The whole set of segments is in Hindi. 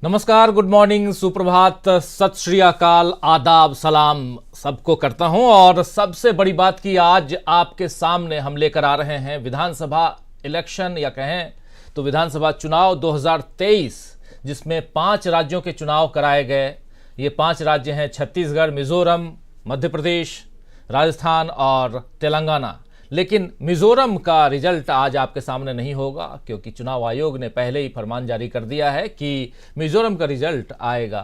नमस्कार, गुड मॉर्निंग, सुप्रभात, सत श्री अकाल, आदाब, सलाम सबको करता हूं। और सबसे बड़ी बात की आज आपके सामने हम लेकर आ रहे हैं विधानसभा इलेक्शन या कहें तो विधानसभा चुनाव 2023, जिसमें 5 राज्यों के चुनाव कराए गए। ये 5 राज्य हैं छत्तीसगढ़, मिजोरम, मध्य प्रदेश, राजस्थान और तेलंगाना। लेकिन मिजोरम का रिजल्ट आज आपके सामने नहीं होगा, क्योंकि चुनाव आयोग ने पहले ही फरमान जारी कर दिया है कि मिजोरम का रिजल्ट आएगा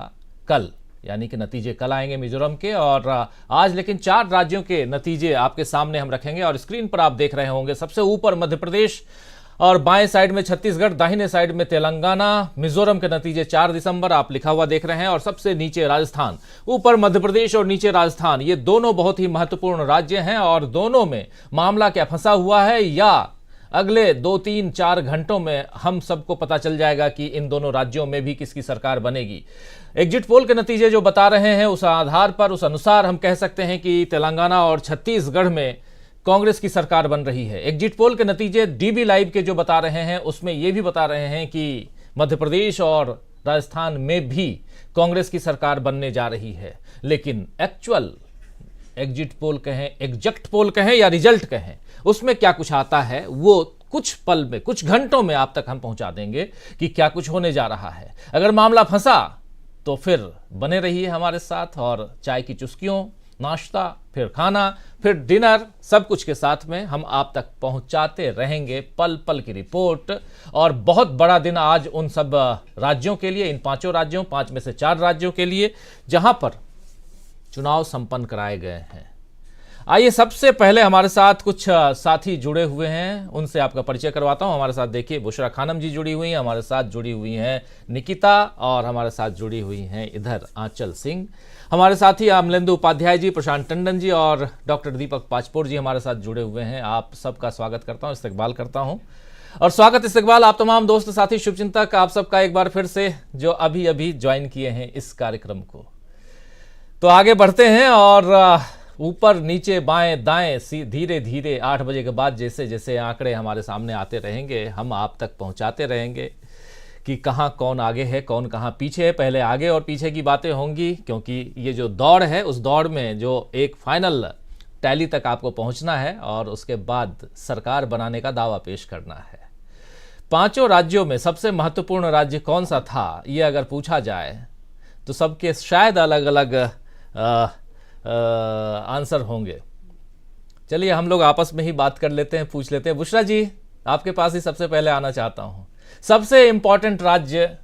कल, यानी कि नतीजे कल आएंगे मिजोरम के। और आज लेकिन 4 राज्यों के नतीजे आपके सामने हम रखेंगे और स्क्रीन पर आप देख रहे होंगे। सबसे ऊपर मध्य प्रदेश और बाएं साइड में छत्तीसगढ़, दाहिने साइड में तेलंगाना। मिजोरम के नतीजे 4 दिसंबर आप लिखा हुआ देख रहे हैं। और सबसे नीचे राजस्थान, ऊपर मध्य प्रदेश और नीचे राजस्थान। ये दोनों बहुत ही महत्वपूर्ण राज्य हैं और दोनों में मामला क्या फंसा हुआ है या अगले 2, 3, 4 घंटों में हम सबको पता चल जाएगा कि इन दोनों राज्यों में भी किसकी सरकार बनेगी। एग्जिट पोल के नतीजे जो बता रहे हैं उस आधार पर, उस अनुसार हम कह सकते हैं कि तेलंगाना और छत्तीसगढ़ में कांग्रेस की सरकार बन रही है। एग्जिट पोल के नतीजे डीबी लाइव के जो बता रहे हैं उसमें यह भी बता रहे हैं कि मध्य प्रदेश और राजस्थान में भी कांग्रेस की सरकार बनने जा रही है। लेकिन एक्चुअल एग्जिट पोल कहें, एग्जैक्ट पोल कहें या रिजल्ट कहें, उसमें क्या कुछ आता है वो कुछ पल में, कुछ घंटों में आप तक हम पहुंचा देंगे कि क्या कुछ होने जा रहा है। अगर मामला फंसा तो फिर बने रहिए हमारे साथ और चाय की चुस्कियों, नाश्ता, फिर खाना, फिर डिनर, सब कुछ के साथ में हम आप तक पहुंचाते रहेंगे पल पल की रिपोर्ट। और बहुत बड़ा दिन आज उन सब राज्यों के लिए, इन 5 राज्यों, 5 में से 4 राज्यों के लिए जहां पर चुनाव संपन्न कराए गए हैं। आइए सबसे पहले हमारे साथ कुछ साथी जुड़े हुए हैं, उनसे आपका परिचय करवाता हूं। हमारे साथ देखिए बुशरा खानम जी जुड़ी हुई हैं, हमारे साथ जुड़ी हुई हैं निकिता, और हमारे साथ जुड़ी हुई हैं इधर आंचल सिंह। हमारे साथ ही अमलेंदु उपाध्याय जी, प्रशांत टंडन जी और डॉक्टर दीपक पाचपोर जी हमारे साथ जुड़े हुए हैं। आप सबका स्वागत करता हूं, इस्तकबाल करता हूं। और स्वागत इस्तकबाल आप तमाम दोस्त साथी शुभचिंतक, आप सबका एक बार फिर से जो अभी अभी ज्वाइन किए हैं इस कार्यक्रम को। तो आगे बढ़ते हैं और ऊपर नीचे बाएं दाएं धीरे धीरे 8 बजे के बाद जैसे जैसे आंकड़े हमारे सामने आते रहेंगे हम आप तक पहुंचाते रहेंगे कि कहां कौन आगे है, कौन कहां पीछे है। पहले आगे और पीछे की बातें होंगी, क्योंकि ये जो दौड़ है उस दौड़ में जो एक फाइनल टैली तक आपको पहुंचना है और उसके बाद सरकार बनाने का दावा पेश करना है। 5 राज्यों में सबसे महत्वपूर्ण राज्य कौन सा था, ये अगर पूछा जाए तो सबके शायद अलग अलग आंसर होंगे। चलिए हम लोग आपस में ही बात कर लेते हैं, पूछ लेते हैं। बुशरा जी, आपके पास ही सबसे पहले आना चाहता हूं। सबसे इंपॉर्टेंट राज्य,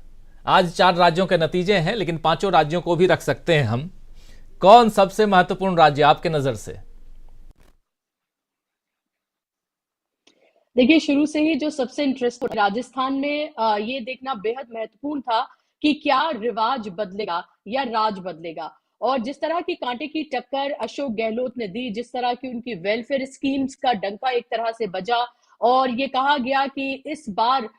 आज 4 राज्यों के नतीजे हैं लेकिन 5 राज्यों को भी रख सकते हैं हम। कौन सबसे महत्वपूर्ण राज्य आपके नजर से? देखिए, शुरू से ही जो सबसे इंटरेस्टिंग राजस्थान में ये देखना बेहद महत्वपूर्ण था कि क्या रिवाज बदलेगा या राज बदलेगा। और जिस तरह की कांटे की टक्कर अशोक गहलोत ने दी, जिस तरह की उनकी वेलफेयर स्कीम्स का डंका एक तरह से बजा और ये कहा गया कि इस बार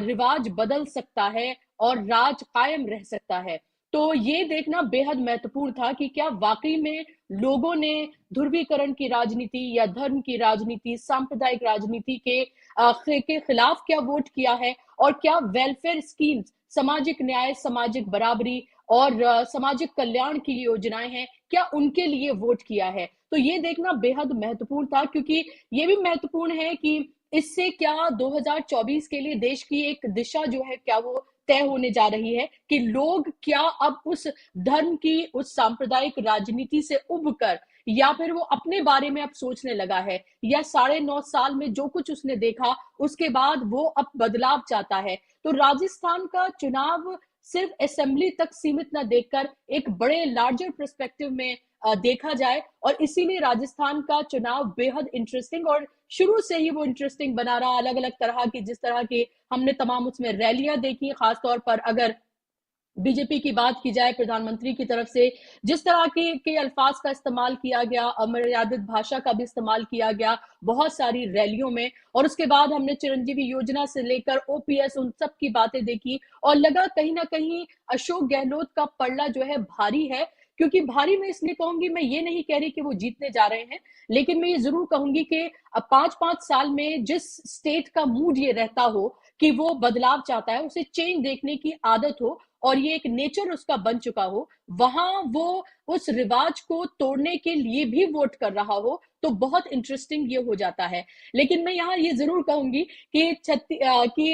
रिवाज बदल सकता है और राज कायम रह सकता है, तो ये देखना बेहद महत्वपूर्ण था कि क्या वाकई में लोगों ने ध्रुवीकरण की राजनीति या धर्म की राजनीति, सांप्रदायिक राजनीति के खिलाफ क्या वोट किया है, और क्या वेलफेयर स्कीम्स, सामाजिक न्याय, सामाजिक बराबरी और सामाजिक कल्याण की योजनाएं हैं, क्या उनके लिए वोट किया है। तो ये देखना बेहद महत्वपूर्ण था, क्योंकि ये भी महत्वपूर्ण है कि इससे क्या 2024 के लिए देश की एक दिशा जो है क्या वो तय होने जा रही है कि लोग क्या अब उस धर्म की, उस सांप्रदायिक राजनीति से उबकर या फिर वो अपने बारे में अब सोचने लगा है, या 9.5 साल में जो कुछ उसने देखा उसके बाद वो अब बदलाव चाहता है। तो राजस्थान का चुनाव सिर्फ असेंबली तक सीमित न देखकर एक बड़े लार्जर पर्सपेक्टिव में देखा जाए, और इसीलिए राजस्थान का चुनाव बेहद इंटरेस्टिंग और शुरू से ही वो इंटरेस्टिंग बना रहा। अलग अलग तरह की, जिस तरह की हमने तमाम उसमें रैलियां देखी, खासतौर पर अगर बीजेपी की बात की जाए, प्रधानमंत्री की तरफ से जिस तरह के अल्फाज का इस्तेमाल किया गया, अमर्यादित भाषा का भी इस्तेमाल किया गया बहुत सारी रैलियों में। और उसके बाद हमने चिरंजीवी योजना से लेकर ओपीएस, उन सब की बातें देखी और लगा कहीं ना कहीं अशोक गहलोत का पलड़ा जो है भारी है, क्योंकि भारी मैं इसलिए कहूंगी, मैं ये नहीं कह रही कि वो जीतने जा रहे हैं, लेकिन मैं ये जरूर कहूंगी कि 5-5 साल में जिस स्टेट का मूड ये रहता हो कि वो बदलाव चाहता है, उसे चेंज देखने की आदत हो और ये एक नेचर उसका बन चुका हो, वहां वो उस रिवाज को तोड़ने के लिए भी वोट कर रहा हो, तो बहुत इंटरेस्टिंग ये हो जाता है। लेकिन मैं यहाँ ये जरूर कहूंगी कि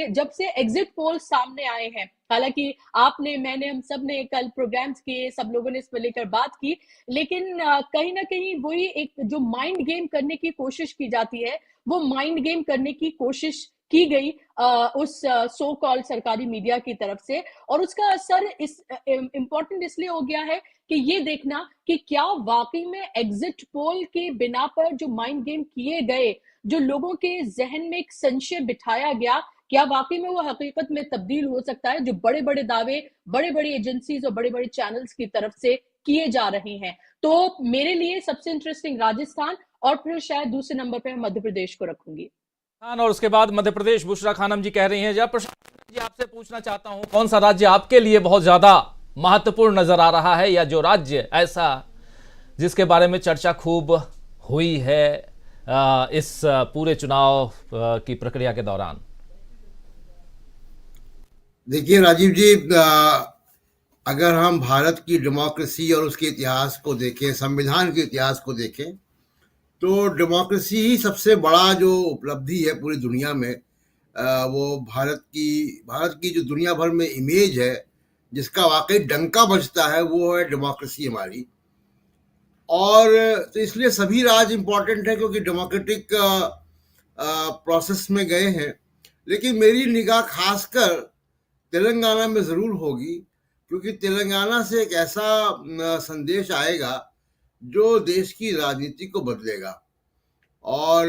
जब से एग्जिट पोल सामने आए हैं, हालांकि आपने, मैंने, हम सब ने कल प्रोग्राम्स किए, सब लोगों ने इसको लेकर बात की, लेकिन कहीं ना कहीं वही एक जो माइंड गेम करने की कोशिश की जाती है, वो माइंड गेम करने की कोशिश की गई उस सो कॉल्ड सरकारी मीडिया की तरफ से, और उसका असर इस इम्पोर्टेंट इसलिए हो गया है कि ये देखना कि क्या वाकई में एग्जिट पोल के बिना पर जो माइंड गेम किए गए, जो लोगों के जहन में एक संशय बिठाया गया, क्या वाकई में वो हकीकत में तब्दील हो सकता है, जो बड़े बड़े दावे बड़े बड़ी एजेंसीज और बड़े बड़े चैनल्स की तरफ से किए जा रहे हैं। तो मेरे लिए सबसे इंटरेस्टिंग राजस्थान, और फिर शायद दूसरे नंबर पे मैं मध्य प्रदेश को रखूंगी। और उसके बाद मध्य प्रदेश। बुशरा खानम जी कह रही हैं। जयप्रकाश जी, आपसे पूछना चाहता हूं, कौन सा राज्य आपके लिए बहुत ज्यादा महत्वपूर्ण नजर आ रहा है, या जो राज्य ऐसा जिसके बारे में चर्चा खूब हुई है इस पूरे चुनाव की प्रक्रिया के दौरान? देखिए राजीव जी, अगर हम भारत की डेमोक्रेसी और उसके इतिहास को देखें, संविधान के इतिहास को देखें, तो डेमोक्रेसी ही सबसे बड़ा जो उपलब्धि है पूरी दुनिया में। वो भारत की जो दुनिया भर में इमेज है, जिसका वाकई डंका बजता है, वो है डेमोक्रेसी हमारी। और तो इसलिए सभी राज्य इम्पोर्टेंट है, क्योंकि डेमोक्रेटिक प्रोसेस में गए हैं। लेकिन मेरी निगाह खासकर तेलंगाना में ज़रूर होगी, क्योंकि तेलंगाना से एक ऐसा संदेश आएगा जो देश की राजनीति को बदलेगा। और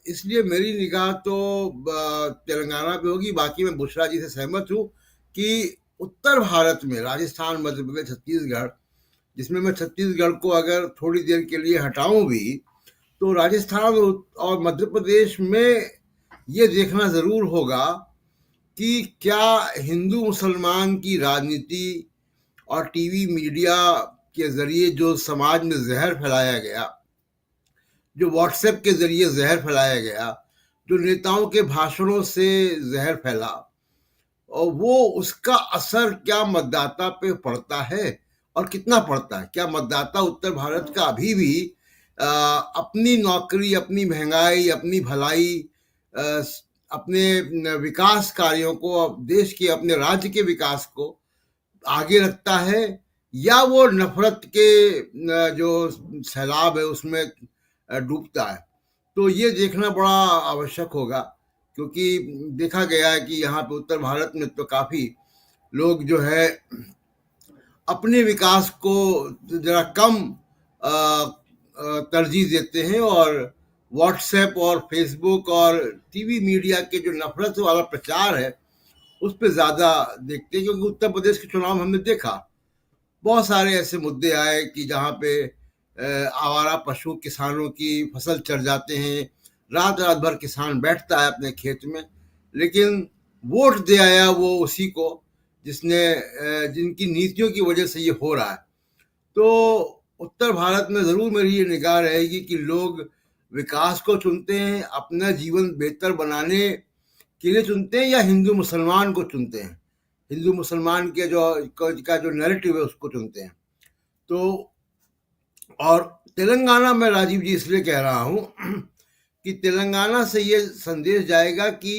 इसलिए मेरी निगाह तो तेलंगाना पे होगी। बाकी मैं बुशरा जी से सहमत हूँ कि उत्तर भारत में राजस्थान, मध्य प्रदेश, छत्तीसगढ़, जिसमें मैं छत्तीसगढ़ को अगर थोड़ी देर के लिए हटाऊं भी, तो राजस्थान और मध्य प्रदेश में ये देखना ज़रूर होगा कि क्या हिंदू मुसलमान की राजनीति और टीवी मीडिया के जरिए जो समाज में जहर फैलाया गया, जो व्हाट्सएप के जरिए जहर फैलाया गया, जो नेताओं के भाषणों से जहर फैला, और वो उसका असर क्या मतदाता पे पड़ता है और कितना पड़ता है? क्या मतदाता उत्तर भारत का अभी भी अपनी नौकरी, अपनी महंगाई, अपनी भलाई, अपने विकास कार्यों को, देश के, अपने राज्य के विकास को आगे रखता है, या वो नफरत के जो सैलाब है उसमें डूबता है? तो ये देखना बड़ा आवश्यक होगा, क्योंकि देखा गया है कि यहाँ पे उत्तर भारत में तो काफ़ी लोग जो है अपने विकास को जरा कम तरजीह देते हैं, और व्हाट्सएप और फेसबुक और टीवी मीडिया के जो नफरत वाला प्रचार है उस पर ज़्यादा देखते हैं। क्योंकि उत्तर प्रदेश के चुनाव हमने देखा, बहुत सारे ऐसे मुद्दे आए कि जहाँ पे आवारा पशु किसानों की फसल चढ़ जाते हैं, रात रात भर किसान बैठता है अपने खेत में, लेकिन वोट दे आया वो उसी को जिनकी नीतियों की वजह से ये हो रहा है। तो उत्तर भारत में ज़रूर मेरी ये निगाह रहेगी कि लोग विकास को चुनते हैं, अपना जीवन बेहतर बनाने के लिए चुनते हैं, या हिंदू मुसलमान को चुनते हैं, हिंदू मुसलमान के जो नैरेटिव है उसको चुनते हैं। तो और तेलंगाना में राजीव जी इसलिए कह रहा हूँ कि तेलंगाना से ये संदेश जाएगा कि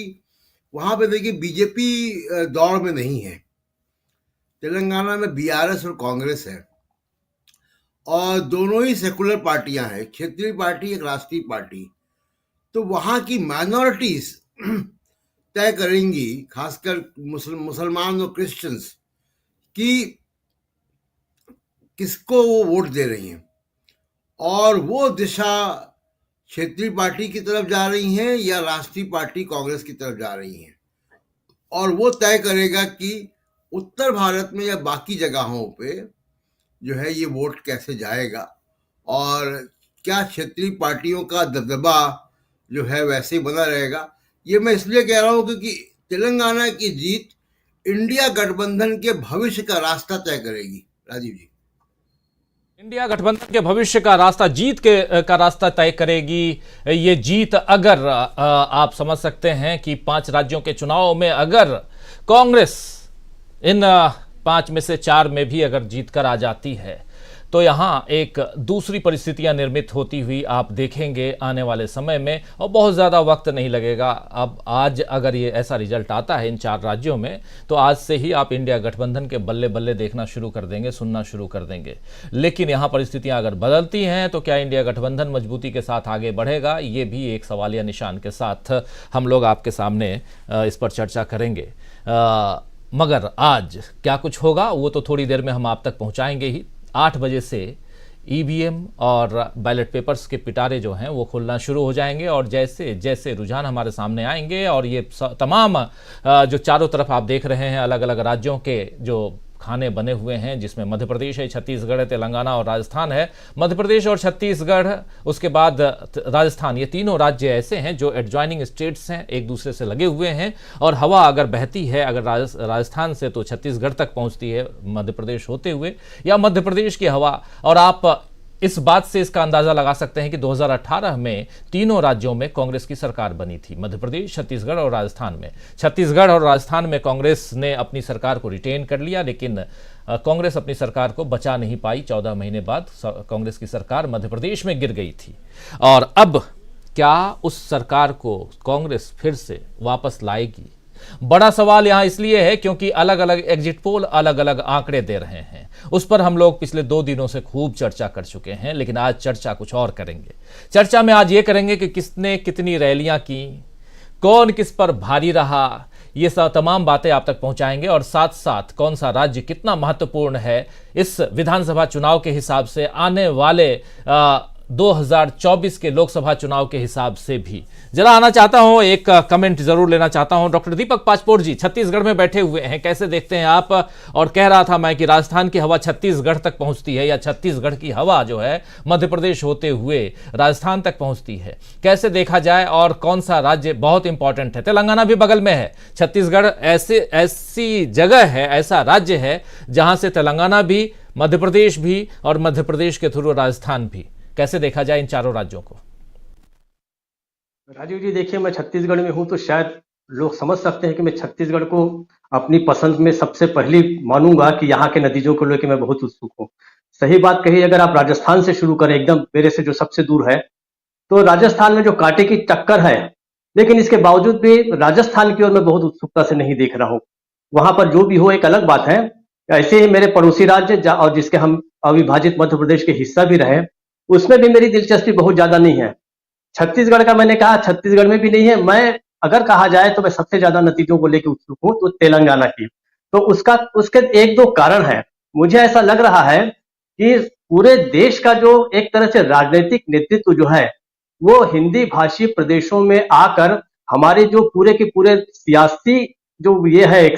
वहाँ पे देखिए बीजेपी दौड़ में नहीं है। तेलंगाना में बीआरएस और कांग्रेस है, और दोनों ही सेकुलर पार्टियां हैं, क्षेत्रीय पार्टी, एक राष्ट्रीय पार्टी। तो वहाँ की माइनॉरिटीज तय करेंगी, खासकर मुसलमान और क्रिश्चियंस, कि किसको वो वोट दे रही हैं, और वो दिशा क्षेत्रीय पार्टी की तरफ जा रही हैं या राष्ट्रीय पार्टी कांग्रेस की तरफ जा रही हैं। और वो तय करेगा कि उत्तर भारत में या बाकी जगहों पे जो है ये वोट कैसे जाएगा, और क्या क्षेत्रीय पार्टियों का दबदबा जो है वैसे ही बना रहेगा। ये मैं इसलिए कह रहा हूँ क्योंकि तेलंगाना की जीत इंडिया गठबंधन के भविष्य का रास्ता तय करेगी। राजीव जी। इंडिया गठबंधन के भविष्य का रास्ता, जीत का रास्ता तय करेगी ये जीत। अगर आप समझ सकते हैं कि 5 राज्यों के चुनाव में अगर कांग्रेस इन 5 में से 4 में भी अगर जीत कर आ जाती है तो यहां एक दूसरी परिस्थितियां निर्मित होती हुई आप देखेंगे आने वाले समय में, और बहुत ज़्यादा वक्त नहीं लगेगा। अब आज अगर ये ऐसा रिजल्ट आता है इन 4 राज्यों में तो आज से ही आप इंडिया गठबंधन के बल्ले बल्ले देखना शुरू कर देंगे, सुनना शुरू कर देंगे। लेकिन यहाँ परिस्थितियां अगर बदलती हैं तो क्या इंडिया गठबंधन मजबूती के साथ आगे बढ़ेगा, ये भी एक सवालिया निशान के साथ हम लोग आपके सामने इस पर चर्चा करेंगे। मगर आज क्या कुछ होगा वो तो थोड़ी देर में हम आप तक पहुंचाएंगे ही। 8 बजे से ईवीएम और बैलेट पेपर्स के पिटारे जो हैं वो खुलना शुरू हो जाएंगे, और जैसे जैसे रुझान हमारे सामने आएंगे और ये तमाम जो चारों तरफ आप देख रहे हैं अलग अलग राज्यों के जो खाने बने हुए हैं, जिसमें मध्य प्रदेश है, छत्तीसगढ़ है, तेलंगाना और राजस्थान है। मध्य प्रदेश और छत्तीसगढ़, उसके बाद राजस्थान, ये तीनों राज्य ऐसे हैं जो एडजॉइनिंग स्टेट्स हैं, एक दूसरे से लगे हुए हैं। और हवा अगर बहती है अगर राजस्थान से तो छत्तीसगढ़ तक पहुंचती है मध्य प्रदेश होते हुए, या मध्य प्रदेश की हवा। और आप इस बात से इसका अंदाजा लगा सकते हैं कि 2018 में तीनों राज्यों में कांग्रेस की सरकार बनी थी, मध्य प्रदेश, छत्तीसगढ़ और राजस्थान में। छत्तीसगढ़ और राजस्थान में कांग्रेस ने अपनी सरकार को रिटेन कर लिया, लेकिन कांग्रेस अपनी सरकार को बचा नहीं पाई। 14 महीने बाद कांग्रेस की सरकार मध्य प्रदेश में गिर गई थी। और अब क्या उस सरकार को कांग्रेस फिर से वापस लाएगी? बड़ा सवाल यहां इसलिए है क्योंकि अलग अलग एग्जिट पोल अलग अलग आंकड़े दे रहे हैं। उस पर हम लोग पिछले 2 दिनों से खूब चर्चा कर चुके हैं, लेकिन आज चर्चा कुछ और करेंगे। चर्चा में आज ये करेंगे कि किसने कितनी रैलियां की, कौन किस पर भारी रहा, ये सब तमाम बातें आप तक पहुंचाएंगे। और साथ साथ कौन सा राज्य कितना महत्वपूर्ण है इस विधानसभा चुनाव के हिसाब से, आने वाले 2024 के लोकसभा चुनाव के हिसाब से भी। जरा आना चाहता हूं, एक कमेंट जरूर लेना चाहता हूं। डॉक्टर दीपक पासपोर्ट जी छत्तीसगढ़ में बैठे हुए हैं, कैसे देखते हैं आप? और कह रहा था मैं कि राजस्थान की हवा छत्तीसगढ़ तक पहुंचती है, या छत्तीसगढ़ की हवा जो है मध्य प्रदेश होते हुए राजस्थान तक पहुंचती है, कैसे देखा जाए? और कौन सा राज्य बहुत इंपॉर्टेंट है? तेलंगाना भी बगल में है, छत्तीसगढ़ ऐसी जगह है, ऐसा राज्य है जहां से तेलंगाना भी, मध्य प्रदेश भी और मध्य प्रदेश के थ्रू राजस्थान भी। कैसे देखा जाए इन चारों राज्यों को? राजीव जी देखिए, मैं छत्तीसगढ़ में हूं तो शायद लोग समझ सकते हैं कि मैं छत्तीसगढ़ को अपनी पसंद में सबसे पहली मानूंगा कि यहाँ के नतीजों को लेकर मैं बहुत उत्सुक हूँ। सही बात कही, अगर आप राजस्थान से शुरू करें, एकदम मेरे से जो सबसे दूर है, तो राजस्थान में जो कांटे की टक्कर है, लेकिन इसके बावजूद भी राजस्थान की ओर मैं बहुत उत्सुकता से नहीं देख रहा हूँ। वहां पर जो भी हो एक अलग बात है। ऐसे ही मेरे पड़ोसी राज्य और जिसके हम अविभाजित मध्य प्रदेश के हिस्सा भी रहे, उसमें भी मेरी दिलचस्पी बहुत ज्यादा नहीं है। छत्तीसगढ़ का मैंने कहा, छत्तीसगढ़ में भी नहीं है। मैं अगर कहा जाए तो मैं सबसे ज्यादा नतीजों को लेकर उत्सुक हूं तो तेलंगाना की। तो उसके 1-2 कारण है। मुझे ऐसा लग रहा है कि पूरे देश का जो एक तरह से राजनीतिक नेतृत्व जो है वो हिंदी भाषी प्रदेशों में आकर हमारे जो पूरे के पूरे सियासी जो ये है एक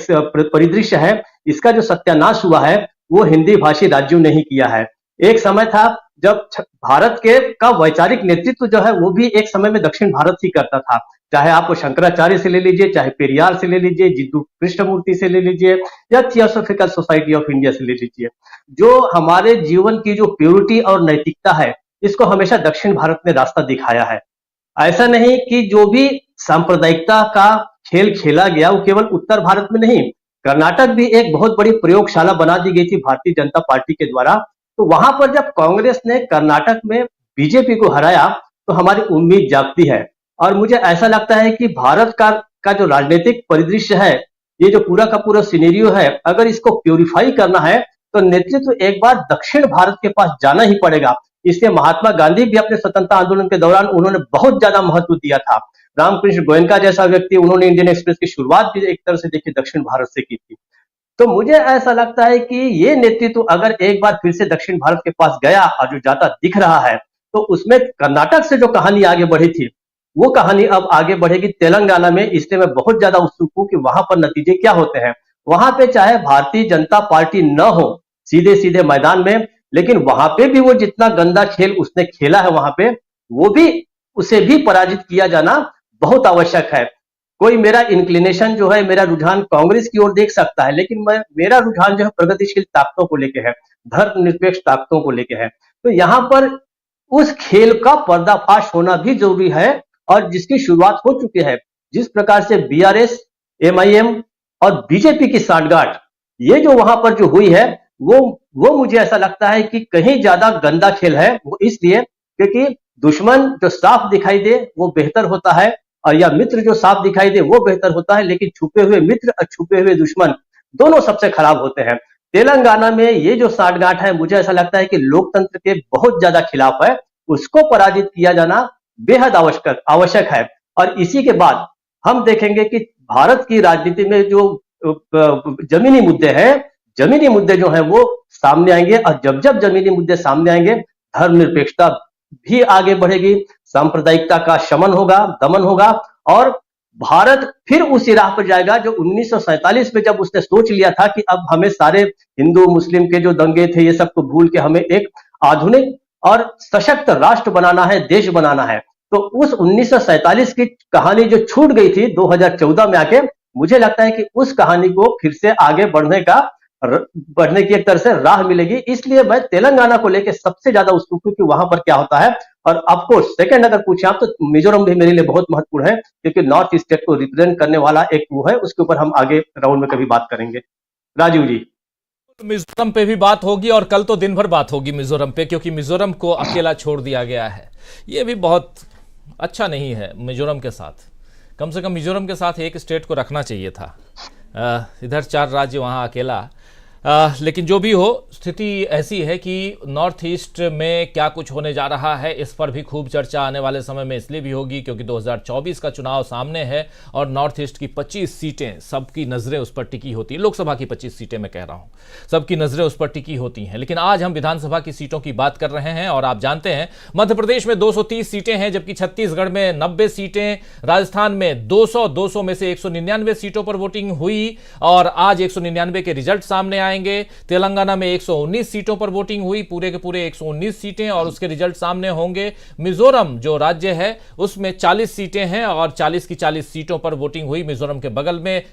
परिदृश्य है, इसका जो सत्यानाश हुआ है वो हिंदी भाषी राज्यों ने ही किया है। एक समय था जब भारत का वैचारिक नेतृत्व जो है वो भी एक समय में दक्षिण भारत ही करता था। चाहे आप शंकराचार्य से ले लीजिए, चाहे पेरियार से ले लीजिए, जिद्दू कृष्णमूर्ति से ले लीजिए, या थियोसॉफिकल सोसाइटी ऑफ इंडिया से ले लीजिए। जो हमारे जीवन की जो प्योरिटी और नैतिकता है, इसको हमेशा दक्षिण भारत ने रास्ता दिखाया है। ऐसा नहीं कि जो भी सांप्रदायिकता का खेल खेला गया वो केवल उत्तर भारत में नहीं, कर्नाटक भी एक बहुत बड़ी प्रयोगशाला बना दी गई थी भारतीय जनता पार्टी के द्वारा। तो वहां पर जब कांग्रेस ने कर्नाटक में बीजेपी को हराया तो हमारी उम्मीद जागती है। और मुझे ऐसा लगता है कि भारत का जो राजनीतिक परिदृश्य है, ये जो पूरा का पूरा सिनेरियो है, अगर इसको प्योरीफाई करना है तो नेतृत्व एक बार दक्षिण भारत के पास जाना ही पड़ेगा। इसलिए महात्मा गांधी भी अपने स्वतंत्रता आंदोलन के दौरान उन्होंने बहुत ज्यादा महत्व दिया था। रामकृष्ण गोयनका जैसा व्यक्ति, उन्होंने इंडियन एक्सप्रेस की शुरुआत भी एक तरह से देखिए दक्षिण भारत से की थी। तो मुझे ऐसा लगता है कि ये नेतृत्व अगर एक बार फिर से दक्षिण भारत के पास गया और जो जाता दिख रहा है, तो उसमें कर्नाटक से जो कहानी आगे बढ़ी थी वो कहानी अब आगे बढ़ेगी तेलंगाना में। इसलिए मैं बहुत ज्यादा उत्सुक हूं कि वहां पर नतीजे क्या होते हैं। वहां पे चाहे भारतीय जनता पार्टी न हो सीधे सीधे मैदान में, लेकिन वहां पे भी वो जितना गंदा खेल उसने खेला है वहां पे, वो भी उसे भी पराजित किया जाना बहुत आवश्यक है। कोई मेरा इंक्लिनेशन जो है, मेरा रुझान कांग्रेस की ओर देख सकता है, लेकिन मेरा रुझान जो है प्रगतिशील ताकतों को लेके है, धर्मनिरपेक्ष ताकतों को लेके है। तो यहाँ पर उस खेल का पर्दाफाश होना भी जरूरी है, और जिसकी शुरुआत हो चुकी है। जिस प्रकार से बीआरएस, एमआईएम और बीजेपी की सांठगांठ, ये जो वहां पर जो हुई है, वो मुझे ऐसा लगता है कि कहीं ज्यादा गंदा खेल है। वो इसलिए क्योंकि दुश्मन जो साफ दिखाई दे वो बेहतर होता है, और या मित्र जो साफ दिखाई दे वो बेहतर होता है, लेकिन छुपे हुए मित्र और छुपे हुए दुश्मन दोनों सबसे खराब होते हैं। तेलंगाना में ये जो सांठगांठ है, मुझे ऐसा लगता है कि लोकतंत्र के बहुत ज्यादा खिलाफ है। उसको पराजित किया जाना बेहद आवश्यक है। और इसी के बाद हम देखेंगे कि भारत की राजनीति में जो जमीनी मुद्दे हैं, जमीनी मुद्दे जो हैं वो सामने आएंगे, और जब जब जमीनी मुद्दे सामने आएंगे, धर्मनिरपेक्षता भी आगे बढ़ेगी, सांप्रदायिकता का शमन होगा, दमन होगा, और भारत फिर उसी राह पर जाएगा जो 1947 में जब उसने सोच लिया था कि अब हमें सारे हिंदू मुस्लिम के जो दंगे थे ये सब को भूल के हमें एक आधुनिक और सशक्त राष्ट्र बनाना है, देश बनाना है। तो उस 1947 की कहानी जो छूट गई थी 2014 में आके, मुझे लगता है कि उस कहानी को फिर से आगे बढ़ने की एक तरह से राह मिलेगी। इसलिए मैं तेलंगाना को लेकर सबसे ज्यादा उत्सुक हूं कि वहां पर क्या होता है। और ऑफकोर्स सेकंड अगर पूछे आप, तो मिजोरम भी मेरे लिए बहुत महत्वपूर्ण है, क्योंकि नॉर्थ स्टेट को रिप्रेजेंट करने वाला एक वो है। उसके ऊपर हम आगे राउंड में कभी बात करेंगे। राजीव जी, मिजोरम पे भी बात होगी, और कल तो दिन भर बात होगी मिजोरम पे, क्योंकि मिजोरम को अकेला छोड़ दिया गया है। ये भी बहुत अच्छा नहीं है मिजोरम के साथ। कम से कम मिजोरम के साथ एक स्टेट को रखना चाहिए था। इधर 4 राज्य, वहाँ अकेला। लेकिन जो भी हो, स्थिति ऐसी है कि नॉर्थ ईस्ट में क्या कुछ होने जा रहा है, इस पर भी खूब चर्चा आने वाले समय में इसलिए भी होगी क्योंकि 2024 का चुनाव सामने है, और नॉर्थ ईस्ट की 25 सीटें, सबकी नज़रें उस पर टिकी होती हैं। लोकसभा की 25 सीटें मैं कह रहा हूँ, सबकी नज़रें उस पर टिकी होती हैं। लेकिन आज हम विधानसभा की सीटों की बात कर रहे हैं, और आप जानते हैं मध्य प्रदेश में 230 सीटें हैं, जबकि छत्तीसगढ़ में 90 सीटें, राजस्थान में 200 में से 199 सीटों पर वोटिंग हुई, और आज 199 के रिजल्ट सामने आए। तेलंगाना में 119 सीटों पर वोटिंग हुई, पूरे के पूरे 119 सीटें, और उसके रिजल्ट सामने होंगे। मिजोरम जो राज्य है उसमें 40 सीटें हैं, और 40 की 40 सीटों पर वोटिंग हुई। मिजोरम के बगल में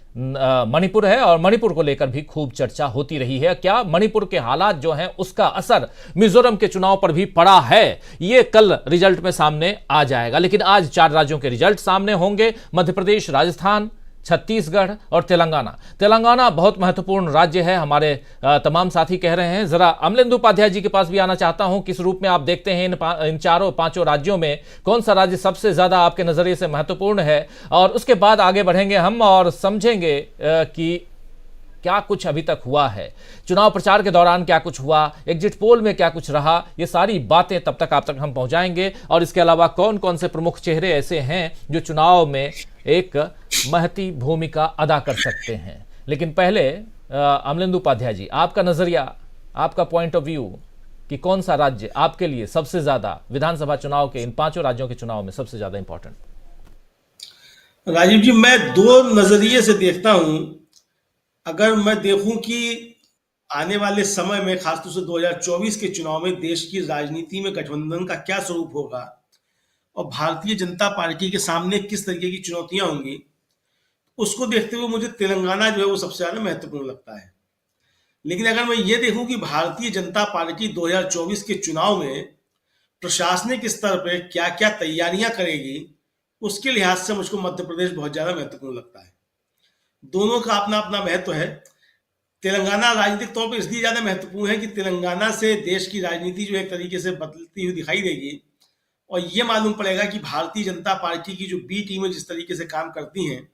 मणिपुर है, और मणिपुर को लेकर भी खूब चर्चा होती रही है। क्या मणिपुर के हालात जो हैं उसका असर मिजोरम के चुनाव पर भी पड़ा है, ये कल रिजल्ट में सामने आ जाएगा। लेकिन आज 4 राज्यों के रिजल्ट सामने होंगे, मध्य प्रदेश, राजस्थान, छत्तीसगढ़ और तेलंगाना। तेलंगाना बहुत महत्वपूर्ण राज्य है, हमारे तमाम साथी कह रहे हैं। जरा अमलेंदु उपाध्याय जी के पास भी आना चाहता हूं, किस रूप में आप देखते हैं इन 4-5 राज्यों में कौन सा राज्य सबसे ज्यादा आपके नजरिए से महत्वपूर्ण है, और उसके बाद आगे बढ़ेंगे हम और समझेंगे कि क्या कुछ अभी तक हुआ है, चुनाव प्रचार के दौरान क्या कुछ हुआ, एग्जिट पोल में क्या कुछ रहा। ये सारी बातें तब तक आप तक हम पहुंचाएंगे, और इसके अलावा कौन कौन से प्रमुख चेहरे ऐसे हैं जो चुनाव में एक महती भूमिका अदा कर सकते हैं। लेकिन पहले अमलेंदु उपाध्याय जी, आपका नजरिया, आपका पॉइंट ऑफ व्यू कि कौन सा राज्य आपके लिए सबसे ज्यादा विधानसभा चुनाव के, इन 5 राज्यों के चुनाव में सबसे ज्यादा इंपॉर्टेंट। राजीव जी, मैं 2 नजरिए से देखता हूं। अगर मैं देखूं कि आने वाले समय में, खासतौर से 2024 के चुनाव में देश की राजनीति में गठबंधन का क्या स्वरूप होगा और भारतीय जनता पार्टी के सामने किस तरीके की चुनौतियां होंगी, उसको देखते हुए मुझे तेलंगाना जो है वो सबसे ज्यादा महत्वपूर्ण लगता है। लेकिन अगर मैं ये देखूं कि भारतीय जनता पार्टी 2024 के चुनाव में प्रशासनिक स्तर पर क्या क्या तैयारियां करेगी, उसके लिहाज से मुझको मध्य प्रदेश बहुत ज्यादा महत्वपूर्ण लगता है। दोनों का अपना अपना महत्व है। तेलंगाना राजनीतिक तौर पर इसलिए ज्यादा महत्वपूर्ण है कि तेलंगाना से देश की राजनीति जो एक तरीके से बदलती हुई दिखाई देगी, और ये मालूम पड़ेगा कि भारतीय जनता पार्टी की जो बी टीमें जिस तरीके से काम करती हैं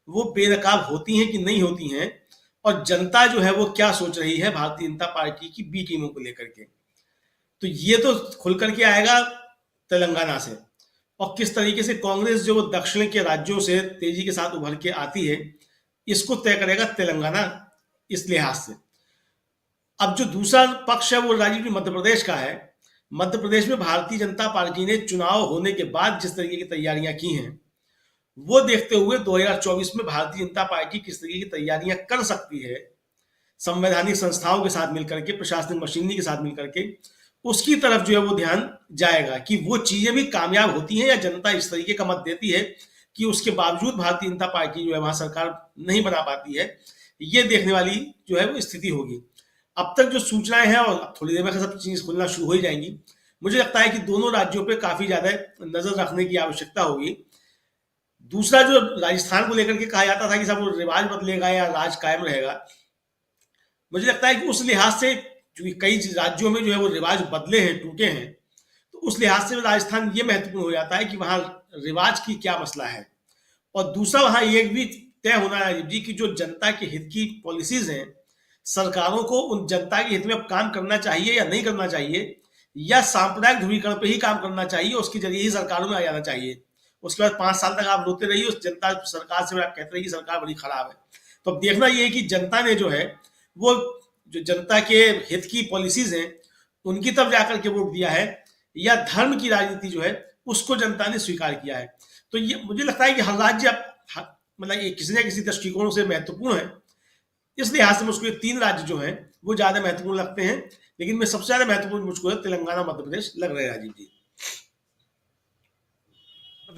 वो बेनकाब होती हैं कि नहीं होती हैं, और जनता जो है वो क्या सोच रही है भारतीय जनता पार्टी की बी टीमों को लेकर के। तो ये तो खुल करके आएगा तेलंगाना से, और किस तरीके से कांग्रेस जो दक्षिण के राज्यों से तेजी के साथ उभर के आती है, इसको तय करेगा तेलंगाना इस लिहाज से। अब जो दूसरा पक्ष है वो राजीव जी मध्य प्रदेश का है। मध्य प्रदेश में भारतीय जनता पार्टी ने चुनाव होने के बाद जिस तरीके की तैयारियां की हैं, वो देखते हुए 2024 में भारतीय जनता पार्टी किस तरीके की तैयारियां कर सकती है, संवैधानिक संस्थाओं के साथ मिलकर के, प्रशासनिक मशीनरी के साथ मिलकर के, उसकी तरफ जो है वो ध्यान जाएगा कि वो चीजें भी कामयाब होती हैं या जनता इस तरीके का मत देती है कि उसके बावजूद भारतीय जनता पार्टी जो है वहां सरकार नहीं बना पाती है, ये देखने वाली जो है वो स्थिति होगी। अब तक जो सूचनाएं हैं, और थोड़ी देर में सब चीजें खुलना शुरू हो ही जाएंगी, मुझे लगता है कि दोनों राज्यों पे काफी ज्यादा नजर रखने की आवश्यकता होगी। दूसरा, जो राजस्थान को लेकर के कहा जाता था कि सब रिवाज बदलेगा या राज कायम रहेगा, मुझे लगता है कि उस लिहाज से जो कई राज्यों में जो है वो रिवाज बदले हैं, टूटे हैं, तो उस लिहाज से राजस्थान ये महत्वपूर्ण हो जाता है कि वहां रिवाज की क्या मसला है। और दूसरा, वहां ये भी तय होना है राजीव जी की जो जनता के हित की पॉलिसीज हैं, सरकारों को उन जनता के हित में अब काम करना चाहिए या नहीं करना चाहिए, या सांप्रदायिक ध्रुवीकरण पे ही काम करना चाहिए, उसके जरिए ही सरकारों में आ जाना चाहिए। उसके बाद 5 साल तक आप रोते रहिए उस जनता सरकार से, आप कहते रहिए कि सरकार बड़ी खराब है। तो अब देखना ये है कि जनता ने जो है वो जो जनता के हित की पॉलिसीज हैं उनकी तरफ जाकर के वोट दिया है, या धर्म की राजनीति जो है उसको जनता ने स्वीकार किया है। तो ये मुझे लगता है कि हर राज्य मतलब ये किसी न किसी दृष्टिकोण से महत्वपूर्ण है। इस लिहाज से मुझको ये 3 राज्य जो हैं वो ज्यादा महत्वपूर्ण लगते हैं, लेकिन में सबसे ज्यादा महत्वपूर्ण मुझको तेलंगाना मध्य प्रदेश लग रहे हैं राजीव जी।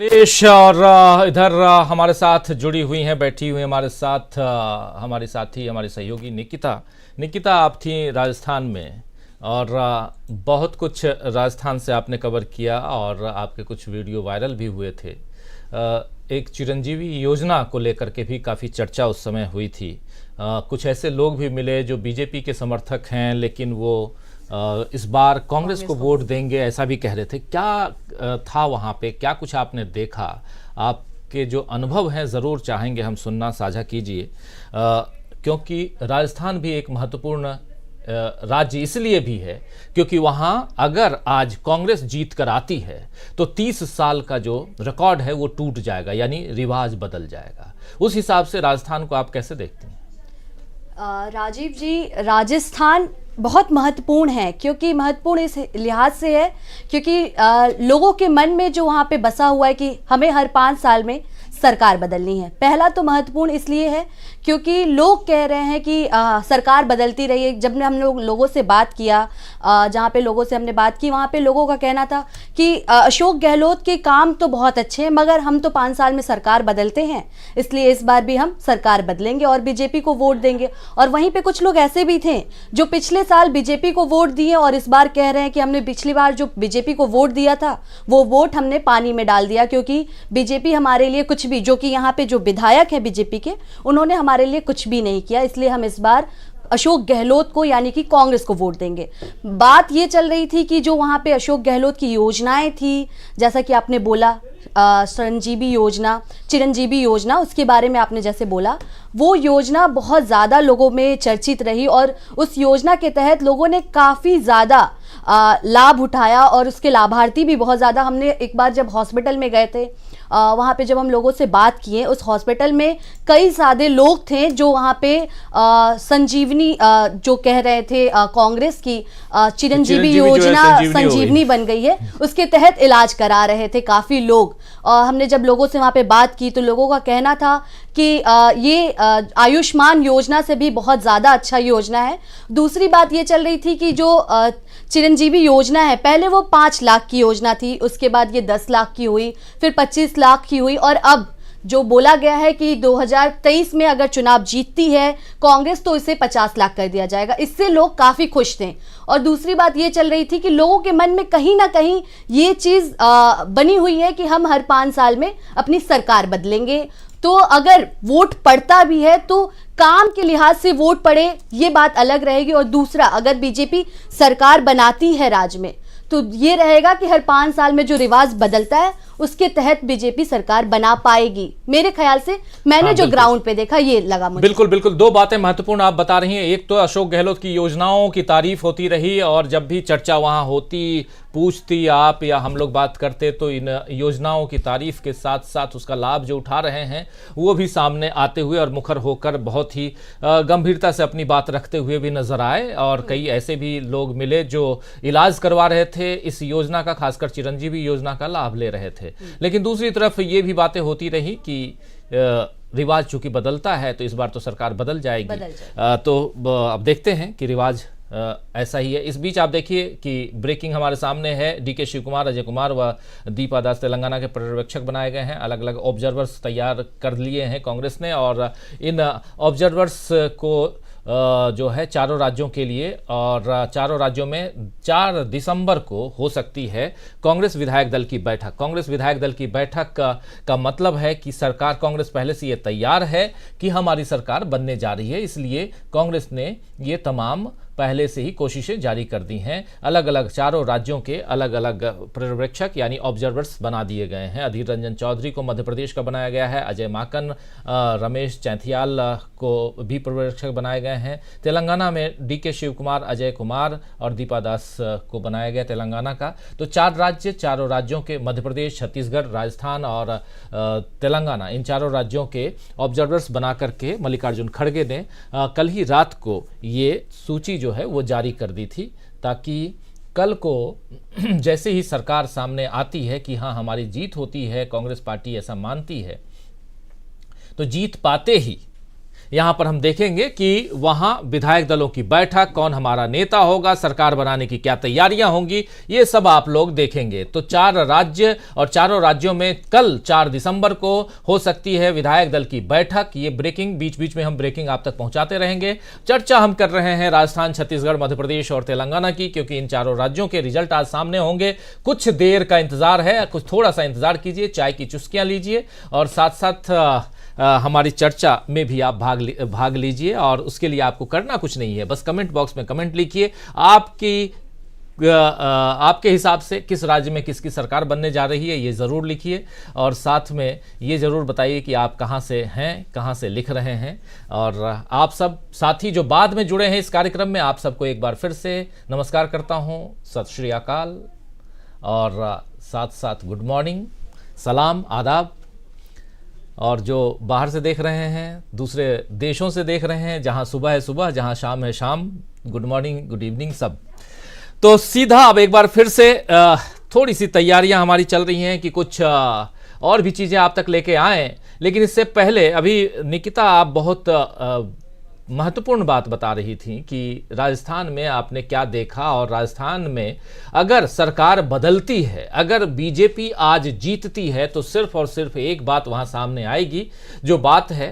प्रदेश और इधर हमारे साथ जुड़ी हुई हैं, बैठी हुई हमारे साथ हमारी साथी, हमारी सहयोगी निकिता, आप थी राजस्थान में और बहुत कुछ राजस्थान से आपने कवर किया और आपके कुछ वीडियो वायरल भी हुए थे। एक चिरंजीवी योजना को लेकर के भी काफ़ी चर्चा उस समय हुई थी। कुछ ऐसे लोग भी मिले जो बीजेपी के समर्थक हैं, लेकिन वो इस बार कांग्रेस को वोट देंगे ऐसा भी कह रहे थे। क्या था वहाँ पे, क्या कुछ आपने देखा? आपके जो अनुभव हैं ज़रूर चाहेंगे हम सुनना, साझा कीजिए, क्योंकि राजस्थान भी एक महत्वपूर्ण राज्य इसलिए भी है क्योंकि वहाँ अगर आज कांग्रेस जीत कर आती है तो 30 साल का जो रिकॉर्ड है वो टूट जाएगा, यानी रिवाज बदल जाएगा। उस हिसाब से राजस्थान को आप कैसे देखते हैं? राजीव जी, राजस्थान बहुत महत्वपूर्ण है, क्योंकि महत्वपूर्ण इस लिहाज से है क्योंकि लोगों के मन में जो वहाँ पे बसा हुआ है कि हमें हर 5 साल में सरकार बदलनी है। पहला तो महत्वपूर्ण इसलिए है क्योंकि लोग कह रहे हैं कि सरकार बदलती रही है। जब हम लोगों से बात किया, जहाँ पे लोगों से हमने बात की, वहाँ पे लोगों का कहना था कि अशोक गहलोत के काम तो बहुत अच्छे हैं, मगर हम तो 5 साल में सरकार बदलते हैं, इसलिए इस बार भी हम सरकार बदलेंगे और बीजेपी को वोट देंगे। और वहीं पे कुछ लोग ऐसे भी थे जो पिछले साल बीजेपी को वोट दिए और इस बार कह रहे हैं कि हमने पिछली बार जो बीजेपी को वोट दिया था वो वोट हमने पानी में डाल दिया, क्योंकि बीजेपी हमारे लिए कुछ भी, जो कि यहाँ पे जो विधायक हैं बीजेपी के, उन्होंने हमारे लिए कुछ भी नहीं किया, इसलिए हम इस बार अशोक गहलोत को यानी कि कांग्रेस को वोट देंगे। बात ये चल रही थी कि जो वहाँ पे अशोक गहलोत की योजनाएं थी, जैसा कि आपने बोला चिरंजीवी योजना, उसके बारे में आपने जैसे बोला, वो योजना बहुत ज़्यादा लोगों में चर्चित रही और उस योजना के तहत लोगों ने काफ़ी ज़्यादा लाभ उठाया और उसके लाभार्थी भी बहुत ज़्यादा। हमने एक बार जब हॉस्पिटल में गए थे, वहाँ पे जब हम लोगों से बात किए, उस हॉस्पिटल में कई सारे लोग थे जो वहाँ पे संजीवनी जो कह रहे थे, कांग्रेस की चिरंजीवी योजना संजीवनी बन गई है, उसके तहत इलाज करा रहे थे काफ़ी लोग। हमने जब लोगों से वहाँ पे बात की तो लोगों का कहना था कि ये आयुष्मान योजना से भी बहुत ज़्यादा अच्छा योजना है। दूसरी बात ये चल रही थी कि जो चिरंजीवी योजना है, पहले वो 5 लाख की योजना थी, उसके बाद ये 10 लाख की हुई, फिर 25 लाख की हुई, और अब जो बोला गया है कि 2023 में अगर चुनाव जीतती है कांग्रेस तो इसे 50 लाख कर दिया जाएगा। इससे लोग काफ़ी खुश थे। और दूसरी बात ये चल रही थी कि लोगों के मन में कहीं ना कहीं ये चीज़ बनी हुई है कि हम हर 5 साल में अपनी सरकार बदलेंगे, तो अगर वोट पड़ता भी है तो काम के लिहाज से वोट पड़े, ये बात अलग रहेगी। और दूसरा, अगर बीजेपी सरकार बनाती है राज्य में तो ये रहेगा कि हर 5 साल में जो रिवाज बदलता है उसके तहत बीजेपी सरकार बना पाएगी। मेरे ख्याल से मैंने जो ग्राउंड पे देखा ये लगा मुझे। बिल्कुल बिल्कुल, 2 बातें महत्वपूर्ण आप बता रही हैं। एक तो अशोक गहलोत की योजनाओं की तारीफ होती रही और जब भी चर्चा वहां होती, पूछती आप या हम लोग बात करते, तो इन योजनाओं की तारीफ के साथ साथ उसका लाभ जो उठा रहे हैं वो भी सामने आते हुए और मुखर होकर बहुत ही गंभीरता से अपनी बात रखते हुए भी नजर आए। और कई ऐसे भी लोग मिले जो इलाज करवा रहे थे इस योजना का, खासकर चिरंजीवी योजना का लाभ ले रहे थे। लेकिन दूसरी तरफ ये भी बातें होती रही कि रिवाज चूंकि बदलता है तो इस बार तो सरकार बदल जाएगी। तो अब देखते हैं कि रिवाज ऐसा ही है। इस बीच आप देखिए कि ब्रेकिंग हमारे सामने है, डीके शिव कुमार, अजय कुमार व दीपा दास तेलंगाना के पर्यवेक्षक बनाए गए हैं। अलग अलग ऑब्जर्वर्स तैयार कर लिए हैं कांग्रेस ने, और इन ऑब्जर्वर्स को जो है चारों राज्यों के लिए, और चारों राज्यों में 4 दिसंबर को हो सकती है कांग्रेस विधायक दल की बैठक। कांग्रेस विधायक दल की बैठक का मतलब है कि सरकार, कांग्रेस पहले से ये तैयार है कि हमारी सरकार बनने जा रही है, इसलिए कांग्रेस ने ये तमाम पहले से ही कोशिशें जारी कर दी हैं। अलग अलग चारों राज्यों के अलग अलग पर्यवेक्षक यानी ऑब्जर्वर्स बना दिए गए हैं। अधीर रंजन चौधरी को मध्य प्रदेश का बनाया गया है, अजय माकन, रमेश चैथियाल को भी पर्यवेक्षक बनाए गए हैं। तेलंगाना में डीके शिव कुमार, अजय कुमार और दीपा दास को बनाया गया तेलंगाना का। तो 4 राज्य, चारों राज्यों के, मध्य प्रदेश, छत्तीसगढ़, राजस्थान और तेलंगाना, इन चारों राज्यों के ऑब्जर्वर्स बना करके मल्लिकार्जुन खड़गे ने कल ही रात को ये सूची जो है वो जारी कर दी थी, ताकि कल को जैसे ही सरकार सामने आती है कि हाँ हमारी जीत होती है, कांग्रेस पार्टी ऐसा मानती है, तो जीत पाते ही यहां पर हम देखेंगे कि वहां विधायक दलों की बैठक, कौन हमारा नेता होगा, सरकार बनाने की क्या तैयारियां होंगी, ये सब आप लोग देखेंगे। तो 4 राज्य और चारों राज्यों में कल 4 दिसंबर को हो सकती है विधायक दल की बैठक। ये ब्रेकिंग, बीच बीच में हम ब्रेकिंग आप तक पहुंचाते रहेंगे। चर्चा हम कर रहे हैं राजस्थान, छत्तीसगढ़, मध्य प्रदेश और तेलंगाना की, क्योंकि इन चारों राज्यों के रिजल्ट आज सामने होंगे। कुछ देर का इंतजार है, कुछ थोड़ा सा इंतजार कीजिए, चाय की चुस्कियां लीजिए और साथ साथ हमारी चर्चा में भी आप भाग लीजिए। और उसके लिए आपको करना कुछ नहीं है, बस कमेंट बॉक्स में कमेंट लिखिए आपके हिसाब से किस राज्य में किसकी सरकार बनने जा रही है, ये ज़रूर लिखिए। और साथ में ये ज़रूर बताइए कि आप कहाँ से हैं, कहाँ से लिख रहे हैं। और आप सब साथी जो बाद में जुड़े हैं इस कार्यक्रम में, आप सबको एक बार फिर से नमस्कार करता हूँ, सत श्री अकाल, और साथ साथ गुड मॉर्निंग, सलाम, आदाब। और जो बाहर से देख रहे हैं, दूसरे देशों से देख रहे हैं, जहां सुबह है सुबह, जहां शाम है शाम, गुड मॉर्निंग, गुड इवनिंग सब। तो सीधा अब एक बार फिर से थोड़ी सी तैयारियां हमारी चल रही हैं कि कुछ और भी चीज़ें आप तक लेके आएँ। लेकिन इससे पहले अभी निकिता आप बहुत महत्वपूर्ण बात बता रही थी कि राजस्थान में आपने क्या देखा, और राजस्थान में अगर सरकार बदलती है, अगर बीजेपी आज जीतती है, तो सिर्फ और सिर्फ एक बात वहां सामने आएगी, जो बात है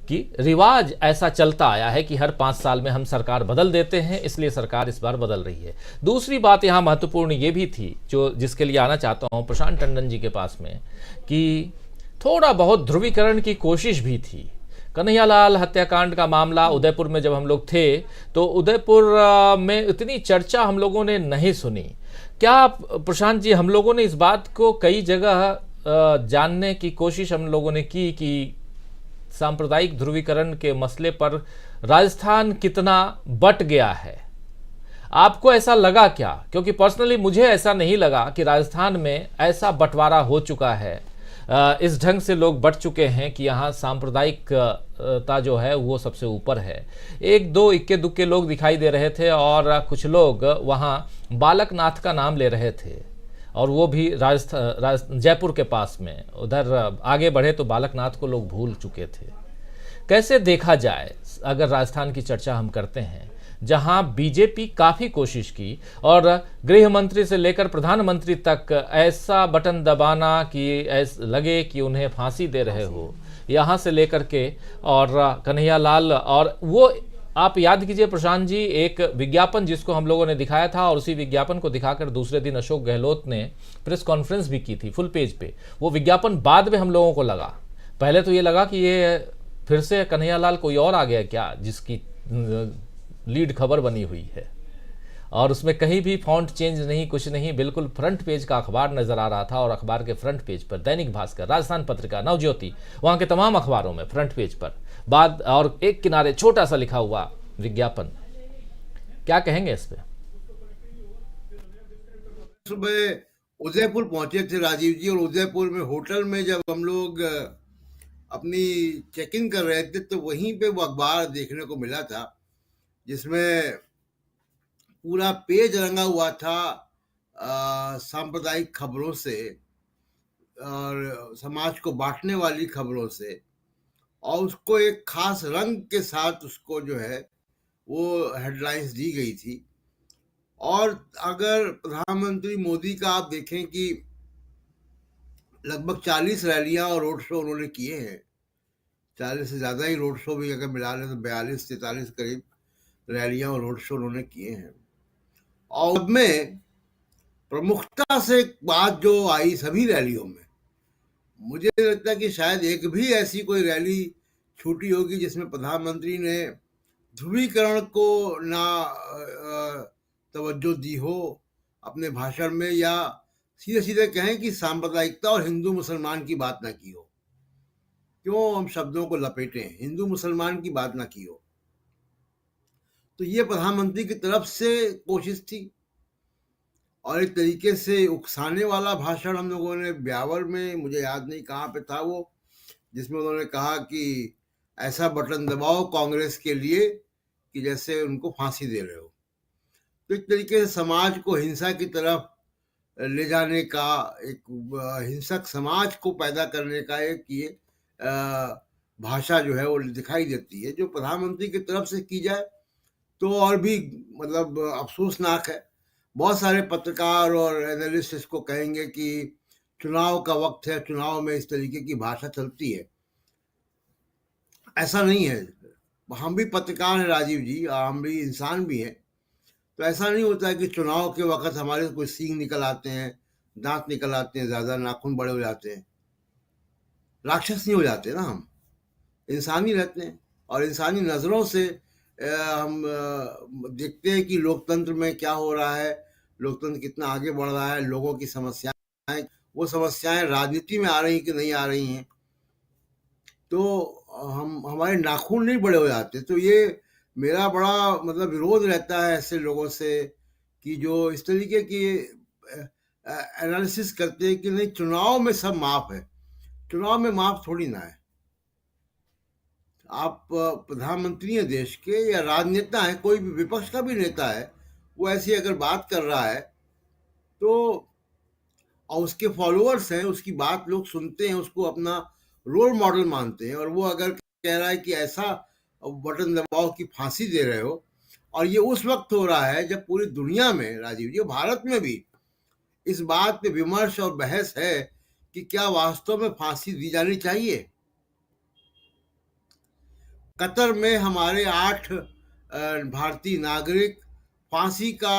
कि रिवाज ऐसा चलता आया है कि हर 5 साल में हम सरकार बदल देते हैं, इसलिए सरकार इस बार बदल रही है। दूसरी बात यहाँ महत्वपूर्ण ये भी थी, जिसके लिए आना चाहता हूँ प्रशांत टंडन जी के पास में, कि थोड़ा बहुत ध्रुवीकरण की कोशिश भी थी। कन्हैयालाल हत्याकांड का मामला, उदयपुर में जब हम लोग थे तो उदयपुर में इतनी चर्चा हम लोगों ने नहीं सुनी। क्या प्रशांत जी, हम लोगों ने इस बात को कई जगह जानने की कोशिश हम लोगों ने की कि सांप्रदायिक ध्रुवीकरण के मसले पर राजस्थान कितना बट गया है। आपको ऐसा लगा क्या? क्योंकि पर्सनली मुझे ऐसा नहीं लगा कि राजस्थान में ऐसा बंटवारा हो चुका है, इस ढंग से लोग बढ़ चुके हैं कि यहाँ सांप्रदायिकता जो है वो सबसे ऊपर है। 1-2 इक्के दुक्के लोग दिखाई दे रहे थे, और कुछ लोग वहाँ बालकनाथ का नाम ले रहे थे, और वो भी जयपुर के पास में। उधर आगे बढ़े तो बालकनाथ को लोग भूल चुके थे। कैसे देखा जाए, अगर राजस्थान की चर्चा हम करते हैं, जहां बीजेपी काफ़ी कोशिश की, और गृह मंत्री से लेकर प्रधानमंत्री तक ऐसा बटन दबाना कि ऐसा लगे कि उन्हें फांसी दे रहे हो, यहां से लेकर के, और कन्हैयालाल, और वो आप याद कीजिए प्रशांत जी, एक विज्ञापन जिसको हम लोगों ने दिखाया था, और उसी विज्ञापन को दिखाकर दूसरे दिन अशोक गहलोत ने प्रेस कॉन्फ्रेंस भी की थी फुल पेज पे। वो विज्ञापन बाद में हम लोगों को लगा, पहले तो ये लगा कि ये फिर से कन्हैयालाल कोई और आ गया क्या, जिसकी लीड खबर बनी हुई है, और उसमें कहीं भी फॉन्ट चेंज नहीं, कुछ नहीं, बिल्कुल फ्रंट पेज का अखबार नजर आ रहा था। और अखबार के फ्रंट पेज पर दैनिक भास्कर, राजस्थान पत्रिका, नवज्योति, वहां के तमाम अखबारों में फ्रंट पेज पर बाद, और एक किनारे छोटा सा लिखा हुआ विज्ञापन। क्या कहेंगे इस पे? सुबह उदयपुर पहुंचे थे राजीव जी, और उदयपुर में होटल में जब हम लोग अपनी चेक इन कर रहे थे, तो वहीं पे वो अखबार देखने को मिला था जिसमें पूरा पेज रंगा हुआ था सांप्रदायिक खबरों से और समाज को बांटने वाली खबरों से, और उसको एक खास रंग के साथ उसको जो है वो हेडलाइंस दी गई थी। और अगर प्रधानमंत्री मोदी का आप देखें कि लगभग 40 रैलियां और रोड शो उन्होंने किए हैं, 40 से ज़्यादा ही रोड शो भी अगर मिला लें तो 42-43 करीब रैलियां और रोड शो उन्होंने किए हैं। और अब में प्रमुखता से एक बात जो आई सभी रैलियों में, मुझे लगता है कि शायद एक भी ऐसी कोई रैली छूटी होगी जिसमें प्रधानमंत्री ने ध्रुवीकरण को ना तवज्जो दी हो अपने भाषण में, या सीधे सीधे कहें कि सांप्रदायिकता और हिंदू मुसलमान की बात ना की हो। क्यों हम शब्दों को लपेटें, हिंदू मुसलमान की बात ना की हो। तो ये प्रधानमंत्री की तरफ से कोशिश थी। और एक तरीके से उकसाने वाला भाषण हम लोगों ने ब्यावर में, मुझे याद नहीं कहाँ पे था वो, जिसमें उन्होंने कहा कि ऐसा बटन दबाओ कांग्रेस के लिए कि जैसे उनको फांसी दे रहे हो। तो एक तरीके से समाज को हिंसा की तरफ ले जाने का, एक हिंसक समाज को पैदा करने का एक ये भाषा जो है वो दिखाई देती है, जो प्रधानमंत्री की तरफ से की जाए तो और भी मतलब अफसोसनाक है। बहुत सारे पत्रकार और एनालिस्ट इसको कहेंगे कि चुनाव का वक्त है, चुनाव में इस तरीके की भाषा चलती है। ऐसा नहीं है। हम भी पत्रकार हैं राजीव जी, हम भी इंसान भी हैं। तो ऐसा नहीं होता है कि चुनाव के वक्त हमारे कोई सींग निकल आते हैं, दांत निकल आते हैं, ज़्यादा नाखून बड़े हो जाते हैं। राक्षस नहीं हो जाते ना, हम इंसान ही रहते हैं। और इंसानी नज़रों से हम देखते हैं कि लोकतंत्र में क्या हो रहा है, लोकतंत्र कितना आगे बढ़ रहा है, लोगों की समस्याएं, वो समस्याएं राजनीति में आ रही कि नहीं आ रही हैं। तो हमारे नाखून नहीं बड़े हो जाते। तो ये मेरा बड़ा मतलब विरोध रहता है ऐसे लोगों से कि जो इस तरीके की एनालिसिस करते हैं कि नहीं चुनाव में सब माफ है। चुनाव में माफ थोड़ी ना है। आप प्रधानमंत्री हैं देश के या राजनेता हैं, कोई भी विपक्ष का भी नेता है, वो ऐसी अगर बात कर रहा है तो, और उसके फॉलोअर्स हैं, उसकी बात लोग सुनते हैं, उसको अपना रोल मॉडल मानते हैं, और वो अगर कह रहा है कि ऐसा बटन दबाओ की फांसी दे रहे हो, और ये उस वक्त हो रहा है जब पूरी दुनिया में राजीव जी, भारत में भी इस बात पे विमर्श और बहस है कि क्या वास्तव में फांसी दी जानी चाहिए। कतर में हमारे 8 भारतीय नागरिक फांसी का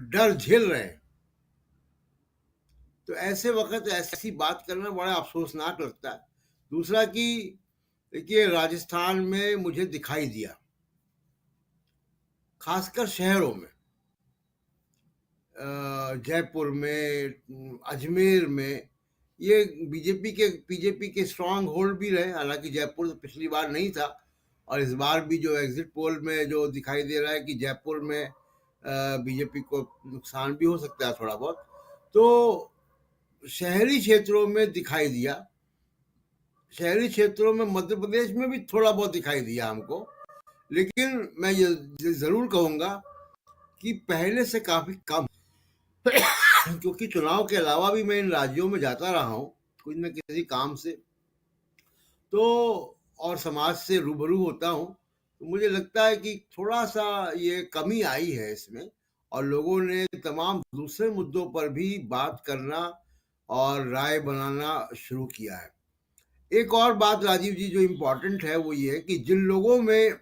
डर झेल रहे हैं। तो ऐसे वक्त ऐसी बात करना बड़ा अफसोसनाक लगता है। दूसरा कि देखिए राजस्थान में मुझे दिखाई दिया, खासकर शहरों में, जयपुर में, अजमेर में, ये बीजेपी के स्ट्रांग होल्ड भी रहे। हालांकि जयपुर तो पिछली बार नहीं था, और इस बार भी जो एग्जिट पोल में जो दिखाई दे रहा है कि जयपुर में बीजेपी को नुकसान भी हो सकता है थोड़ा बहुत। तो शहरी क्षेत्रों में दिखाई दिया, शहरी क्षेत्रों में मध्य प्रदेश में भी थोड़ा बहुत दिखाई दिया हमको। लेकिन मैं ये जरूर कहूंगा कि पहले से काफी कम क्योंकि चुनाव के अलावा भी मैं इन राज्यों में जाता रहा हूँ कुछ न किसी काम से, तो और समाज से रूबरू होता हूँ। तो मुझे लगता है कि थोड़ा सा ये कमी आई है इसमें, और लोगों ने तमाम दूसरे मुद्दों पर भी बात करना और राय बनाना शुरू किया है। एक और बात राजीव जी जो इम्पोर्टेंट है वो ये है कि जिन लोगों में,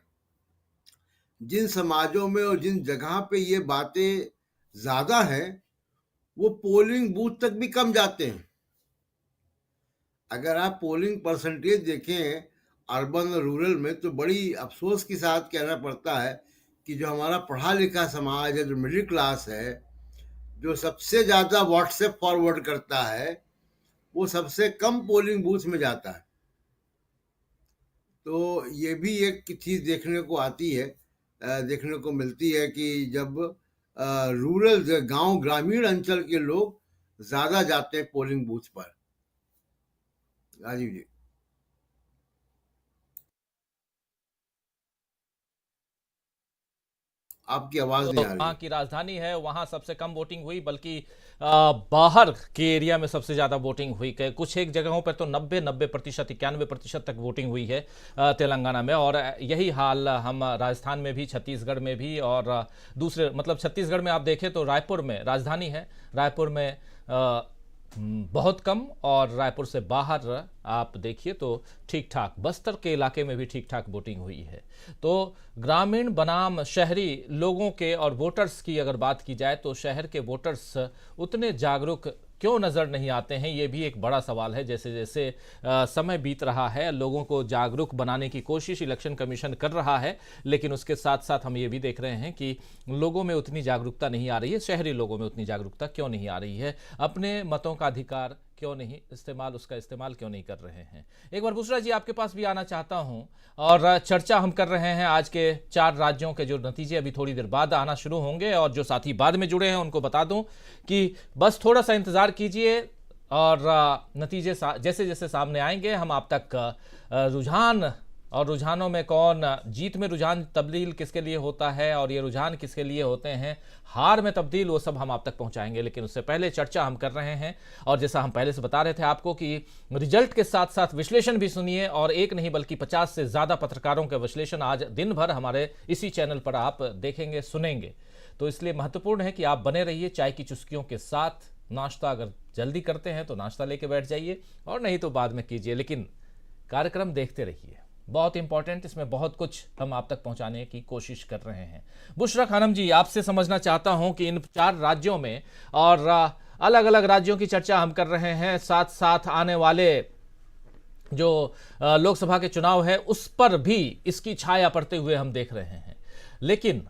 जिन समाजों में और जिन जगह पे ये बातें ज्यादा हैं, वो पोलिंग बूथ तक भी कम जाते हैं। अगर आप पोलिंग परसेंटेज देखें अर्बन और रूरल में, तो बड़ी अफसोस के साथ कहना पड़ता है कि जो हमारा पढ़ा लिखा समाज है, जो मिडिल क्लास है, जो सबसे ज़्यादा व्हाट्सएप फॉरवर्ड करता है, वो सबसे कम पोलिंग बूथ में जाता है। तो ये भी एक चीज़ देखने को आती है, देखने को मिलती है कि जब रूरल गांव ग्रामीण अंचल के लोग ज़्यादा जाते हैं पोलिंग बूथ पर। राजीव जी। आपकी आवाज नहीं आ रही वहाँ है। की राजधानी है, वहाँ सबसे कम वोटिंग हुई, बल्कि बाहर के एरिया में सबसे ज़्यादा वोटिंग हुई। कुछ एक जगहों पर तो 90% 91% तक वोटिंग हुई है तेलंगाना में। और यही हाल हम राजस्थान में भी, छत्तीसगढ़ में भी, और दूसरे मतलब छत्तीसगढ़ में आप देखें तो रायपुर में, राजधानी है, रायपुर में बहुत कम, और रायपुर से बाहर आप देखिए तो ठीक ठाक। बस्तर के इलाके में भी ठीक ठाक वोटिंग हुई है। तो ग्रामीण बनाम शहरी लोगों के और वोटर्स की अगर बात की जाए तो शहर के वोटर्स उतने जागरूक क्यों नज़र नहीं आते हैं, ये भी एक बड़ा सवाल है। जैसे जैसे समय बीत रहा है, लोगों को जागरूक बनाने की कोशिश इलेक्शन कमीशन कर रहा है, लेकिन उसके साथ साथ हम ये भी देख रहे हैं कि लोगों में उतनी जागरूकता नहीं आ रही है। शहरी लोगों में उतनी जागरूकता क्यों नहीं आ रही है, अपने मतों का अधिकार क्यों नहीं उसका इस्तेमाल क्यों नहीं कर रहे हैं। एक बार बुशरा जी आपके पास भी आना चाहता हूं, और चर्चा हम कर रहे हैं आज के 4 राज्यों के जो नतीजे अभी थोड़ी देर बाद आना शुरू होंगे, और जो साथी बाद में जुड़े हैं उनको बता दूं कि बस थोड़ा सा इंतजार कीजिए, और नतीजे जैसे जैसे सामने आएंगे हम आप तक रुझान और रुझानों में कौन जीत में रुझान तब्दील किसके लिए होता है, और ये रुझान किसके लिए होते हैं हार में तब्दील, वो सब हम आप तक पहुंचाएंगे। लेकिन उससे पहले चर्चा हम कर रहे हैं, और जैसा हम पहले से बता रहे थे आपको कि रिजल्ट के साथ साथ विश्लेषण भी सुनिए, और एक नहीं बल्कि 50 से ज़्यादा पत्रकारों के विश्लेषण आज दिन भर हमारे इसी चैनल पर आप देखेंगे, सुनेंगे। तो इसलिए महत्वपूर्ण है कि आप बने रहिए चाय की चुस्कियों के साथ। नाश्ता अगर जल्दी करते हैं तो नाश्ता लेके बैठ जाइए, और नहीं तो बाद में कीजिए, लेकिन कार्यक्रम देखते रहिए। बहुत इंपॉर्टेंट, इसमें बहुत कुछ हम आप तक पहुंचाने की कोशिश कर रहे हैं। बुशरा खानम जी, आपसे समझना चाहता हूं कि इन 4 राज्यों में, और अलग अलग राज्यों की चर्चा हम कर रहे हैं, साथ साथ आने वाले जो लोकसभा के चुनाव है उस पर भी इसकी छाया पड़ते हुए हम देख रहे हैं। लेकिन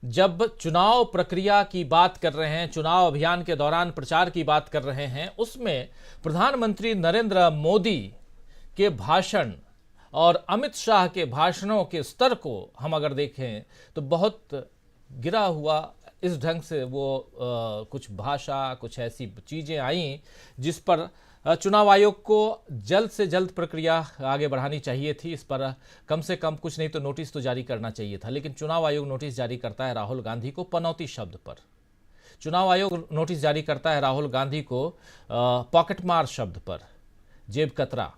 जब चुनाव प्रक्रिया की बात कर रहे हैं, चुनाव अभियान के दौरान प्रचार की बात कर रहे हैं, उसमें प्रधानमंत्री नरेंद्र मोदी के भाषण और अमित शाह के भाषणों के स्तर को हम अगर देखें तो बहुत गिरा हुआ, इस ढंग से वो कुछ भाषा, कुछ ऐसी चीज़ें आई जिस पर चुनाव आयोग को जल्द से जल्द प्रक्रिया आगे बढ़ानी चाहिए थी। इस पर कम से कम कुछ नहीं तो नोटिस तो जारी करना चाहिए था। लेकिन चुनाव आयोग नोटिस जारी करता है राहुल गांधी को पनौती शब्द पर, चुनाव आयोग नोटिस जारी करता है राहुल गांधी को पॉकेटमार शब्द पर, जेब कतरा,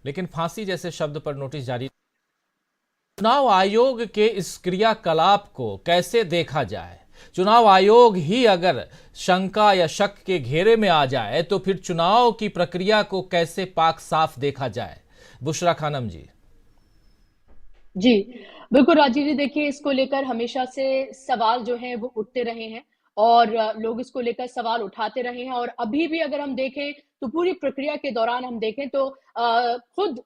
लेकिन फांसी जैसे शब्द पर नोटिस जारी। चुनाव आयोग के इस क्रियाकलाप को कैसे देखा जाए? चुनाव आयोग ही अगर शंका या शक के घेरे में आ जाए तो फिर चुनाव की प्रक्रिया को कैसे पाक साफ देखा जाए? बुशरा खानम जी। जी बिल्कुल राजीव जी, देखिए इसको लेकर हमेशा से सवाल जो है वो उठते रहे हैं, और लोग इसको लेकर सवाल उठाते रहे हैं। और अभी भी अगर हम देखें तो पूरी प्रक्रिया के दौरान हम देखें तो खुद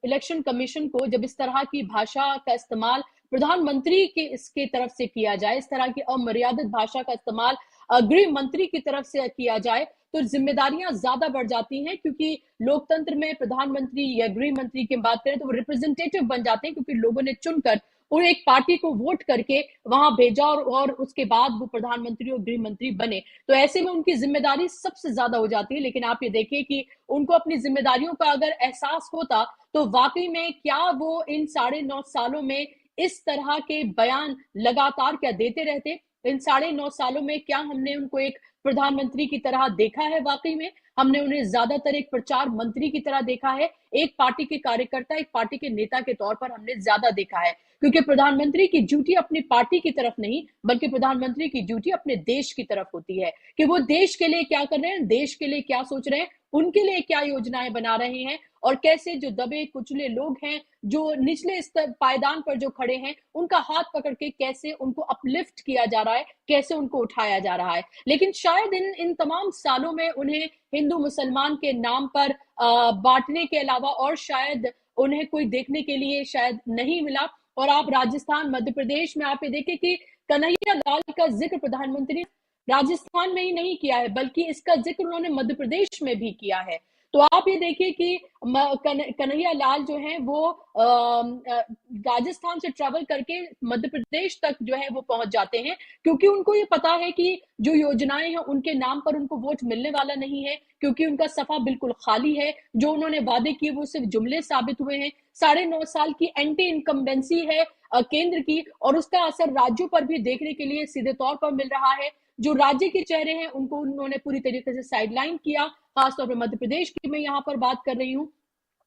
इलेक्शन कमीशन को जब इस तरह की भाषा का इस्तेमाल प्रधानमंत्री के इसके तरफ से किया जाए, इस तरह की अमर्यादित भाषा का इस्तेमाल गृह मंत्री की तरफ से किया जाए, तो जिम्मेदारियां ज्यादा बढ़ जाती हैं। क्योंकि लोकतंत्र में प्रधानमंत्री या गृह मंत्री की बात करें तो वो रिप्रेजेंटेटिव बन जाते हैं, क्योंकि लोगों ने चुनकर और एक पार्टी को वोट करके वहां भेजा, और उसके बाद वो प्रधानमंत्री और गृह मंत्री बने। तो ऐसे में उनकी जिम्मेदारी सबसे ज्यादा हो जाती है। लेकिन आप ये देखिए कि उनको अपनी जिम्मेदारियों का अगर एहसास होता तो वाकई में क्या वो इन 9.5 सालों में इस तरह के बयान लगातार क्या देते रहते? इन 9.5 सालों में क्या हमने उनको एक प्रधानमंत्री की तरह देखा है? वाकई में हमने उन्हें ज्यादातर एक प्रचार मंत्री की तरह देखा है, एक पार्टी के कार्यकर्ता, एक पार्टी के नेता के तौर पर हमने ज्यादा देखा है। क्योंकि प्रधानमंत्री की ड्यूटी अपनी पार्टी की तरफ नहीं, बल्कि प्रधानमंत्री की ड्यूटी अपने देश की तरफ होती है कि वो देश के लिए क्या कर रहे हैं, देश के लिए क्या सोच रहे हैं, उनके लिए क्या योजनाएं बना रहे हैं, और कैसे जो दबे कुचले लोग हैं, जो निचले स्तर पायदान पर जो खड़े हैं, उनका हाथ पकड़ के कैसे उनको अपलिफ्ट किया जा रहा है, कैसे उनको उठाया जा रहा है। लेकिन शायद इन तमाम सालों में उन्हें हिंदू मुसलमान के नाम पर बांटने के अलावा और शायद उन्हें कोई देखने के लिए शायद नहीं मिला। और आप राजस्थान, मध्य प्रदेश में आप ये देखें कि कन्हैया लाल का जिक्र प्रधानमंत्री राजस्थान में ही नहीं किया है, बल्कि इसका जिक्र उन्होंने मध्य प्रदेश में भी किया है। तो आप ये देखिए कि कन्हैया लाल जो है वो राजस्थान से ट्रैवल करके मध्य प्रदेश तक जो है वो पहुंच जाते हैं, क्योंकि उनको ये पता है कि जो योजनाएं हैं उनके नाम पर उनको वोट मिलने वाला नहीं है, क्योंकि उनका सफा बिल्कुल खाली है। जो उन्होंने वादे किए वो सिर्फ जुमले साबित हुए हैं। 9.5 साल की एंटी इनकम्बेंसी है केंद्र की, और उसका असर राज्यों पर भी देखने के लिए सीधे तौर पर मिल रहा है। जो राज्य के चेहरे हैं उनको उन्होंने पूरी तरीके से साइडलाइन किया, खासतौर पर मध्य प्रदेश की मैं यहाँ पर बात कर रही हूँ।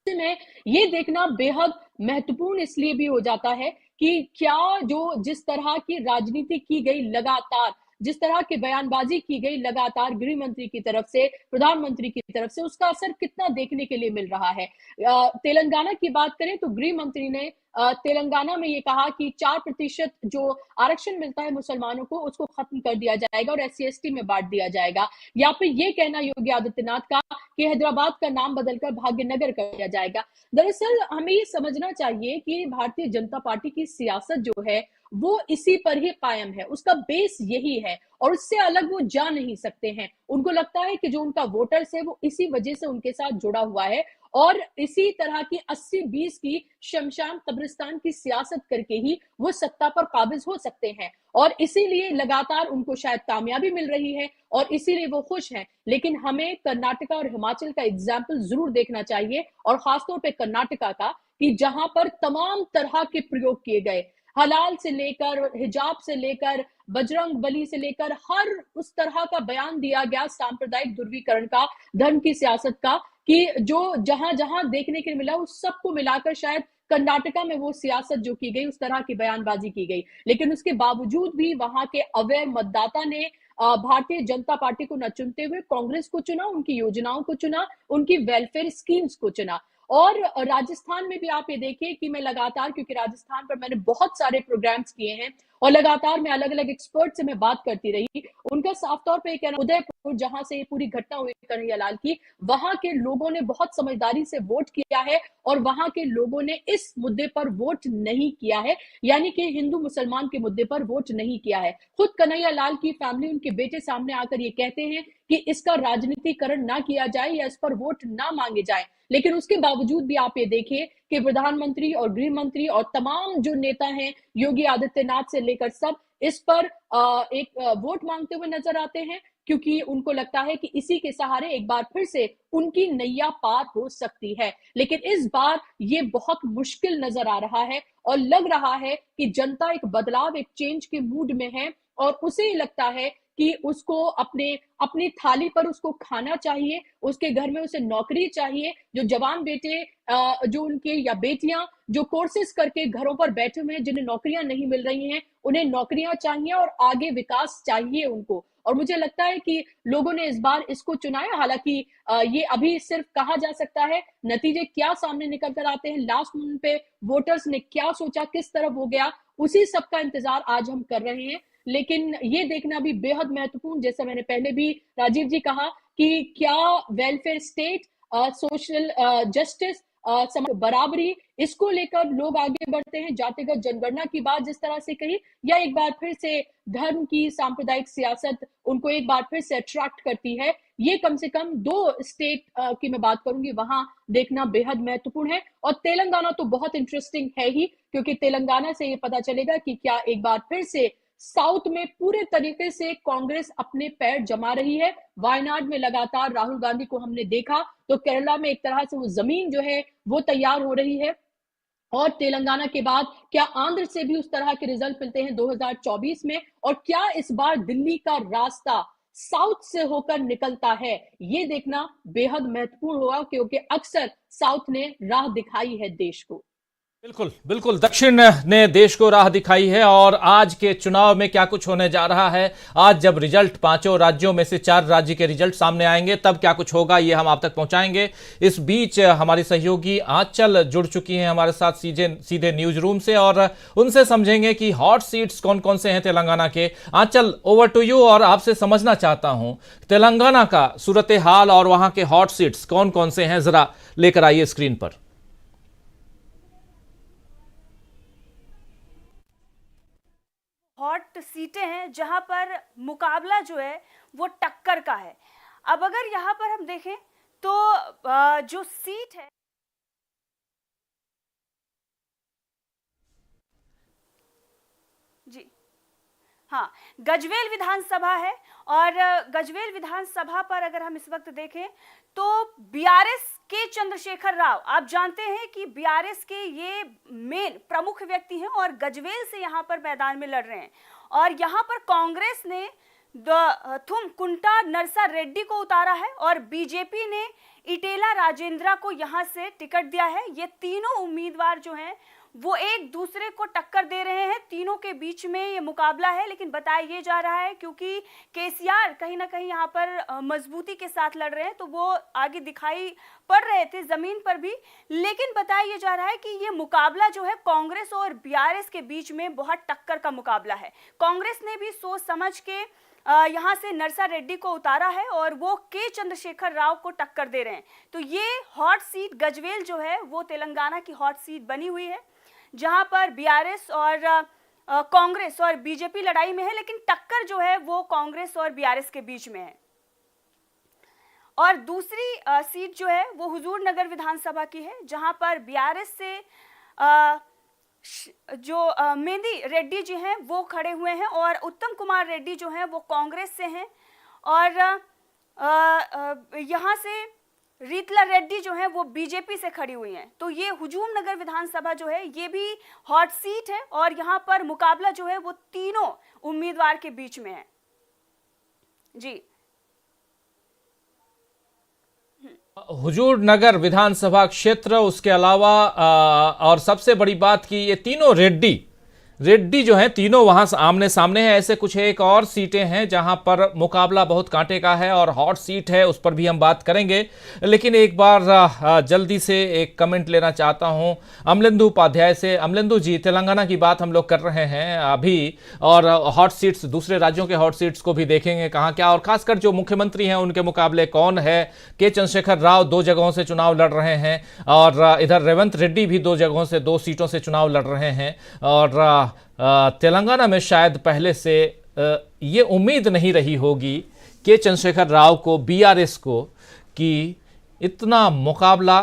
में ये देखना बेहद महत्वपूर्ण इसलिए भी हो जाता है कि क्या जो जिस तरह की राजनीति की गई लगातार, जिस तरह की बयानबाजी की गई लगातार गृह मंत्री की तरफ से, प्रधानमंत्री की तरफ से, उसका असर कितना देखने के लिए मिल रहा है। तेलंगाना की बात करें तो गृह मंत्री ने तेलंगाना में ये कहा कि 4% जो आरक्षण मिलता है मुसलमानों को उसको खत्म कर दिया जाएगा और SC/ST में बांट दिया जाएगा। या फिर ये कहना योगी आदित्यनाथ का कि हैदराबाद का नाम बदलकर भाग्यनगर कर दिया जाएगा। दरअसल हमें ये समझना चाहिए कि भारतीय जनता पार्टी की सियासत जो है वो इसी पर ही कायम है, उसका बेस यही है और उससे अलग वो जा नहीं सकते हैं। उनको लगता है कि जो उनका वोटर्स है वो इसी वजह से उनके साथ जुड़ा हुआ है और इसी तरह की 80-20 की शमशान कब्रिस्तान की सियासत करके ही वो सत्ता पर काबिज हो सकते हैं और इसीलिए लगातार उनको शायद कामयाबी मिल रही है और इसीलिए वो खुश हैं। लेकिन हमें कर्नाटका और हिमाचल का एग्जाम्पल जरूर देखना चाहिए और खासतौर पे कर्नाटका का, कि जहां पर तमाम तरह के प्रयोग किए गए, हलाल से लेकर हिजाब से लेकर बजरंग बली से लेकर हर उस तरह का बयान दिया गया सांप्रदायिक ध्रुवीकरण का, धर्म की सियासत का, कि जो जहां जहां देखने के लिए मिला उस सबको मिलाकर शायद कर्नाटका में वो सियासत जो की गई, उस तरह की बयानबाजी की गई। लेकिन उसके बावजूद भी वहां के अवेयर मतदाता ने भारतीय जनता पार्टी को न चुनते हुए कांग्रेस को चुना, उनकी योजनाओं को चुना, उनकी वेलफेयर स्कीम्स को चुना। और राजस्थान में भी आप ये देखिए कि मैं लगातार, क्योंकि राजस्थान पर मैंने बहुत सारे प्रोग्राम्स किए हैं और लगातार मैं अलग अलग एक्सपर्ट से मैं बात करती रही, उनका साफ तौर पे कहना, उदयपुर जहां से ये पूरी घटना हुई कन्हैयालाल की, वहां के लोगों ने बहुत समझदारी से वोट किया है और वहां के लोगों ने इस मुद्दे पर वोट नहीं किया है, यानी कि हिंदू मुसलमान के मुद्दे पर वोट नहीं किया है। खुद कन्हैयालाल की फैमिली, उनके बेटे सामने आकर ये कहते हैं कि इसका राजनीतिकरण ना किया जाए या इस पर वोट ना मांगे जाए। लेकिन उसके बावजूद भी आप ये देखिए कि प्रधानमंत्री और गृह मंत्री और तमाम जो नेता हैं, योगी आदित्यनाथ से लेकर सब, इस पर एक वोट मांगते हुए नजर आते हैं, क्योंकि उनको लगता है कि इसी के सहारे एक बार फिर से उनकी नैया पार हो सकती है। लेकिन इस बार ये बहुत मुश्किल नजर आ रहा है और लग रहा है कि जनता एक बदलाव, एक चेंज के मूड में है और उसे लगता है कि उसको अपनी थाली पर उसको खाना चाहिए, उसके घर में उसे नौकरी चाहिए। जो जवान बेटे जो उनके या बेटियां जो कोर्सेज करके घरों पर बैठे हुए हैं, जिन्हें नौकरियां नहीं मिल रही हैं, उन्हें नौकरियां चाहिए और आगे विकास चाहिए उनको। और मुझे लगता है कि लोगों ने इस बार इसको चुना है। हालांकि ये अभी सिर्फ कहा जा सकता है, नतीजे क्या सामने निकल कर आते हैं, लास्ट मोमेंट पे वोटर्स ने क्या सोचा, किस तरफ हो गया, उसी सब का इंतजार आज हम कर रहे हैं। लेकिन ये देखना भी बेहद महत्वपूर्ण, जैसा मैंने पहले भी राजीव जी कहा, कि क्या वेलफेयर स्टेट, सोशल जस्टिस, बराबरी, इसको लेकर लोग आगे बढ़ते हैं, जातिगत जनगणना की बात जिस तरह से कही, या एक बार फिर से धर्म की सांप्रदायिक सियासत उनको एक बार फिर से अट्रैक्ट करती है। ये कम से कम 2 स्टेट की मैं बात करूंगी, वहां देखना बेहद महत्वपूर्ण है। और तेलंगाना तो बहुत इंटरेस्टिंग है ही, क्योंकि तेलंगाना से ये पता चलेगा कि क्या एक बार फिर से साउथ में पूरे तरीके से कांग्रेस अपने पैर जमा रही है। वायनाड में लगातार राहुल गांधी को हमने देखा, तो केरला में एक तरह से वो जमीन जो है वो तैयार हो रही है। और तेलंगाना के बाद क्या आंध्र से भी उस तरह के रिजल्ट मिलते हैं 2024 में, और क्या इस बार दिल्ली का रास्ता साउथ से होकर निकलता है, ये देखना बेहद महत्वपूर्ण होगा, क्योंकि अक्सर साउथ ने राह दिखाई है देश को। बिल्कुल बिल्कुल, दक्षिण ने देश को राह दिखाई है। और आज के चुनाव में क्या कुछ होने जा रहा है, आज जब रिजल्ट 5 राज्यों में से 4 राज्य के रिजल्ट सामने आएंगे तब क्या कुछ होगा, ये हम आप तक पहुंचाएंगे। इस बीच हमारी सहयोगी आंचल जुड़ चुकी हैं हमारे साथ सीधे न्यूज रूम से, और उनसे समझेंगे कि हॉट सीट्स कौन कौन से हैं तेलंगाना के। आंचल, ओवर टू यू। और आपसे समझना चाहता हूं तेलंगाना का सूरत हाल और वहां के हॉट सीट्स कौन कौन से हैं, जरा लेकर आइए स्क्रीन पर। हॉट सीटें हैं जहां पर मुकाबला जो है वो टक्कर का है। अब अगर यहां पर हम देखें तो जो सीट है, जी हाँ, गजवेल विधानसभा है। और गजवेल विधानसभा पर अगर हम इस वक्त देखें तो बीआरएस के चंद्रशेखर राव, आप जानते हैं कि बीआरएस के ये मेन प्रमुख व्यक्ति हैं और गजवेल से यहाँ पर मैदान में लड़ रहे हैं। और यहाँ पर कांग्रेस ने थुम कुंटा नरसा रेड्डी को उतारा है और बीजेपी ने इटेला राजेंद्रा को यहाँ से टिकट दिया है। ये तीनों उम्मीदवार जो हैं वो एक दूसरे को टक्कर दे रहे हैं, तीनों के बीच में ये मुकाबला है। लेकिन बताया ये जा रहा है क्योंकि केसीआर कहीं ना कहीं यहाँ पर मजबूती के साथ लड़ रहे हैं तो वो आगे दिखाई पड़ रहे थे जमीन पर भी, लेकिन बताया ये जा रहा है कि ये मुकाबला जो है कांग्रेस और बीआरएस के बीच में बहुत टक्कर का मुकाबला है। कांग्रेस ने भी सोच समझ के यहाँ से नरसा रेड्डी को उतारा है और वो के चंद्रशेखर राव को टक्कर दे रहे हैं। तो ये हॉट सीट गजवेल जो है वो तेलंगाना की हॉट सीट बनी हुई है, जहां पर बीआरएस और कांग्रेस और बीजेपी लड़ाई में है, लेकिन टक्कर जो है वो कांग्रेस और बीआरएस के बीच में है। और दूसरी सीट जो है वो हुजूर नगर विधानसभा की है, जहां पर बीआरएस से जो मेहंदी रेड्डी जी हैं वो खड़े हुए हैं और उत्तम कुमार रेड्डी जो हैं वो कांग्रेस से हैं और यहाँ से रीतला रेड्डी जो है वो बीजेपी से खड़ी हुई हैं। तो ये हुजूम नगर विधानसभा जो है ये भी हॉट सीट है और यहाँ पर मुकाबला जो है वो तीनों उम्मीदवार के बीच में है। जी, हुजूर नगर विधानसभा क्षेत्र, उसके अलावा और सबसे बड़ी बात कि ये तीनों रेड्डी जो हैं तीनों वहां आमने सामने हैं। ऐसे कुछ एक और सीटें हैं जहां पर मुकाबला बहुत कांटे का है और हॉट सीट है, उस पर भी हम बात करेंगे। लेकिन एक बार जल्दी से एक कमेंट लेना चाहता हूं अमलेंदु उपाध्याय से। अमलेंदु जी, तेलंगाना की बात हम लोग कर रहे हैं अभी और हॉट सीट्स, दूसरे राज्यों के हॉट सीट्स को भी देखेंगे कहाँ क्या, और खासकर जो मुख्यमंत्री हैं उनके मुकाबले कौन है। के चंद्रशेखर राव 2 जगहों से चुनाव लड़ रहे हैं और इधर रेवंत रेड्डी भी 2 जगहों से 2 सीटों से चुनाव लड़ रहे हैं। और तेलंगाना में शायद पहले से ये उम्मीद नहीं रही होगी के चंद्रशेखर राव को, बीआरएस को, कि इतना मुकाबला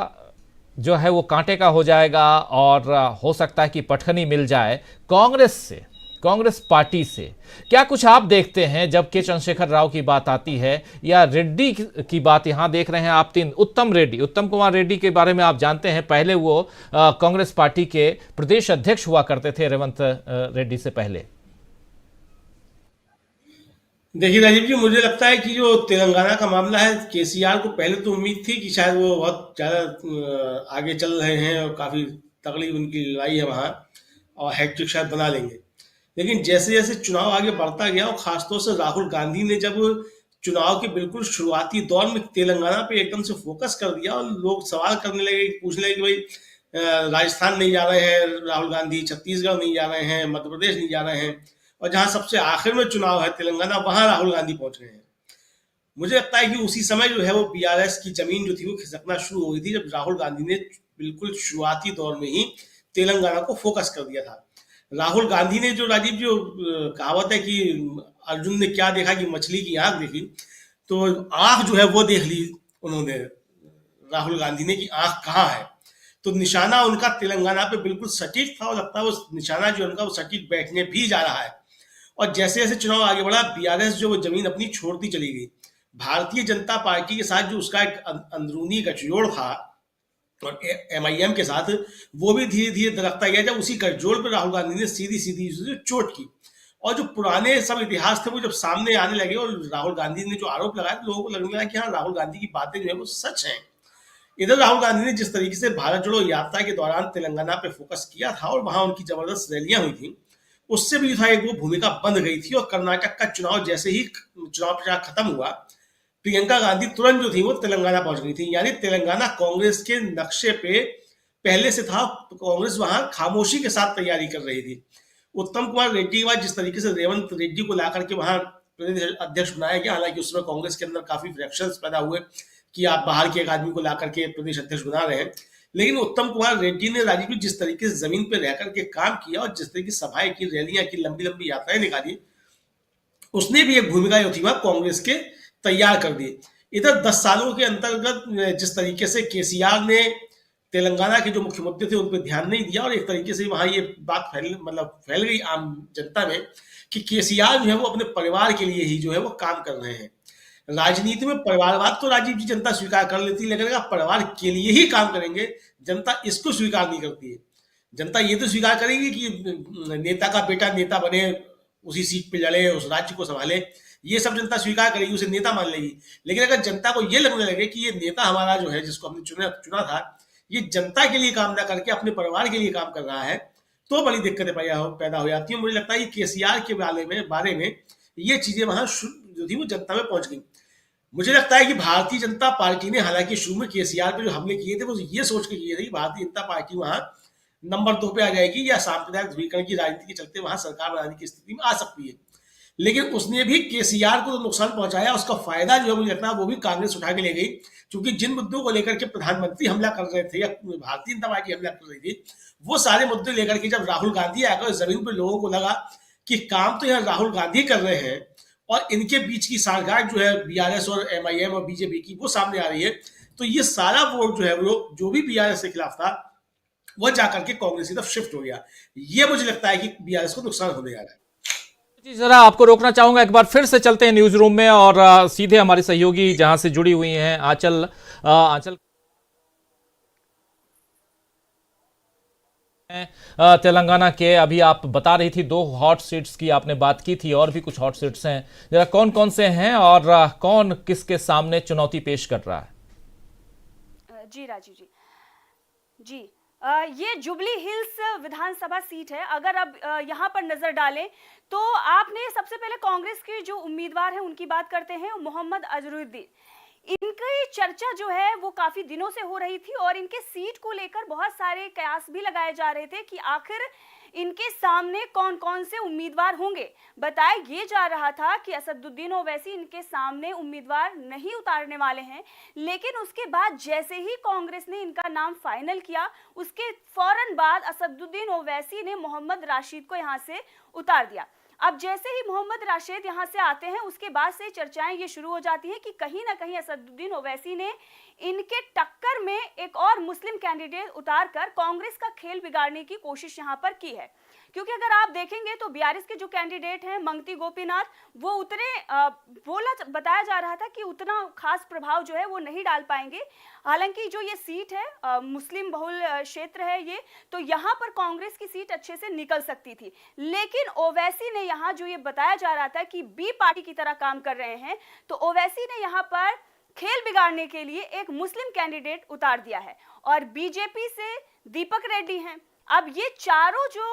जो है वो कांटे का हो जाएगा और हो सकता है कि पटखनी मिल जाए कांग्रेस पार्टी से। क्या कुछ आप देखते हैं जब के चंद्रशेखर राव की बात आती है या रेड्डी की बात? यहां देख रहे हैं आप 3, उत्तम कुमार रेड्डी के बारे में आप जानते हैं, पहले वो कांग्रेस पार्टी के प्रदेश अध्यक्ष हुआ करते थे रेवंत रेड्डी से पहले। देखिए राजीव जी, मुझे लगता है कि जो तेलंगाना का मामला है, केसीआर को पहले तो उम्मीद थी कि शायद वो बहुत ज़्यादा आगे चल रहे हैं और काफ़ी तगड़ी उनकी लड़ाई है वहाँ और हैट्रिक शायद बना लेंगे। लेकिन जैसे जैसे चुनाव आगे बढ़ता गया और खासतौर से राहुल गांधी ने जब चुनाव के बिल्कुल शुरुआती दौर में तेलंगाना पे एकदम से फोकस कर दिया और लोग सवाल करने लगे, पूछने लगे कि भाई राजस्थान नहीं जा रहे हैं राहुल गांधी, छत्तीसगढ़ नहीं जा रहे हैं, मध्य प्रदेश नहीं जा रहे हैं, और जहां सबसे आखिर में चुनाव है तेलंगाना, वहां राहुल गांधी पहुंच रहे हैं। मुझे लगता है कि उसी समय जो है वो बीआरएस की जमीन जो थी वो खिसकना शुरू हो गई थी जब राहुल गांधी ने बिल्कुल शुरुआती दौर में ही तेलंगाना को फोकस कर दिया था। राहुल गांधी ने जो राजीव जो कहावत है कि अर्जुन ने क्या देखा कि मछली की आंख देखी, तो आंख जो है वो देख ली उन्होंने, राहुल गांधी ने, कि आंख कहाँ है। तो निशाना उनका तेलंगाना पे बिल्कुल सटीक था और लगता है वो निशाना जो उनका वो सटीक बैठने भी जा रहा है। और जैसे जैसे चुनाव आगे बढ़ा, बीआरएस जो वो जमीन अपनी छोड़ती चली गई। भारतीय जनता पार्टी के साथ जो उसका एक अंदरूनी गठजोड़ था और एमआईएम के साथ, वो भी धीरे धीरे दरकता गया जब उसी गठजोड़ पर राहुल गांधी ने सीधी सीधी चोट की। और जो पुराने सब इतिहास थे वो जब सामने आने लगे और राहुल गांधी ने जो आरोप लगाया तो लोगों को लगने लगा कि हाँ, राहुल गांधी की बातें जो है वो सच हैं। इधर राहुल गांधी ने जिस तरीके से भारत जोड़ो यात्रा के दौरान तेलंगाना पे फोकस किया था और वहां उनकी जबरदस्त रैलियां हुई थी, उससे भी था एक वो भूमिका बंद गई थी। और कर्नाटक का चुनाव जैसे ही चुनाव प्रचार खत्म हुआ, प्रियंका गांधी तुरंत जो थी वो तेलंगाना पहुंच गई थी। यानी तेलंगाना कांग्रेस के नक्शे पे पहले से था, तो कांग्रेस वहां खामोशी के साथ तैयारी कर रही थी। उत्तम कुमार रेड्डी के बाद जिस तरीके से रेवंत रेड्डी को लाकर के वहां प्रदेश अध्यक्ष बनाया गया, हालांकि उसमें कांग्रेस के अंदर काफी फ्रैक्शंस पैदा हुए कि आप बाहर के एक आदमी को ला करके प्रदेश अध्यक्ष बना रहे हैं, लेकिन उत्तम कुमार रेड्डी ने राजीव जी जिस तरीके से जमीन पर रहकर के काम किया और जिस तरीके से सभाएं की, रैलियां की, लंबी लंबी यात्राएं निकाली, उसने भी एक भूमिका जो थी वह कांग्रेस के तैयार कर दी। इधर 10 सालों के अंतर्गत जिस तरीके से केसीआर ने तेलंगाना के जो मुख्य मुद्दे थे उन पर ध्यान नहीं दिया और एक तरीके से वहां ये बात फैल गई आम जनता में कि केसीआर जो है वो अपने परिवार के लिए ही जो है वो काम कर रहे हैं। राजनीति में परिवारवाद को राजीव जी जनता स्वीकार कर लेती है, लेकिन अगर परिवार के लिए ही काम करेंगे, जनता इसको स्वीकार नहीं करती है। जनता ये तो स्वीकार करेगी कि नेता का बेटा नेता बने, उसी सीट पे लड़े, उस राज्य को संभाले, ये सब जनता स्वीकार करेगी, उसे नेता मान लेगी। लेकिन अगर जनता को ये लगने लगे कि ये नेता हमारा जो है, जिसको हमने चुना था, ये जनता के लिए काम ना करके अपने परिवार के लिए काम कर रहा है, तो बड़ी दिक्कतें पैदा हो जाती है। मुझे लगता है कि केसीआर के बारे में ये चीजें वहां जो थी वो जनता में पहुंच गई। मुझे लगता है कि भारतीय जनता पार्टी ने, हालांकि शुरू में केसीआर पे जो हमले किए थे वो ये सोच के किए थे कि भारतीय जनता पार्टी वहां नंबर 2 पे आ जाएगी या सांप्रदायिक ध्रुवीकरण की राजनीति के चलते वहां सरकार बनाने की स्थिति में आ सकती है। लेकिन उसने भी केसीआर को तो नुकसान पहुंचाया, उसका फायदा जो है मुझे लगता है वो भी कांग्रेस उठा के ले गई, क्योंकि जिन मुद्दों को लेकर के प्रधानमंत्री हमला कर रहे थे या भारतीय जनता पार्टी हमला कर रही थी, वो सारे मुद्दे लेकर के जब राहुल गांधी आकर जमीन पर लोगों को लगा कि काम तो यहाँ राहुल गांधी कर रहे हैं और इनके बीच की साठगांठ जो है बीआरएस और एमआईएम और बीजेपी की वो सामने आ रही है, तो ये सारा वोट जो है वो जो भी बीआरएस के खिलाफ था वो जाकर के कांग्रेस की तरफ शिफ्ट हो गया। ये मुझे लगता है कि बीआरएस को नुकसान होने जा रहा है। जी जरा आपको रोकना चाहूंगा, एक बार फिर से चलते हैं न्यूज रूम में और सीधे हमारी सहयोगी जहां से जुड़ी हुई हैं आंचल तेलंगाना के। अभी आप बता रही थी 2 हॉट सीट्स की आपने बात की थी, और भी कुछ हॉट सीट्स हैं, जरा कौन कौन से हैं और कौन किसके सामने चुनौती पेश कर रहा है? जी राजीव जी, ये जुबली हिल्स विधानसभा सीट है। अगर अब यहाँ पर नजर डालें तो आपने सबसे पहले कांग्रेस के जो उम्मीदवार हैं उनकी बात करते हैं, मोहम्मद अजहरुद्दीन। इनकी चर्चा जो है वो काफी दिनों से हो रही थी और इनके सीट को लेकर बहुत सारे कयास भी लगाए जा रहे थे कि आखिर इनके सामने कौन कौन से उम्मीदवार होंगे। बताया ये जा रहा था कि असदुद्दीन ओवैसी इनके सामने उम्मीदवार नहीं उतारने वाले हैं, लेकिन उसके बाद जैसे ही कांग्रेस ने इनका नाम फाइनल किया, उसके फौरन बाद असदुद्दीन ओवैसी ने मोहम्मद राशिद को यहां से उतार दिया। अब जैसे ही मोहम्मद राशिद यहां से आते हैं, उसके बाद से चर्चाएं ये शुरू हो जाती हैं कि कहीं ना कहीं असदुद्दीन ओवैसी ने इनके टक्कर में एक और मुस्लिम कैंडिडेट उतारकर कांग्रेस का खेल बिगाड़ने की कोशिश यहां पर की है। क्योंकि अगर आप देखेंगे तो बीआरएस के जो कैंडिडेट हैं मंगती गोपीनाथ, वो उतने बताया जा रहा था कि उतना खास प्रभाव जो है वो नहीं डाल पाएंगे। हालांकि जो ये सीट है मुस्लिम बहुल क्षेत्र है ये, तो यहाँ पर कांग्रेस की सीट अच्छे से निकल सकती थी, लेकिन ओवैसी ने यहाँ जो ये बताया जा रहा था कि बी पार्टी की तरह काम कर रहे हैं, तो ओवैसी ने यहाँ पर खेल बिगाड़ने के लिए एक मुस्लिम कैंडिडेट उतार दिया है और बीजेपी से दीपक रेड्डी हैं। अब ये चारों जो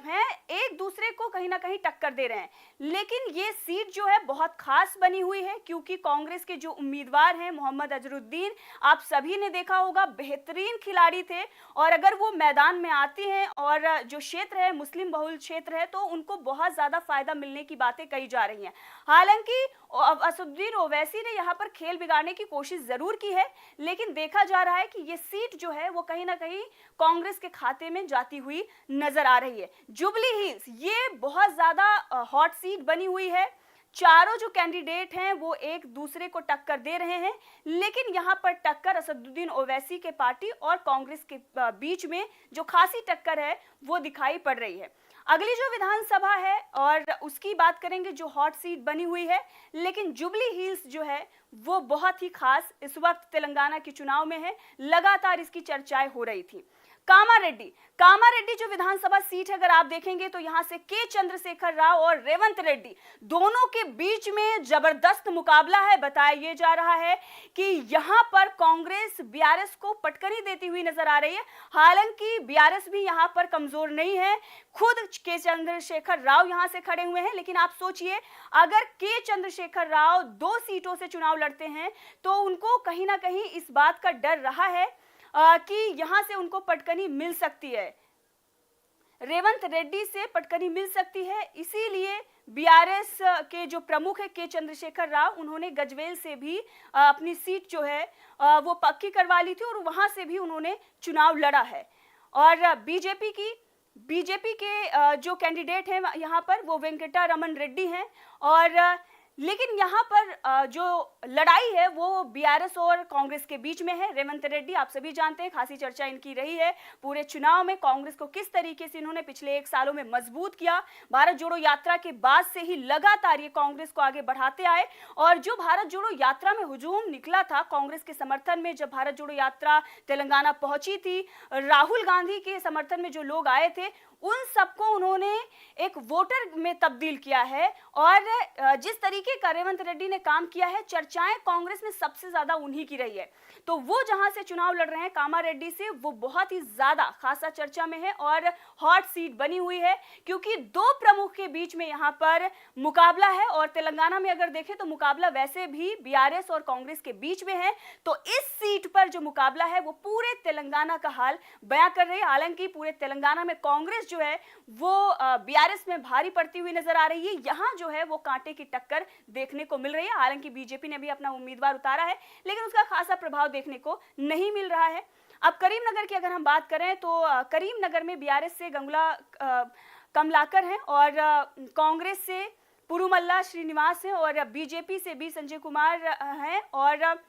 हैं एक दूसरे को कहीं ना कहीं टक्कर दे रहे हैं, लेकिन ये सीट जो है बहुत खास बनी हुई है क्योंकि कांग्रेस के जो उम्मीदवार हैं मोहम्मद अजहरुद्दीन, आप सभी ने देखा होगा बेहतरीन खिलाड़ी थे और अगर वो मैदान में आती हैं और जो क्षेत्र है मुस्लिम बहुल क्षेत्र है तो उनको बहुत ज़्यादा फायदा मिलने की बातें कही जा रही हैं। हालांकि असदुद्दीन ओवैसी ने यहाँ पर खेल बिगाड़ने की कोशिश जरूर की है, लेकिन देखा जा रहा है कि ये सीट जो है वो कहीं ना कहीं कांग्रेस के खाते में जाती हुई नजर आ रही है। जुबली हिल्स ये बहुत ज्यादा हॉट सीट बनी हुई है। चारों जो कैंडिडेट हैं वो एक दूसरे को टक्कर दे रहे हैं, लेकिन यहां पर टक्कर असदुद्दीन ओवैसी के पार्टी और कांग्रेस के बीच में जो खासी टक्कर है वो दिखाई पड़ रही है। अगली जो विधानसभा है और उसकी बात करेंगे जो हॉट सीट बनी हुई है, लेकिन जुबली हिल्स जो है वो बहुत ही खास इस वक्त तेलंगाना के चुनाव में है, लगातार इसकी चर्चाएं हो रही थी। कामारेड्डी जो विधानसभा सीट है अगर आप देखेंगे तो यहां से के चंद्रशेखर राव और रेवंत रेड्डी दोनों के बीच में जबरदस्त मुकाबला है। बताया यह जा रहा है कि यहां पर कांग्रेस बीआरएस को पटकनी देती हुई नजर आ रही है। हालांकि बीआरएस भी यहां पर कमजोर नहीं है, खुद के चंद्रशेखर राव यहां से खड़े हुए हैं, लेकिन आप सोचिए अगर के चंद्रशेखर राव 2 सीटों से चुनाव लड़ते हैं तो उनको कहीं ना कहीं इस बात का डर रहा है कि यहां से उनको पटकनी मिल सकती है, रेवंत रेड्डी से पटकनी मिल सकती है। इसीलिए बीआरएस के जो प्रमुख है के चंद्रशेखर राव, उन्होंने गजवेल से भी अपनी सीट जो है वो पक्की करवा ली थी और वहां से भी उन्होंने चुनाव लड़ा है। और बीजेपी के जो कैंडिडेट हैं यहाँ पर वो वेंकटा रमन रेड्डी हैं और लेकिन यहाँ पर जो लड़ाई है वो बीआरएस और कांग्रेस के बीच में है। रेवंत रेड्डी, आप सभी जानते हैं, खासी चर्चा इनकी रही है पूरे चुनाव में। कांग्रेस को किस तरीके से इन्होंने पिछले 1 सालों में मजबूत किया, भारत जोड़ो यात्रा के बाद से ही लगातार ये कांग्रेस को आगे बढ़ाते आए। और जो भारत जोड़ो यात्रा में हुजूम निकला था कांग्रेस के समर्थन में, जब भारत जोड़ो यात्रा तेलंगाना पहुंची थी, राहुल गांधी के समर्थन में जो लोग आए थे उन सबको उन्होंने एक वोटर में तब्दील किया है। और जिस तरीके का रेवंत रेड्डी ने काम किया है, चर्चाएं कांग्रेस में सबसे ज्यादा उन्हीं की रही है। तो वो जहां से चुनाव लड़ रहे हैं कामारेड्डी से, वो बहुत ही ज्यादा खासा चर्चा में है और हॉट सीट बनी हुई है, क्योंकि 2 प्रमुख के बीच में यहां पर मुकाबला है। और तेलंगाना में अगर देखें तो मुकाबला वैसे भी बीआरएस और कांग्रेस के बीच में है। तो इस सीट पर जो मुकाबला है वो पूरे तेलंगाना का हाल बयां कर रही है। हालांकि पूरे तेलंगाना में कांग्रेस जो है वो बीआरएस में भारी पड़ती हुई नजर आ रही है। यहां जो है वो कांटे की टक्कर देखने को मिल रही है। हालांकि बीजेपी ने भी अपना उम्मीदवार उतारा है, लेकिन उसका खासा प्रभाव देखने को नहीं मिल रहा है। अब करीमनगर की अगर हम बात करें तो करीमनगर में बीआरएस से गंगुला कमलाकर हैं और कांग्रेस से पुरुमल्ला श्रीनिवास हैं और बीजेपी से भी संजय कुमार हैं। और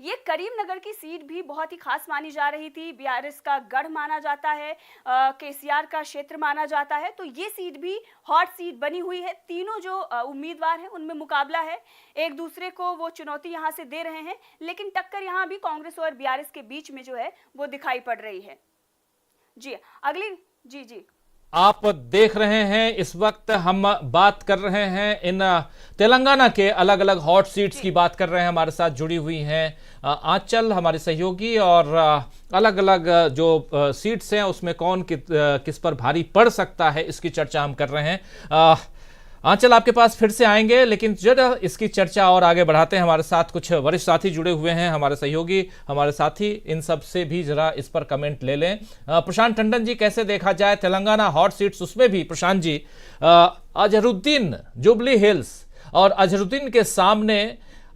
ये करीमनगर की सीट भी बहुत ही खास मानी जा रही थी। बीआरएस का गढ़ माना जाता है, केसीआर का क्षेत्र माना जाता है। तो ये सीट भी हॉट सीट बनी हुई है। तीनों जो उम्मीदवार हैं उनमें मुकाबला है, एक दूसरे को वो चुनौती यहाँ से दे रहे हैं, लेकिन टक्कर यहाँ भी कांग्रेस और बीआरएस के बीच में जो है वो दिखाई पड़ रही है। जी अगली जी आप देख रहे हैं, इस वक्त हम बात कर रहे हैं इन तेलंगाना के अलग अलग हॉट सीट्स की बात कर रहे हैं। हमारे साथ जुड़ी हुई हैं आंचल हमारे सहयोगी, और अलग अलग जो सीट्स हैं उसमें कौन किस पर भारी पड़ सकता है इसकी चर्चा हम कर रहे हैं। आंचल, आपके पास फिर से आएंगे, लेकिन जरा इसकी चर्चा और आगे बढ़ाते हैं। हमारे साथ कुछ वरिष्ठ साथी जुड़े हुए हैं, हमारे सहयोगी, हमारे साथी, इन सब से भी जरा इस पर कमेंट ले लें। प्रशांत टंडन जी, कैसे देखा जाए तेलंगाना हॉट सीट्स, उसमें भी प्रशांत जी अजहरुद्दीन जुबली हिल्स, और अजहरुद्दीन के सामने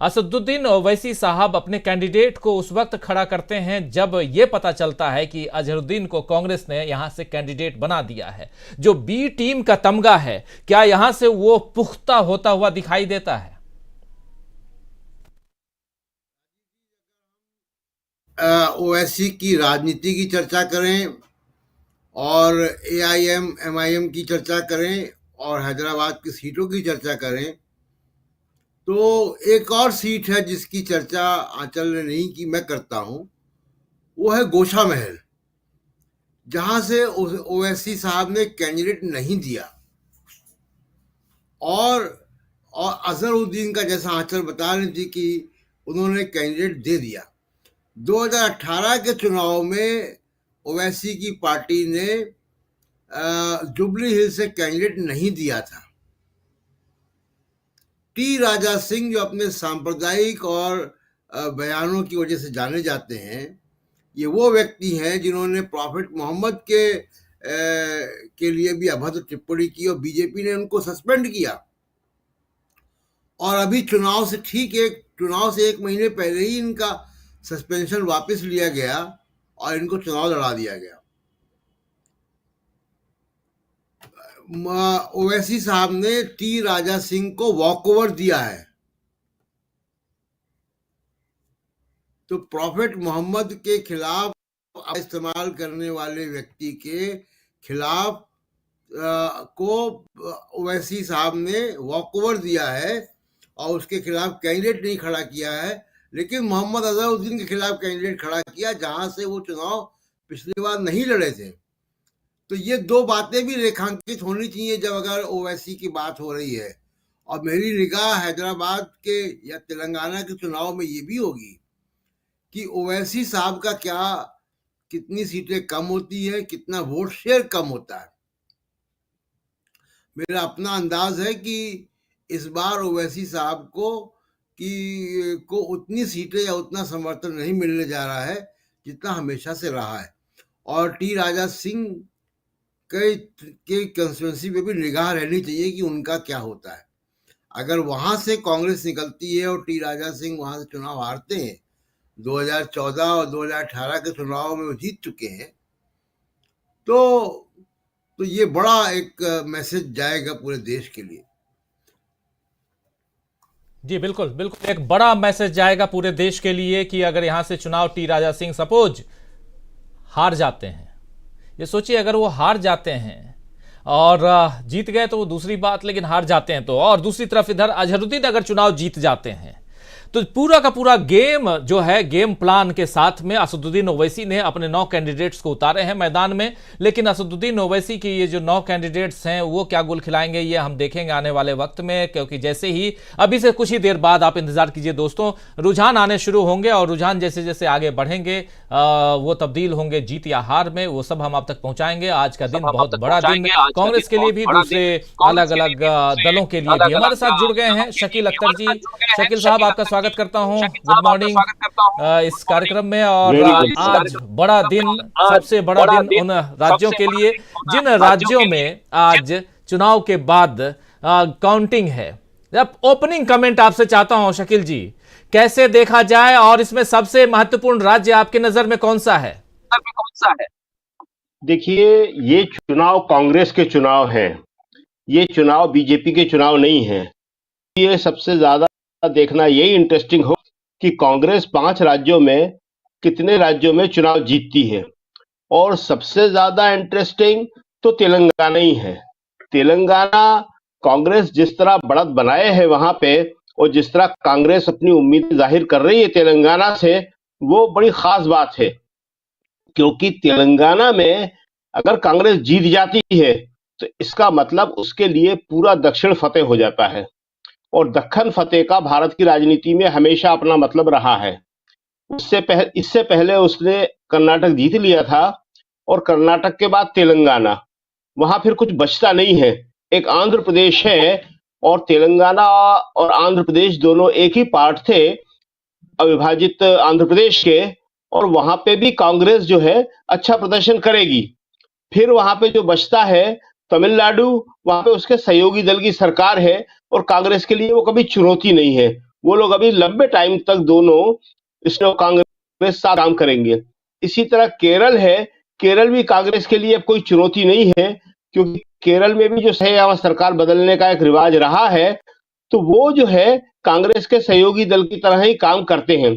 असदुद्दीन ओवैसी साहब अपने कैंडिडेट को उस वक्त खड़ा करते हैं जब यह पता चलता है कि अजहरुद्दीन को कांग्रेस ने यहां से कैंडिडेट बना दिया है। जो बी टीम का तमगा है, क्या यहां से वो पुख्ता होता हुआ दिखाई देता है? ओवैसी की राजनीति की चर्चा करें और एआईएम एमआईएम की चर्चा करें और हैदराबाद की सीटों की चर्चा करें, तो एक और सीट है जिसकी चर्चा आंचल ने नहीं की, मैं करता हूं, वो है गोशा महल, जहां से ओवैसी साहब ने कैंडिडेट नहीं दिया। और अजहरुद्दीन का, जैसा आंचल बता रही थी कि उन्होंने कैंडिडेट दे दिया। 2018 के चुनाव में ओवैसी की पार्टी ने जुबली हिल से कैंडिडेट नहीं दिया था। टी राजा सिंह, जो अपने सांप्रदायिक और बयानों की वजह से जाने जाते हैं, ये वो व्यक्ति हैं जिन्होंने प्रॉफिट मोहम्मद के लिए भी अभद्र टिप्पणी की और बीजेपी ने उनको सस्पेंड किया। और अभी चुनाव से 1 महीने पहले ही इनका सस्पेंशन वापस लिया गया और इनको चुनाव लड़ा दिया गया। ओवैसी साहब ने टी राजा सिंह को वॉकओवर दिया है। तो प्रॉफिट मोहम्मद के खिलाफ इस्तेमाल करने वाले व्यक्ति के खिलाफ को ओवैसी साहब ने वॉकओवर दिया है और उसके खिलाफ कैंडिडेट नहीं खड़ा किया है, लेकिन मोहम्मद अजहरुद्दीन के खिलाफ कैंडिडेट खड़ा किया, जहां से वो चुनाव पिछली बार नहीं लड़े थे। तो ये 2 बातें भी रेखांकित होनी चाहिए जब अगर ओवैसी की बात हो रही है। और मेरी निगाह हैदराबाद के या तेलंगाना के चुनाव में ये भी होगी कि ओवैसी साहब का कितनी सीटें कम होती है, कितना वोट शेयर कम होता है। मेरा अपना अंदाज है कि इस बार ओवैसी साहब को उतनी सीटें या उतना समर्थन नहीं मिलने जा रहा है जितना हमेशा से रहा है। और टी राजा सिंह के कंस्टिट्यूंसी पे भी निगाह रहनी चाहिए कि उनका क्या होता है। अगर वहां से कांग्रेस निकलती है और टी राजा सिंह वहां से चुनाव हारते हैं, 2014 और 2018 के चुनाव में वो जीत चुके हैं, तो ये बड़ा एक मैसेज जाएगा पूरे देश के लिए। जी बिल्कुल बिल्कुल, एक बड़ा मैसेज जाएगा पूरे देश के लिए कि अगर यहां से चुनाव टी राजा सिंह सपोज हार जाते हैं, ये सोचिए अगर वो हार जाते हैं और जीत गए तो वो दूसरी बात, लेकिन हार जाते हैं तो, और दूसरी तरफ इधर अजहरुद्दीन अगर चुनाव जीत जाते हैं तो पूरा का पूरा गेम जो है, गेम प्लान के साथ में असदुद्दीन ओवैसी ने अपने 9 कैंडिडेट्स को उतारे हैं मैदान में। लेकिन असदुद्दीन ओवैसी की ये जो 9 कैंडिडेट्स हैं वो क्या गुल खिलाएंगे ये हम देखेंगे आने वाले वक्त में, क्योंकि जैसे ही अभी से कुछ ही देर बाद आप इंतजार कीजिए दोस्तों, रुझान आने शुरू होंगे और रुझान जैसे जैसे आगे बढ़ेंगे वो तब्दील होंगे जीत या हार में, वो सब हम आप तक पहुंचाएंगे। आज का दिन बहुत बड़ा दिन कांग्रेस के लिए भी, दूसरे अलग अलग दलों के लिए भी। हमारे साथ जुड़ गए हैं शकील अख्तर जी। शकील साहब, आपका स्वागत करता हूं, गुड मॉर्निंग इस कार्यक्रम में। और आज बड़ा दिन, सबसे बड़ा दिन उन राज्यों के लिए जिन राज्यों में आज चुनाव के बाद काउंटिंग है। अब ओपनिंग कमेंट आपसे चाहता हूं शकील जी, कैसे देखा जाए और इसमें सबसे महत्वपूर्ण राज्य आपकी नजर में कौन सा है? देखिए, ये चुनाव कांग्रेस के चुनाव हैं, ये चुनाव बीजेपी के चुनाव नहीं है। ये सबसे ज्यादा देखना यही इंटरेस्टिंग हो कि कांग्रेस 5 राज्यों में कितने राज्यों में चुनाव जीतती है, और सबसे ज्यादा इंटरेस्टिंग तो तेलंगाना ही है। तेलंगाना कांग्रेस जिस तरह बढ़त बनाए है वहां पे, और जिस तरह कांग्रेस अपनी उम्मीद जाहिर कर रही है तेलंगाना से, वो बड़ी खास बात है। क्योंकि तेलंगाना में अगर कांग्रेस जीत जाती है तो इसका मतलब उसके लिए पूरा दक्षिण फतेह हो जाता है, और दक्खन फतेह का भारत की राजनीति में हमेशा अपना मतलब रहा है। इससे पहले उसने कर्नाटक जीत लिया था, और कर्नाटक के बाद तेलंगाना, वहां फिर कुछ बचता नहीं है। एक आंध्र प्रदेश है, और तेलंगाना और आंध्र प्रदेश दोनों एक ही पार्ट थे अविभाजित आंध्र प्रदेश के, और वहां पे भी कांग्रेस जो है अच्छा प्रदर्शन करेगी। फिर वहां पे जो बचता है तमिलनाडु, वहां पे उसके सहयोगी दल की सरकार है, और कांग्रेस के लिए वो कभी चुनौती नहीं है। वो लोग अभी लंबे टाइम तक दोनों इसमें कांग्रेस साथ काम करेंगे। इसी तरह केरल है, केरल भी कांग्रेस के लिए अब कोई चुनौती नहीं है, क्योंकि केरल में भी जो है सरकार बदलने का एक रिवाज रहा है, तो वो जो है कांग्रेस के सहयोगी दल की तरह ही काम करते हैं।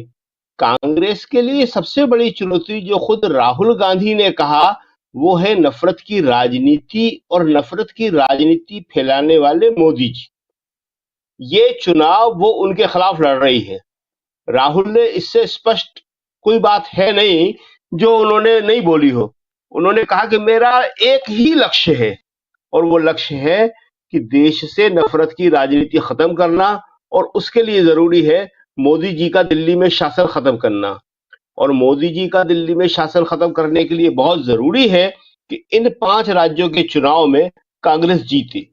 कांग्रेस के लिए सबसे बड़ी चुनौती जो खुद राहुल गांधी ने कहा, वो है नफरत की राजनीति, और नफरत की राजनीति फैलाने वाले मोदी जी। ये चुनाव वो उनके खिलाफ लड़ रही है। राहुल ने इससे स्पष्ट कोई बात है नहीं जो उन्होंने नहीं बोली हो। उन्होंने कहा कि मेरा एक ही लक्ष्य है, और वो लक्ष्य है कि देश से नफरत की राजनीति खत्म करना, और उसके लिए जरूरी है मोदी जी का दिल्ली में शासन खत्म करना। और मोदी जी का दिल्ली में शासन खत्म करने के लिए बहुत जरूरी है कि इन 5 राज्यों के चुनाव में कांग्रेस जीते।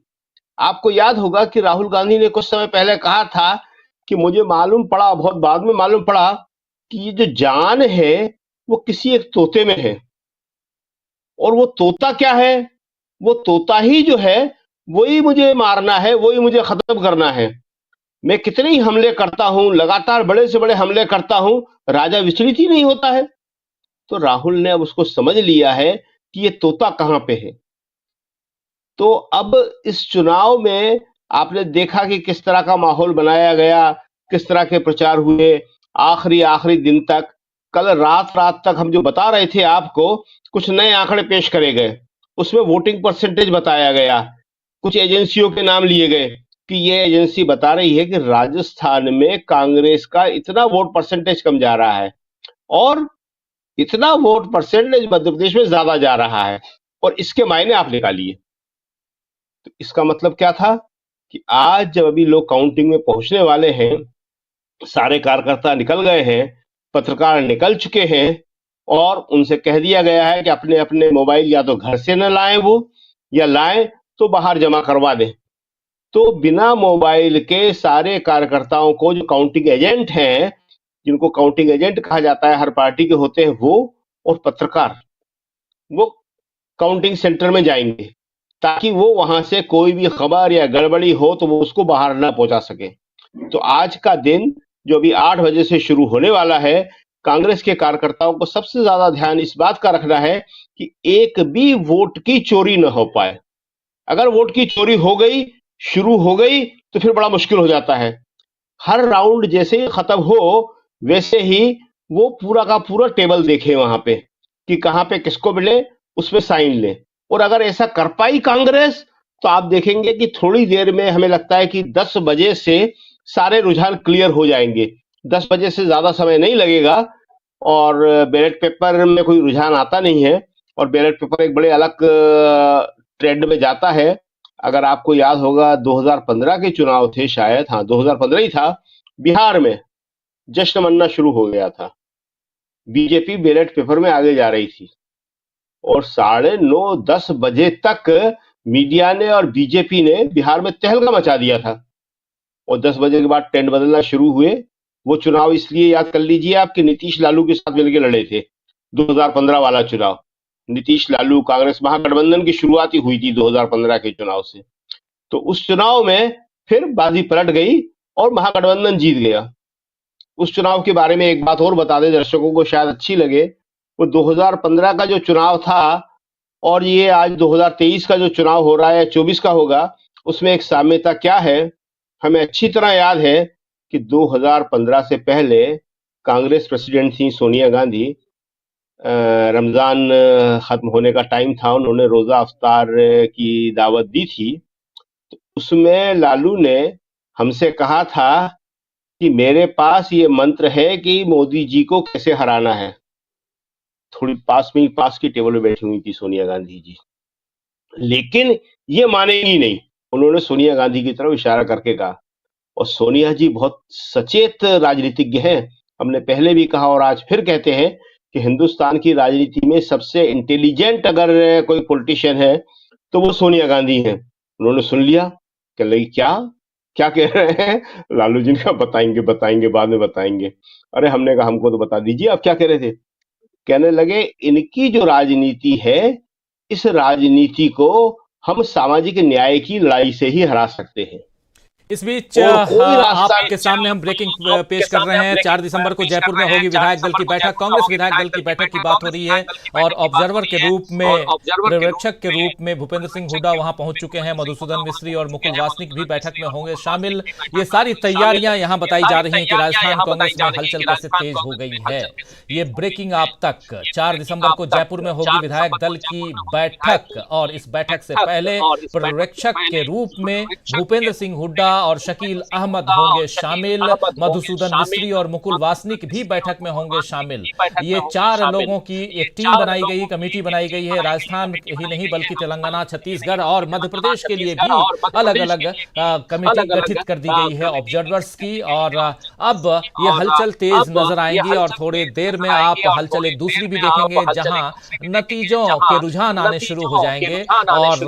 आपको याद होगा कि राहुल गांधी ने कुछ समय पहले कहा था कि मुझे मालूम पड़ा, बहुत बाद में मालूम पड़ा, कि ये जो जान है वो किसी एक तोते में है। और वो तोता क्या है? वो तोता ही जो है वही मुझे मारना है, वही मुझे खत्म करना है। मैं कितने ही हमले करता हूं, लगातार बड़े से बड़े हमले करता हूं, राजा विचलित ही नहीं होता है। तो राहुल ने अब उसको समझ लिया है कि ये तोता कहां पे है। तो अब इस चुनाव में आपने देखा कि किस तरह का माहौल बनाया गया, किस तरह के प्रचार हुए आखिरी दिन तक। कल रात तक हम जो बता रहे थे आपको, कुछ नए आंकड़े पेश करे गए। उसमें वोटिंग परसेंटेज बताया गया, कुछ एजेंसियों के नाम लिए गए कि ये एजेंसी बता रही है कि राजस्थान में कांग्रेस का इतना वोट परसेंटेज कम जा रहा है, और इतना वोट परसेंटेज मध्य प्रदेश में ज्यादा जा रहा है, और इसके मायने आप निकालिए। तो इसका मतलब क्या था कि आज जब अभी लोग काउंटिंग में पहुंचने वाले हैं, सारे कार्यकर्ता निकल गए हैं, पत्रकार निकल चुके हैं, और उनसे कह दिया गया है कि अपने अपने मोबाइल या तो घर से न लाएं वो, या लाएं तो बाहर जमा करवा दें। तो बिना मोबाइल के सारे कार्यकर्ताओं को, जो काउंटिंग एजेंट हैं, जिनको काउंटिंग एजेंट कहा जाता है, हर पार्टी के होते हैं वो, और पत्रकार, वो काउंटिंग सेंटर में जाएंगे ताकि वो वहां से कोई भी खबर या गड़बड़ी हो तो वो उसको बाहर ना पहुंचा सके। तो आज का दिन जो अभी 8 बजे से शुरू होने वाला है, कांग्रेस के कार्यकर्ताओं को सबसे ज्यादा ध्यान इस बात का रखना है कि एक भी वोट की चोरी न हो पाए। अगर वोट की चोरी हो गई, शुरू हो गई, तो फिर बड़ा मुश्किल हो जाता है। हर राउंड जैसे ही खत्म हो वैसे ही वो पूरा का पूरा टेबल देखे वहां पे कि कहां पे किसको मिले, उसमें साइन ले। और अगर ऐसा कर पाई कांग्रेस तो आप देखेंगे कि थोड़ी देर में हमें लगता है कि 10 बजे से सारे रुझान क्लियर हो जाएंगे। 10 बजे से ज्यादा समय नहीं लगेगा और बैलेट पेपर में कोई रुझान आता नहीं है और बैलेट पेपर एक बड़े अलग ट्रेंड में जाता है। अगर आपको याद होगा 2015 के चुनाव थे शायद, हाँ 2015 ही था, बिहार में जश्न मनना शुरू हो गया था। बीजेपी बैलेट पेपर में आगे जा रही थी और 9:30-10 बजे तक मीडिया ने और बीजेपी ने बिहार में तहलका मचा दिया था और 10 बजे के बाद ट्रेंड बदलना शुरू हुए। वो चुनाव इसलिए याद कर लीजिए आप कि नीतीश लालू के साथ मिलकर लड़े थे 2015 वाला चुनाव। नीतीश लालू कांग्रेस महागठबंधन की शुरुआत ही हुई थी 2015 के चुनाव से। तो उस चुनाव में फिर बाजी पलट गई और महागठबंधन जीत गया। उस चुनाव के बारे में एक बात और बता दें, दर्शकों को शायद अच्छी लगे। वो 2015 का जो चुनाव था और ये आज 2023 का जो चुनाव हो रहा है, 24 का होगा, उसमें एक साम्यता क्या है हमें अच्छी तरह याद है कि 2015 से पहले कांग्रेस प्रेसिडेंट थी सोनिया गांधी। रमजान खत्म होने का टाइम था, उन्होंने रोजा अफ्तार की दावत दी थी। तो उसमें लालू ने हमसे कहा था कि मेरे पास ये मंत्र है कि मोदी जी को कैसे हराना है। थोड़ी पास में ही पास की टेबल में बैठी हुई थी सोनिया गांधी जी, लेकिन ये मानेगी नहीं। उन्होंने सोनिया गांधी की तरफ इशारा करके कहा और सोनिया जी बहुत सचेत राजनीतिज्ञ हैं। हमने पहले भी कहा और आज फिर कहते हैं कि हिंदुस्तान की राजनीति में सबसे इंटेलिजेंट अगर कोई पॉलिटिशियन है तो वो सोनिया गांधी हैं। उन्होंने सुन लिया, कह लगी क्या कह रहे हैं लालू जी ने कहा बताएंगे बाद में बताएंगे। अरे हमने कहा हमको तो बता दीजिए आप क्या कह रहे थे। कहने लगे इनकी जो राजनीति है इस राजनीति को हम सामाजिक न्याय की लड़ाई से ही हरा सकते हैं। इस बीच आपके सामने हम ब्रेकिंग पेश कर रहे हैं। 4 दिसंबर को जयपुर में होगी विधायक दल की बैठक। कांग्रेस विधायक दल की बैठक की बात हो रही है और ऑब्जर्वर के रूप में, पर्यवेक्षक के रूप में भूपेंद्र सिंह हुड्डा वहां पहुंच चुके हैं। मधुसूदन मिस्त्री और मुकुल वासनिक भी बैठक में होंगे शामिल। ये सारी तैयारियां यहां बताई जा रही हैं कि राजस्थान कांग्रेस में हलचल कैसे तेज हो गई है। ये ब्रेकिंग आप तक 4 दिसंबर को जयपुर में होगी विधायक दल की बैठक और इस बैठक से पहले पर्यवेक्षक के रूप में भूपेंद्र सिंह हुड्डा और शकील अहमद होंगे शामिल। मधुसूदन मिस्त्री और मुकुल वासनिक भी बैठक में होंगे शामिल। ये 4 लोगों की एक टीम बनाई गई, कमेटी बनाई गई है। राजस्थान ही नहीं बल्कि तेलंगाना, छत्तीसगढ़ और मध्य प्रदेश के लिए भी अलग अलग कमेटी गठित कर दी गई है ऑब्जर्वर्स की। और अब ये हलचल तेज नजर आएंगी और थोड़ी देर में आप हलचल एक दूसरी भी देखेंगे जहां नतीजों के रुझान आने शुरू हो जाएंगे और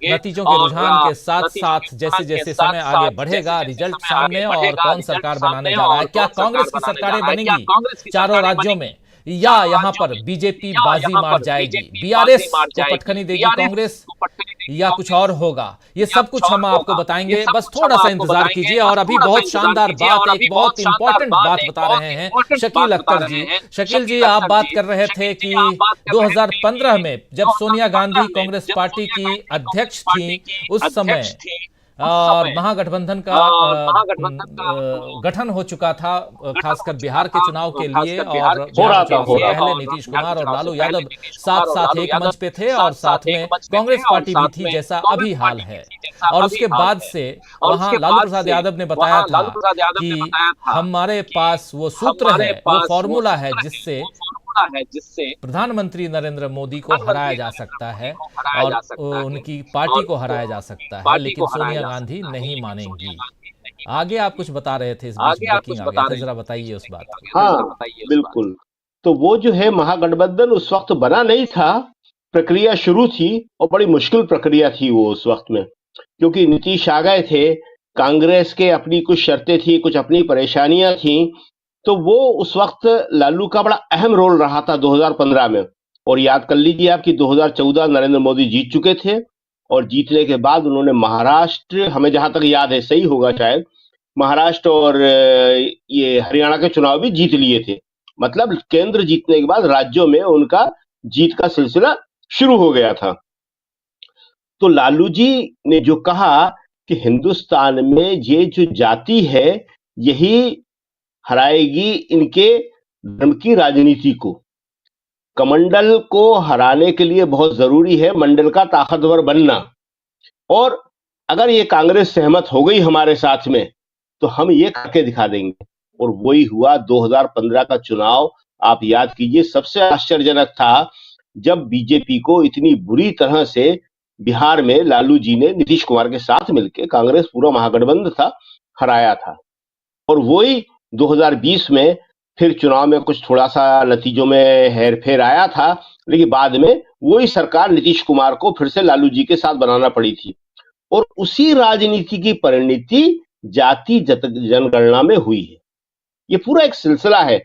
नतीजों के रुझान के साथ साथ जैसे जैसे समय आगे बढ़ेगा रिजल्ट सामने और कौन सरकार बनाने जा रहा है, क्या कांग्रेस की सरकारें बनेंगी चारों राज्यों में या यहां पर बीजेपी बाजी मार जाएगी, बीआरएस को पटखनी देगी कांग्रेस या कुछ और होगा, ये सब कुछ हम आपको बताएंगे। बस थोड़ा सा इंतजार कीजिए। और अभी बहुत शानदार बात, एक बहुत इंपॉर्टेंट बात बता रहे हैं शकील अख्तर जी। शकील जी, आप बात कर रहे थे कि 2015 में जब सोनिया गांधी कांग्रेस पार्टी की अध्यक्ष थी उस समय और महागठबंधन का गठन हो चुका था खासकर बिहार के चुनाव के लिए और पहले नीतीश कुमार और लालू यादव साथ साथ एक मंच पे थे और साथ में कांग्रेस पार्टी भी थी जैसा अभी हाल है। और उसके बाद से वहां लालू प्रसाद यादव ने बताया था कि हमारे पास वो सूत्र है, वो फॉर्मूला है जिससे प्रधानमंत्री नरेंद्र मोदी को हराया जा सकता है और उनकी पार्टी को हराया जा सकता है, लेकिन सोनिया गांधी नहीं मानेंगी। आगे आप कुछ बता रहे थे, इस बीच ब्रेकिंग आ गया था, जरा बताइए उस बात को। हाँ बिल्कुल, तो वो जो है महागठबंधन उस वक्त बना नहीं था, प्रक्रिया शुरू थी और बड़ी मुश्किल प्रक्रिया थी वो उस वक्त में, क्योंकि नीतीश आ गए थे, कांग्रेस के अपनी कुछ शर्तें थी, कुछ अपनी परेशानियां थी। तो वो उस वक्त लालू का बड़ा अहम रोल रहा था 2015 में। और याद कर लीजिए आप कि 2014 नरेंद्र मोदी जीत चुके थे और जीतने के बाद उन्होंने महाराष्ट्र, हमें जहां तक याद है सही होगा शायद, महाराष्ट्र और ये हरियाणा के चुनाव भी जीत लिए थे। मतलब केंद्र जीतने के बाद राज्यों में उनका जीत का सिलसिला शुरू हो गया था। तो लालू जी ने जो कहा कि हिंदुस्तान में ये जो जाति है यही हराएगी इनके धर्म की राजनीति को। कमंडल को हराने के लिए बहुत जरूरी है मंडल का ताकतवर बनना, और अगर ये कांग्रेस सहमत हो गई हमारे साथ में तो हम ये करके दिखा देंगे। और वही हुआ 2015 का चुनाव। आप याद कीजिए, सबसे आश्चर्यजनक था जब बीजेपी को इतनी बुरी तरह से बिहार में लालू जी ने नीतीश कुमार के साथ मिलकर, कांग्रेस पूरा महागठबंधन था, हराया था। और वही 2020 में फिर चुनाव में कुछ थोड़ा सा नतीजों में हेरफेर आया था, लेकिन बाद में वही सरकार नीतीश कुमार को फिर से लालू जी के साथ बनाना पड़ी थी। और उसी राजनीति की परिणति जाति जनगणना में हुई है। ये पूरा एक सिलसिला है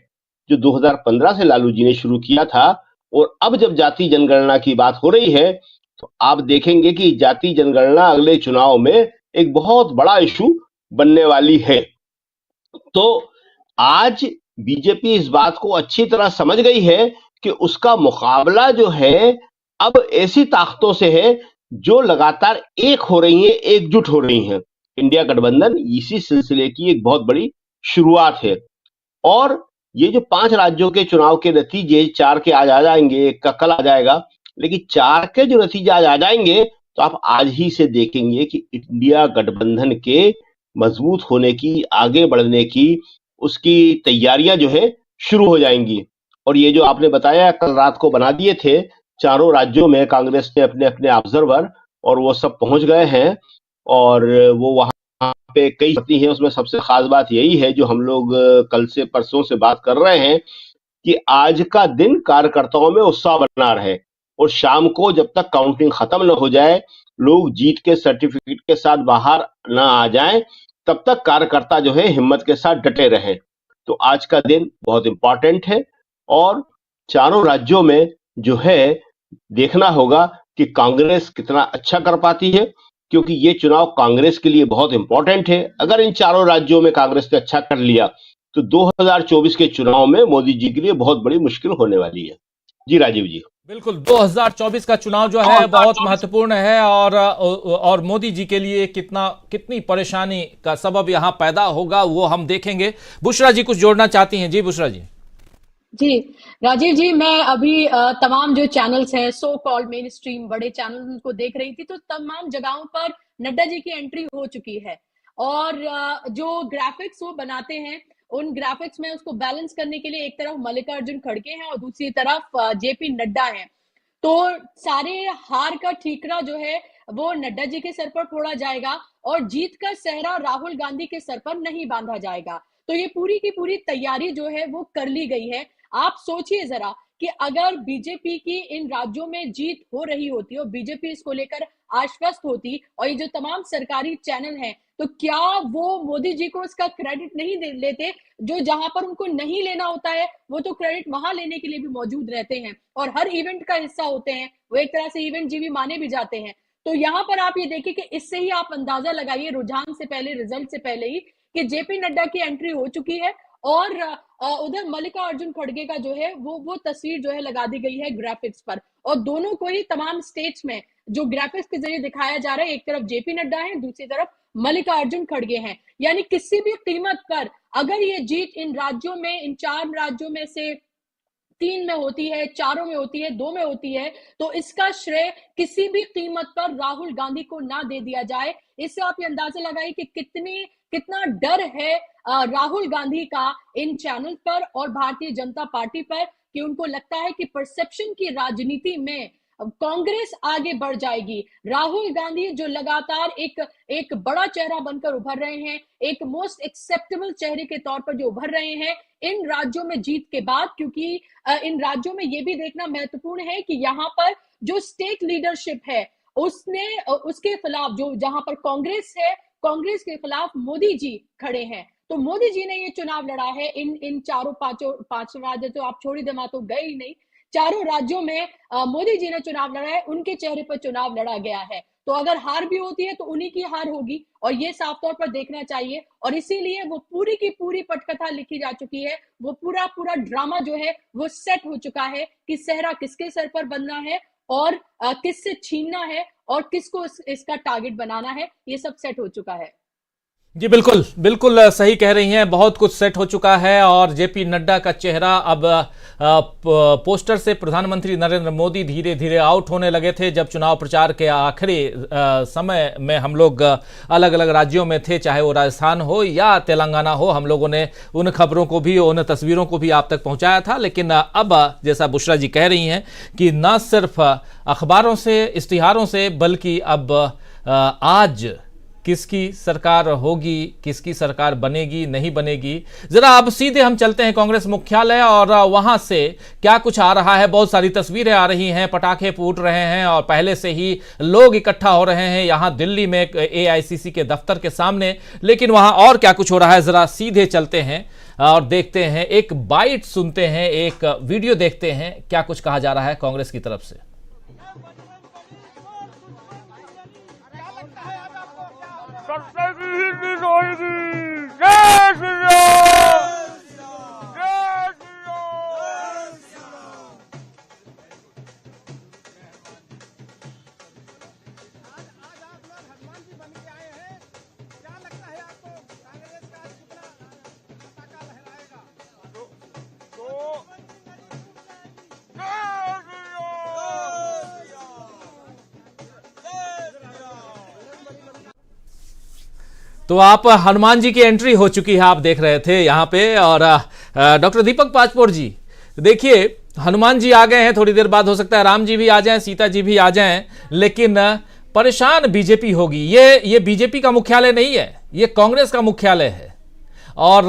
जो 2015 से लालू जी ने शुरू किया था, और अब जब जाति जनगणना की बात हो रही है तो आप देखेंगे कि जाति जनगणना अगले चुनाव में एक बहुत बड़ा इशू बनने वाली है। तो आज बीजेपी इस बात को अच्छी तरह समझ गई है कि उसका मुकाबला जो है अब ऐसी ताकतों से है जो लगातार एक हो रही हैं, एकजुट हो रही हैं। इंडिया गठबंधन इसी सिलसिले की एक बहुत बड़ी शुरुआत है। और ये जो 5 राज्यों के चुनाव के नतीजे 4 के आज आ जाएंगे, एक का कल आ जाएगा, लेकिन 4 के जो नतीजे आज आ जाएंगे तो आप आज ही से देखेंगे कि इंडिया गठबंधन के मजबूत होने की, आगे बढ़ने की, उसकी तैयारियां जो है शुरू हो जाएंगी। और ये जो आपने बताया कल रात को बना दिए थे चारों राज्यों में कांग्रेस ने अपने अपने ऑब्जर्वर, और वो सब पहुंच गए हैं और वो वहां पे कई होती हैं। उसमें सबसे खास बात यही है जो हम लोग कल से परसों से बात कर रहे हैं कि आज का दिन कार्यकर्ताओं में उत्साह बना रहे, और शाम को जब तक काउंटिंग खत्म न हो जाए, लोग जीत के सर्टिफिकेट के साथ बाहर न आ जाएं, तब तक कार्यकर्ता जो है हिम्मत के साथ डटे रहें। तो आज का दिन बहुत इंपॉर्टेंट है, और चारों राज्यों में जो है देखना होगा कि कांग्रेस कितना अच्छा कर पाती है, क्योंकि ये चुनाव कांग्रेस के लिए बहुत इंपॉर्टेंट है। अगर इन चारों राज्यों में कांग्रेस ने अच्छा कर लिया तो 2024 के चुनाव में मोदी जी के लिए बहुत बड़ी मुश्किल होने वाली है। जी राजीव जी। बिल्कुल, 2024 का चुनाव जो है बहुत महत्वपूर्ण है, और मोदी जी के लिए कितनी परेशानी का सबब यहां पैदा होगा वो हम देखेंगे। बुशरा जी कुछ जोड़ना चाहती हैं? जी बुशरा जी। जी राजीव जी, मैं अभी तमाम जो चैनल्स हैं, सो कॉल्ड मेन स्ट्रीम बड़े चैनल्स को देख रही थी, तो तमाम जगहों पर नड्डा जी की एंट्री हो चुकी है। और जो ग्राफिक्स वो बनाते हैं, उन ग्राफिक्स में उसको बैलेंस करने के लिए एक तरफ मल्लिकार्जुन खड़गे हैं और दूसरी तरफ जेपी नड्डा हैं। तो सारे हार का ठीकरा जो है वो नड्डा जी के सर पर फोड़ा जाएगा और जीत का सेहरा राहुल गांधी के सर पर नहीं बांधा जाएगा। तो ये पूरी की पूरी तैयारी जो है वो कर ली गई है। आप सोचिए जरा कि अगर बीजेपी की इन राज्यों में जीत हो रही होती और बीजेपी इसको लेकर आश्वस्त होती, और ये जो तमाम सरकारी चैनल हैं, तो क्या वो मोदी जी को इसका क्रेडिट नहीं लेते? जो जहां पर उनको नहीं लेना होता है वो तो क्रेडिट वहां लेने के लिए भी मौजूद रहते हैं और हर इवेंट का हिस्सा होते हैं। वो एक तरह से इवेंट जीवी माने भी जाते हैं। तो यहाँ पर आप ये देखिए कि इससे ही आप अंदाजा लगाइए, रुझान से पहले, रिजल्ट से पहले ही, कि जेपी नड्डा की एंट्री हो चुकी है और उधर मल्लिकार्जुन खड़गे का जो है वो तस्वीर जो है लगा दी गई है ग्राफिक्स पर। और दोनों को ही तमाम स्टेट्स में जो ग्राफिक्स के जरिए दिखाया जा रहा है, एक तरफ जेपी नड्डा है, दूसरी तरफ मल्लिकार्जुन खड़गे हैं। यानी किसी भी कीमत पर अगर ये जीत इन राज्यों में, इन 4 राज्यों में से 3 में होती है, 4 में होती है, 2 में होती है, तो इसका श्रेय किसी भी कीमत पर राहुल गांधी को ना दे दिया जाए। इससे आप ये अंदाजा लगाइए कि कितना डर है राहुल गांधी का इन चैनल पर और भारतीय जनता पार्टी पर, कि उनको लगता है कि परसेप्शन की राजनीति में कांग्रेस आगे बढ़ जाएगी। राहुल गांधी जो लगातार एक बड़ा चेहरा बनकर उभर रहे हैं, एक मोस्ट एक्सेप्टेबल चेहरे के तौर पर जो उभर रहे हैं इन राज्यों में जीत के बाद, क्योंकि इन राज्यों में ये भी देखना महत्वपूर्ण है कि यहाँ पर जो स्टेट लीडरशिप है उसके खिलाफ, जो जहां पर कांग्रेस है, कांग्रेस के खिलाफ मोदी जी खड़े हैं। तो मोदी जी ने ये चुनाव लड़ा है इन चारों पांच राज्य तो आप छोड़ ही दे, वहां तो गए ही नहीं, चारों राज्यों में मोदी जी ने चुनाव लड़ा है, उनके चेहरे पर चुनाव लड़ा गया है। तो अगर हार भी होती है तो उन्हीं की हार होगी और ये साफ तौर पर देखना चाहिए। और इसीलिए वो पूरी की पूरी पटकथा लिखी जा चुकी है, वो पूरा ड्रामा जो है वो सेट हो चुका है कि सेहरा किसके सर पर बनना है और किससे छीनना है और किसको इसका टारगेट बनाना है, ये सब सेट हो चुका है। जी बिल्कुल बिल्कुल सही कह रही हैं। बहुत कुछ सेट हो चुका है और जेपी नड्डा का चेहरा अब पोस्टर से प्रधानमंत्री नरेंद्र मोदी धीरे धीरे आउट होने लगे थे। जब चुनाव प्रचार के आखिरी समय में हम लोग अलग अलग राज्यों में थे, चाहे वो राजस्थान हो या तेलंगाना हो, हम लोगों ने उन खबरों को भी, उन तस्वीरों को भी आप तक पहुंचाया था। लेकिन अब जैसा बुशरा जी कह रही हैं कि न सिर्फ अखबारों से, इश्तिहारों से, बल्कि अब आज किसकी सरकार होगी, किसकी सरकार बनेगी, नहीं बनेगी, जरा अब सीधे हम चलते हैं कांग्रेस मुख्यालय और वहां से क्या कुछ आ रहा है। बहुत सारी तस्वीरें आ रही हैं, पटाखे फूट रहे हैं और पहले से ही लोग इकट्ठा हो रहे हैं यहां दिल्ली में एआईसीसी के दफ्तर के सामने। लेकिन वहां और क्या कुछ हो रहा है, जरा सीधे चलते हैं और देखते हैं, एक बाइट सुनते हैं, एक वीडियो देखते हैं, क्या कुछ कहा जा रहा है कांग्रेस की तरफ से। तो आप हनुमान जी की एंट्री हो चुकी है, आप देख रहे थे यहाँ पे। और डॉक्टर दीपक पाचपोर जी, देखिए हनुमान जी आ गए हैं, थोड़ी देर बाद हो सकता है राम जी भी आ जाएं, सीता जी भी आ जाएं, लेकिन परेशान बीजेपी होगी। ये बीजेपी का मुख्यालय नहीं है, ये कांग्रेस का मुख्यालय है। और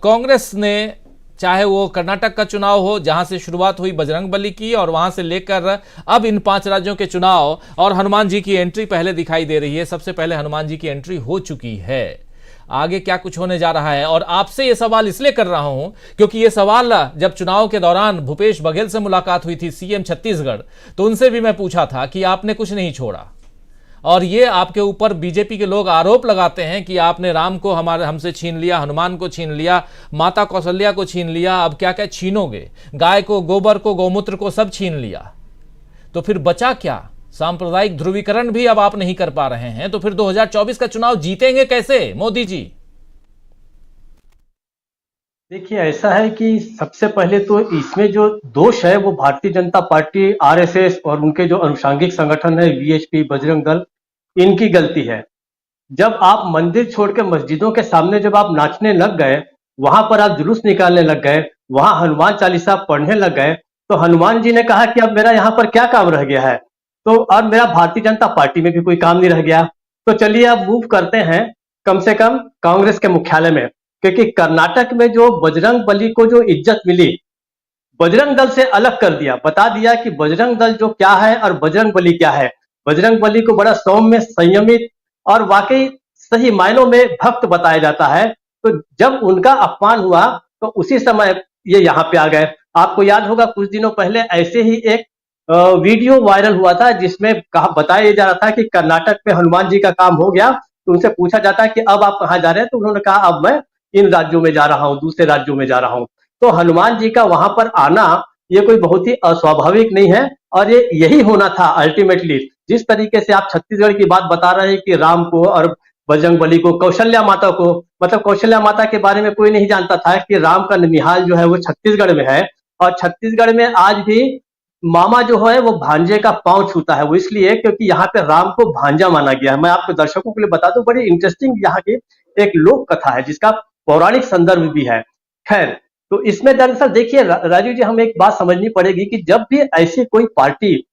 कांग्रेस ने, चाहे वो कर्नाटक का चुनाव हो जहां से शुरुआत हुई बजरंगबली की, और वहां से लेकर अब इन 5 राज्यों के चुनाव, और हनुमान जी की एंट्री पहले दिखाई दे रही है। सबसे पहले हनुमान जी की एंट्री हो चुकी है। आगे क्या कुछ होने जा रहा है, और आपसे ये सवाल इसलिए कर रहा हूं क्योंकि ये सवाल जब चुनाव के दौरान भूपेश बघेल से मुलाकात हुई थी, सीएम छत्तीसगढ़, तो उनसे भी मैं पूछा था कि आपने कुछ नहीं छोड़ा। और ये आपके ऊपर बीजेपी के लोग आरोप लगाते हैं कि आपने राम को हमसे छीन लिया, हनुमान को छीन लिया, माता कौशल्या को छीन लिया, अब क्या क्या छीनोगे, गाय को, गोबर को, गौमूत्र को सब छीन लिया। तो फिर बचा क्या? सांप्रदायिक ध्रुवीकरण भी अब आप नहीं कर पा रहे हैं, तो फिर 2024 का चुनाव जीतेंगे कैसे मोदी जी? देखिए, ऐसा है कि सबसे पहले तो इसमें जो दोष है वो भारतीय जनता पार्टी, आरएसएस और उनके जो अनुषांगिक संगठन है वीएचपी, बजरंग दल, इनकी गलती है। जब आप मंदिर छोड़ के मस्जिदों के सामने जब आप नाचने लग गए, वहां पर आप जुलूस निकालने लग गए, वहां हनुमान चालीसा पढ़ने लग गए, तो हनुमान जी ने कहा कि अब मेरा यहाँ पर क्या काम रह गया है, तो अब मेरा भारतीय जनता पार्टी में भी कोई काम नहीं रह गया। तो चलिए अब मूव करते हैं कम से कम कांग्रेस के मुख्यालय में, क्योंकि कर्नाटक में जो बजरंग बली को जो इज्जत मिली, बजरंग दल से अलग कर दिया, बता दिया कि बजरंग दल जो क्या है और बजरंग बली क्या है। बजरंग बली को बड़ा सौम्य, संयमित और वाकई सही मायनों में भक्त बताया जाता है। तो जब उनका अपमान हुआ तो उसी समय ये यहाँ पे आ गए। आपको याद होगा कुछ दिनों पहले ऐसे ही एक वीडियो वायरल हुआ था जिसमें बताया जा रहा था कि कर्नाटक में हनुमान जी का काम हो गया। तो उनसे पूछा जाता है कि अब आप कहाँ जा रहे हैं, तो उन्होंने कहा अब मैं इन राज्यों में जा रहा हूँ, दूसरे राज्यों में जा रहा हूँ। तो हनुमान जी का वहां पर आना ये कोई बहुत ही अस्वाभाविक नहीं है, और ये यही होना था अल्टीमेटली। जिस तरीके से आप छत्तीसगढ़ की बात बता रहे हैं कि राम को और बजरंग बली को, कौशल्या माता को, मतलब कौशल्या माता के बारे में कोई नहीं जानता था कि राम का ननिहाल जो है वो छत्तीसगढ़ में है, और छत्तीसगढ़ में आज भी मामा जो है वो भांजे का पांव छूता है। वो इसलिए क्योंकि यहाँ पे राम को भांजा माना गया है। मैं आपको दर्शकों के लिए बता दूं, बड़ी इंटरेस्टिंग यहाँ की एक लोक कथा है जिसका पौराणिक संदर्भ भी है। खैर, तो इसमें दरअसल देखिए राजीव जी, हमें एक बात समझनी पड़ेगी कि जब भी ऐसी कोई पार्टी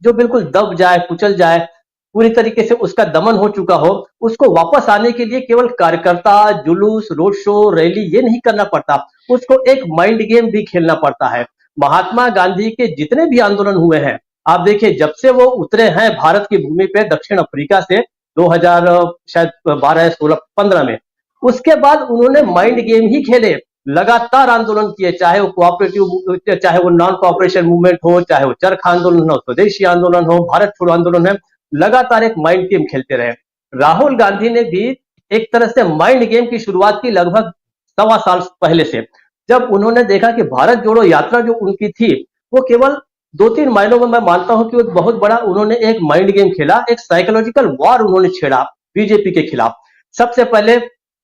जो बिल्कुल दब जाए, कुचल जाए, पूरी तरीके से उसका दमन हो चुका हो, उसको वापस आने के लिए केवल कार्यकर्ता, जुलूस, रोड शो, रैली ये नहीं करना पड़ता, उसको एक माइंड गेम भी खेलना पड़ता है। महात्मा गांधी के जितने भी आंदोलन हुए हैं, आप देखिए जब से वो उतरे हैं भारत की भूमि पे दक्षिण अफ्रीका से 2012-16-15 में, उसके बाद उन्होंने माइंड गेम ही खेले, लगातार आंदोलन किए, चाहे वो कोऑपरेटिव, चाहे वो नॉन कोऑपरेशन मूवमेंट हो, चाहे वो चरखा आंदोलन हो, स्वदेशी आंदोलन हो, भारत छोड़ो आंदोलन है, लगातार एक माइंड गेम खेलते रहे। राहुल गांधी ने भी एक तरह से माइंड गेम की शुरुआत की लगभग 1.25 साल पहले से, जब उन्होंने देखा कि भारत जोड़ो यात्रा जो उनकी थी वो केवल 2-3 मायनों में मैं मानता हूं कि वो बहुत बड़ा उन्होंने एक माइंड गेम खेला, एक साइकोलॉजिकल वॉर उन्होंने छेड़ा बीजेपी के खिलाफ। सबसे पहले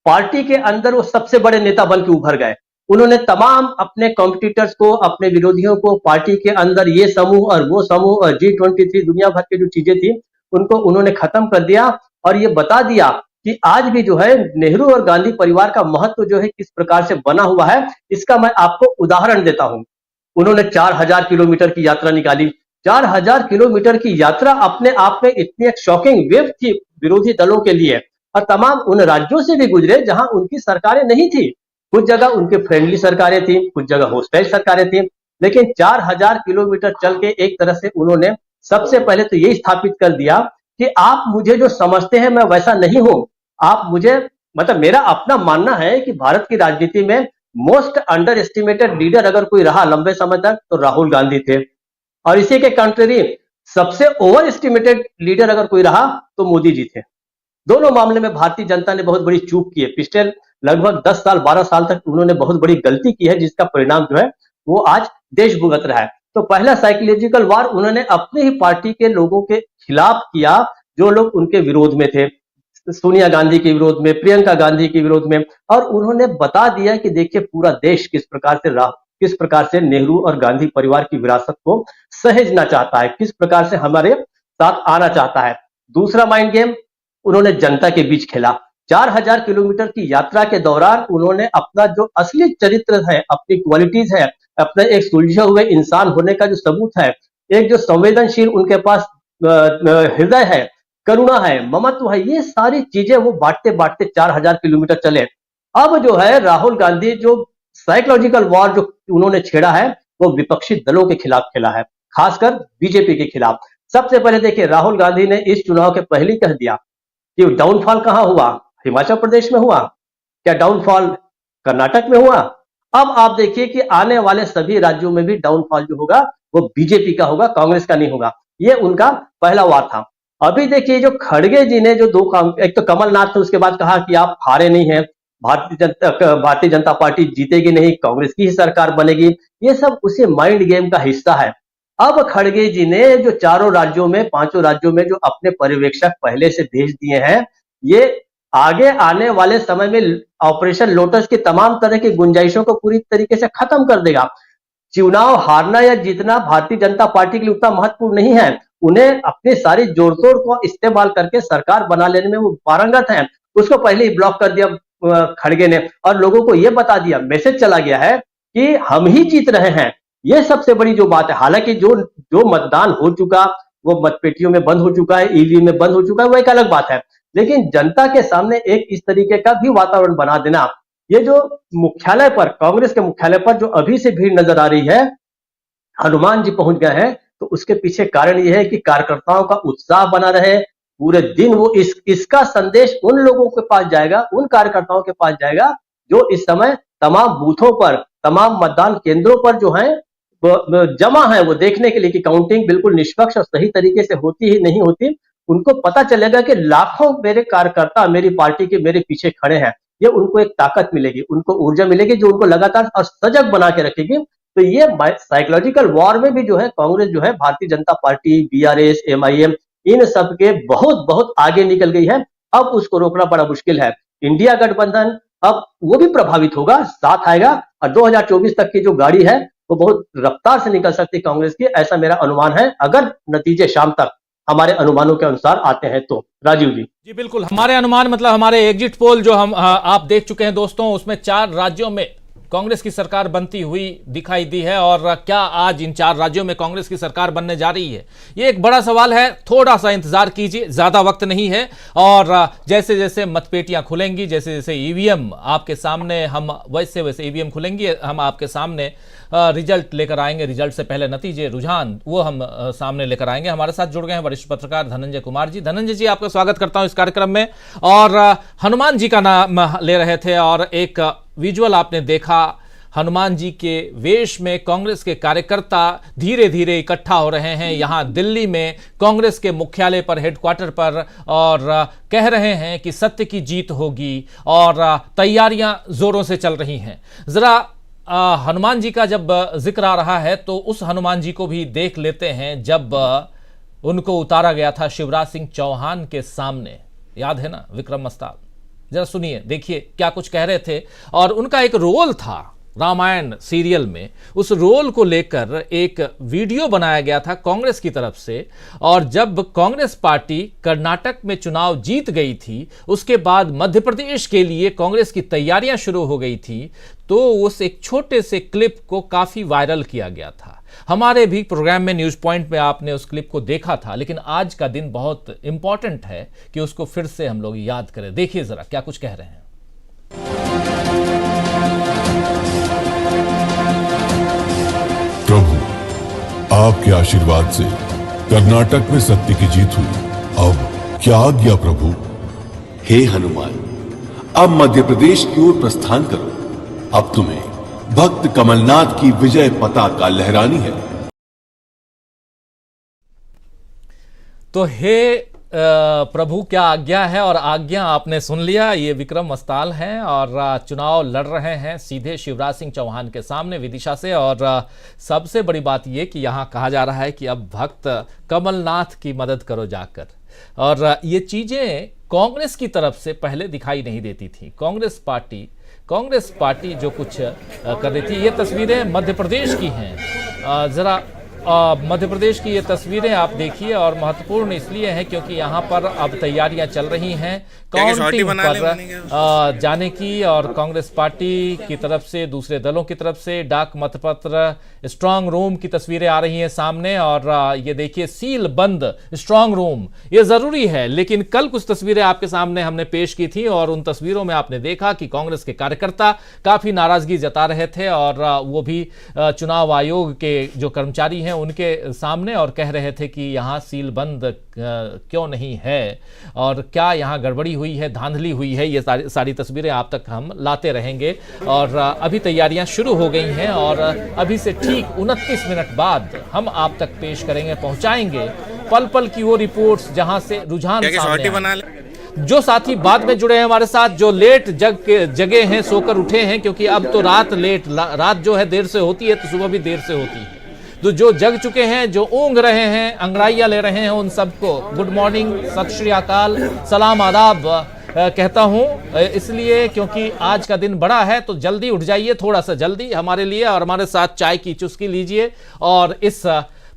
पार्टी के अंदर वो सबसे बड़े नेता बन के उभर गए। उन्होंने तमाम अपने कॉम्पिटिटर्स को, अपने विरोधियों को पार्टी के अंदर ये समूह और वो समूह और G23 दुनिया भर की जो चीजें थी उनको उन्होंने खत्म कर दिया और ये बता दिया कि आज भी जो है नेहरू और गांधी परिवार का महत्व जो है किस प्रकार से बना हुआ है। इसका मैं आपको उदाहरण देता हूं। उन्होंने 4000 किलोमीटर की यात्रा निकाली। 4000 किलोमीटर की यात्रा अपने आप में इतनी एक शॉकिंग वेव थी विरोधी दलों के लिए, और तमाम उन राज्यों से भी गुजरे जहां उनकी सरकारें नहीं थी। कुछ जगह उनके फ्रेंडली सरकारें थी, कुछ जगह होस्टाइल सरकारें थी, लेकिन 4000 किलोमीटर चल के एक तरह से उन्होंने सबसे पहले तो यही स्थापित कर दिया कि आप मुझे जो समझते हैं मैं वैसा नहीं हूं। आप मुझे, मतलब मेरा अपना मानना है कि भारत की राजनीति में मोस्ट अंडर एस्टिमेटेड लीडर अगर कोई रहा लंबे समय तक तो राहुल गांधी थे, और इसी के कंट्री सबसे ओवर एस्टिमेटेड लीडर अगर कोई रहा तो मोदी जी थे। दोनों मामले में भारतीय जनता ने बहुत बड़ी चूक की है। पिछले लगभग 10 साल 12 साल तक उन्होंने बहुत बड़ी गलती की है, जिसका परिणाम जो है वो आज देश भुगत रहा है। तो पहला साइकोलॉजिकल वार उन्होंने अपने ही पार्टी के लोगों के खिलाफ किया, जो लोग उनके विरोध में थे, सोनिया गांधी के विरोध में, प्रियंका गांधी के विरोध में, और उन्होंने बता दिया कि देखिए पूरा देश किस प्रकार से नेहरू और गांधी परिवार की विरासत को सहेजना चाहता है, किस प्रकार से हमारे साथ आना चाहता है। दूसरा माइंड गेम उन्होंने जनता के बीच खेला। 4000 किलोमीटर की यात्रा के दौरान उन्होंने अपना जो असली चरित्र है, अपनी क्वालिटीज है, अपने एक सुलझे हुए इंसान होने का जो सबूत है, एक जो संवेदनशील उनके पास हृदय है, करुणा है, ममत्व है, ये सारी चीजें वो बांटते बांटते 4000 किलोमीटर चले। अब जो है राहुल गांधी जो साइकोलॉजिकल वॉर जो उन्होंने छेड़ा है वो विपक्षी दलों के खिलाफ खेला है, खासकर बीजेपी के खिलाफ। सबसे पहले देखिए, राहुल गांधी ने इस चुनाव के पहले ही कह दिया कि डाउनफॉल कहां हुआ, हिमाचल प्रदेश में हुआ क्या, डाउनफॉल कर्नाटक में हुआ। अब आप देखिए कि आने वाले सभी राज्यों में भी डाउनफॉल जो होगा वो बीजेपी का होगा, कांग्रेस का नहीं होगा। ये उनका पहला वार था। अभी देखिए जो खड़गे जी ने जो दो काम, एक तो कमलनाथ ने उसके बाद कहा कि आप हारे नहीं हैं, भारतीय जनता पार्टी जीतेगी नहीं, कांग्रेस की ही सरकार बनेगी। ये सब उसी माइंड गेम का हिस्सा है। अब खड़गे जी ने जो चारों राज्यों में, पांचों राज्यों में जो अपने पर्यवेक्षक पहले से भेज दिए हैं, ये आगे आने वाले समय में ऑपरेशन लोटस की तमाम तरह की गुंजाइशों को पूरी तरीके से खत्म कर देगा। चुनाव हारना या जीतना भारतीय जनता पार्टी के लिए उतना महत्वपूर्ण नहीं है। उन्हें अपनी सारी जोड़तोड़ को इस्तेमाल करके सरकार बना लेने में वो पारंगत हैं। उसको पहले ही ब्लॉक कर दिया खड़गे ने, और लोगों को यह बता दिया, मैसेज चला गया है कि हम ही जीत रहे हैं। ये सबसे बड़ी जो बात है। हालांकि जो मतदान हो चुका वो मतपेटियों में बंद हो चुका है, ईवीएम में बंद हो चुका है, वो एक अलग बात है। लेकिन जनता के सामने एक इस तरीके का भी वातावरण बना देना, ये जो मुख्यालय पर, कांग्रेस के मुख्यालय पर जो अभी से भीड़ नजर आ रही है, हनुमान जी पहुंच गए हैं, तो उसके पीछे कारण यह है कि कार्यकर्ताओं का उत्साह बना रहे। पूरे दिन वो इसका संदेश उन लोगों के पास जाएगा, उन कार्यकर्ताओं के पास जाएगा जो इस समय तमाम बूथों पर, तमाम मतदान केंद्रों पर जो है जमा है, वो देखने के लिए कि काउंटिंग बिल्कुल निष्पक्ष और सही तरीके से होती ही नहीं होती। उनको पता चलेगा कि लाखों मेरे कार्यकर्ता मेरी पार्टी के मेरे पीछे खड़े हैं। ये उनको एक ताकत मिलेगी, उनको ऊर्जा मिलेगी जो उनको लगातार और सजग बना के रखेगी। तो ये साइकोलॉजिकल वॉर में भी जो है कांग्रेस जो है, Bharatiya Janata party, BRS, MIM, इन सब के बहुत बहुत आगे निकल गई है। अब उसको रोकना बड़ा मुश्किल है। इंडिया गठबंधन अब वो भी प्रभावित होगा, साथ आएगा, और 2024 तक की जो गाड़ी है वो बहुत रफ्तार से निकल सकती है कांग्रेस की, ऐसा मेरा अनुमान है, अगर नतीजे शाम तक हमारे अनुमानों के अनुसार आते हैं तो। राजीव जी बिल्कुल, हमारे अनुमान मतलब हमारे एग्जिट पोल जो हम आप देख चुके हैं दोस्तों, उसमें 4 राज्यों में कांग्रेस की सरकार बनती हुई दिखाई दी है। और क्या आज इन 4 राज्यों में कांग्रेस की सरकार बनने जा रही है, ये एक बड़ा सवाल है। थोड़ा सा इंतजार कीजिए, ज्यादा वक्त नहीं है। और जैसे जैसे मतपेटियां खुलेंगी, जैसे जैसे ईवीएम आपके सामने, हम वैसे वैसे ईवीएम खुलेंगी, हम आपके सामने रिजल्ट लेकर आएंगे। रिजल्ट से पहले नतीजे, रुझान, वो हम सामने लेकर आएंगे। हमारे साथ जुड़ गए हैं वरिष्ठ पत्रकार धनंजय कुमार जी। धनंजय जी, आपका स्वागत करता हूं इस कार्यक्रम में। और हनुमान जी का नाम ले रहे थे और एक विजुअल आपने देखा, हनुमान जी के वेश में कांग्रेस के कार्यकर्ता धीरे धीरे इकट्ठा हो रहे हैं यहां दिल्ली में कांग्रेस के मुख्यालय पर, हेडक्वार्टर पर, और कह रहे हैं कि सत्य की जीत होगी और तैयारियां जोरों से चल रही हैं। जरा हनुमान जी का जब जिक्र आ रहा है तो उस हनुमान जी को भी देख लेते हैं जब उनको उतारा गया था शिवराज सिंह चौहान के सामने, याद है ना, विक्रम मस्ताल। जरा सुनिए, देखिए क्या कुछ कह रहे थे। और उनका एक रोल था रामायण सीरियल में, उस रोल को लेकर एक वीडियो बनाया गया था कांग्रेस की तरफ से। और जब कांग्रेस पार्टी कर्नाटक में चुनाव जीत गई थी, उसके बाद मध्य प्रदेश के लिए कांग्रेस की तैयारियां शुरू हो गई थी, तो उस एक छोटे से क्लिप को काफी वायरल किया गया था। हमारे भी प्रोग्राम में न्यूज पॉइंट में आपने उस क्लिप को देखा था, लेकिन आज का दिन बहुत इंपॉर्टेंट है कि उसको फिर से हम लोग याद करें। देखिए जरा क्या कुछ कह रहे हैं। प्रभु, आपके आशीर्वाद से कर्नाटक में सत्य की जीत हुई। अब क्या आज्ञा प्रभु? हे हनुमान, अब मध्य प्रदेश की ओर प्रस्थान करो। अब तुम्हें भक्त कमलनाथ की विजय पताका लहरानी है। तो हे प्रभु, क्या आज्ञा है? और आज्ञा आपने सुन लिया। ये विक्रम मस्ताल हैं और चुनाव लड़ रहे हैं सीधे शिवराज सिंह चौहान के सामने विदिशा से। और सबसे बड़ी बात ये कि यहाँ कहा जा रहा है कि अब भक्त कमलनाथ की मदद करो जाकर। और ये चीज़ें कांग्रेस की तरफ से पहले दिखाई नहीं देती थी। कांग्रेस पार्टी जो कुछ कर रही थी। ये तस्वीरें मध्य प्रदेश की हैं। ज़रा मध्य प्रदेश की ये तस्वीरें आप देखिए, और महत्वपूर्ण इसलिए है क्योंकि यहाँ पर अब तैयारियां चल रही हैं काउंटिंग पर जाने की। और कांग्रेस पार्टी की तरफ से, दूसरे दलों की तरफ से डाक मतपत्र, स्ट्रांग रूम की तस्वीरें आ रही हैं सामने। और ये देखिए, सील बंद स्ट्रांग रूम, ये जरूरी है। लेकिन कल कुछ तस्वीरें आपके सामने हमने पेश की थी, और उन तस्वीरों में आपने देखा कि कांग्रेस के कार्यकर्ता काफी नाराजगी जता रहे थे, और वो भी चुनाव आयोग के जो कर्मचारी हैं उनके सामने, और कह रहे थे कि यहाँ सील बंद क्यों नहीं है, और क्या यहाँ गड़बड़ी हुई है, धांधली हुई है। ये सारी तस्वीरें आप तक हम लाते रहेंगे। और अभी तैयारियां शुरू हो गई हैं, और अभी से ठीक 29 मिनट बाद हम आप तक पेश करेंगे, पहुंचाएंगे पल पल की वो रिपोर्ट्स जहां से रुझान सामने। जो साथी बाद में जुड़े हैं हमारे साथ, जो लेट जगे हैं, सोकर उठे हैं, क्योंकि अब तो रात जो है देर से होती है, तो सुबह भी देर से होती है। तो जो जग चुके हैं, जो ऊँघ रहे हैं, अंगड़ाइयाँ ले रहे हैं, उन सबको गुड मॉर्निंग, सत श्री अकाल, सलाम, आदाब कहता हूँ। इसलिए क्योंकि आज का दिन बड़ा है, तो जल्दी उठ जाइए, थोड़ा सा जल्दी हमारे लिए, और हमारे साथ चाय की चुस्की लीजिए। और इस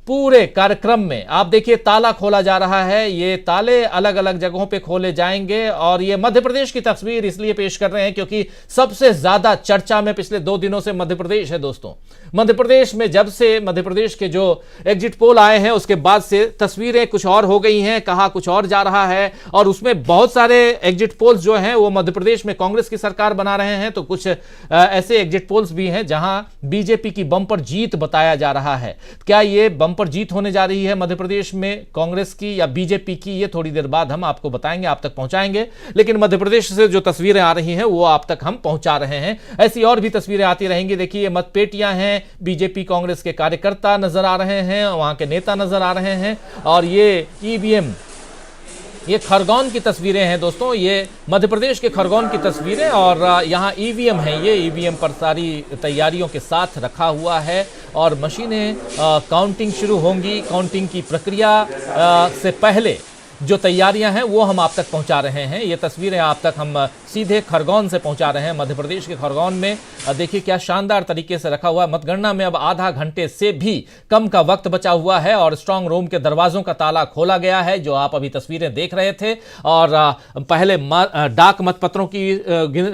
पूरे कार्यक्रम में आप देखिए, ताला खोला जा रहा है। ये ताले अलग अलग जगहों पे खोले जाएंगे। और ये मध्य प्रदेश की तस्वीर इसलिए पेश कर रहे हैं क्योंकि सबसे ज्यादा चर्चा में पिछले 2 दिनों से मध्य प्रदेश है दोस्तों। मध्य प्रदेश में जब से मध्य प्रदेश के जो एग्जिट पोल आए हैं, उसके बाद से तस्वीरें कुछ और हो गई हैं, कहा कुछ और जा रहा है। और उसमें बहुत सारे एग्जिट पोल्स जो हैं वो मध्य प्रदेश में कांग्रेस की सरकार बना रहे हैं, तो कुछ ऐसे एग्जिट पोल्स भी हैं जहां बीजेपी की बम्पर जीत बताया जा रहा है। क्या ये बम्पर जीत होने जा रही है मध्य प्रदेश में कांग्रेस की या बीजेपी की, ये थोड़ी देर बाद हम आपको बताएंगे, आप तक पहुंचाएंगे। लेकिन मध्य प्रदेश से जो तस्वीरें आ रही हैं वो आप तक हम पहुंचा रहे हैं। ऐसी और भी तस्वीरें आती रहेंगी। देखिए, मतपेटियां हैं, बीजेपी कांग्रेस के कार्यकर्ता नजर आ रहे हैं, वहां के नेता नजर आ रहे हैं। और ये ईवीएम, ये खरगोन की तस्वीरें हैं दोस्तों, ये मध्य प्रदेश के खरगोन की तस्वीरें। और यहाँ ईवीएम है, ये ईवीएम पर सारी तैयारियों के साथ रखा हुआ है, और मशीनें काउंटिंग शुरू होंगी। काउंटिंग की प्रक्रिया से पहले जो तैयारियां हैं वो हम आप तक पहुंचा रहे हैं। ये तस्वीरें आप तक हम सीधे खरगोन से पहुंचा रहे हैं, मध्य प्रदेश के खरगोन में। देखिए क्या शानदार तरीके से रखा हुआ है। मतगणना में अब आधा घंटे से भी कम का वक्त बचा हुआ है, और स्ट्रांग रूम के दरवाजों का ताला खोला गया है, जो आप अभी तस्वीरें देख रहे थे। और पहले डाक मतपत्रों की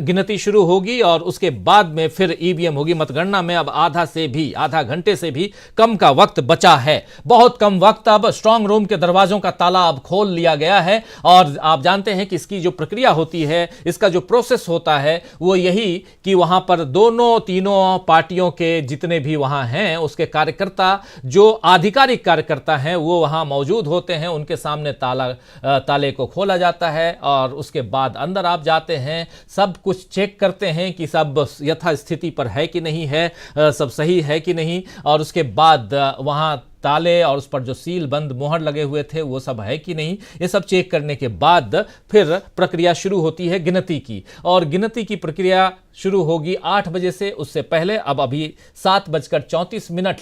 गिनती शुरू होगी, और उसके बाद में फिर ईवीएम होगी। मतगणना में अब आधा घंटे से भी कम का वक्त बचा है, बहुत कम वक्त। अब स्ट्रांग रूम के दरवाजों का ताला अब खोल लिया गया है। और आप जानते हैं कि इसकी जो प्रक्रिया होती है, इसका जो प्रोसेस होता है, वो यही कि वहां पर तीनों पार्टियों के जितने भी वहां हैं, उसके कार्यकर्ता, जो आधिकारिक कार्यकर्ता हैं, वो वहां मौजूद होते हैं। उनके सामने ताले को खोला जाता है, और उसके बाद अंदर आप जाते हैं, सब कुछ चेक करते हैं कि सब यथास्थिति पर है कि नहीं है, सब सही है कि नहीं। और उसके बाद वहां ताले और उस पर जो सील बंद मोहर लगे हुए थे वो सब है कि नहीं, ये सब चेक करने के बाद फिर प्रक्रिया शुरू होती है गिनती की। और गिनती की प्रक्रिया शुरू होगी 8 बजे से, उससे पहले अब अभी 7:34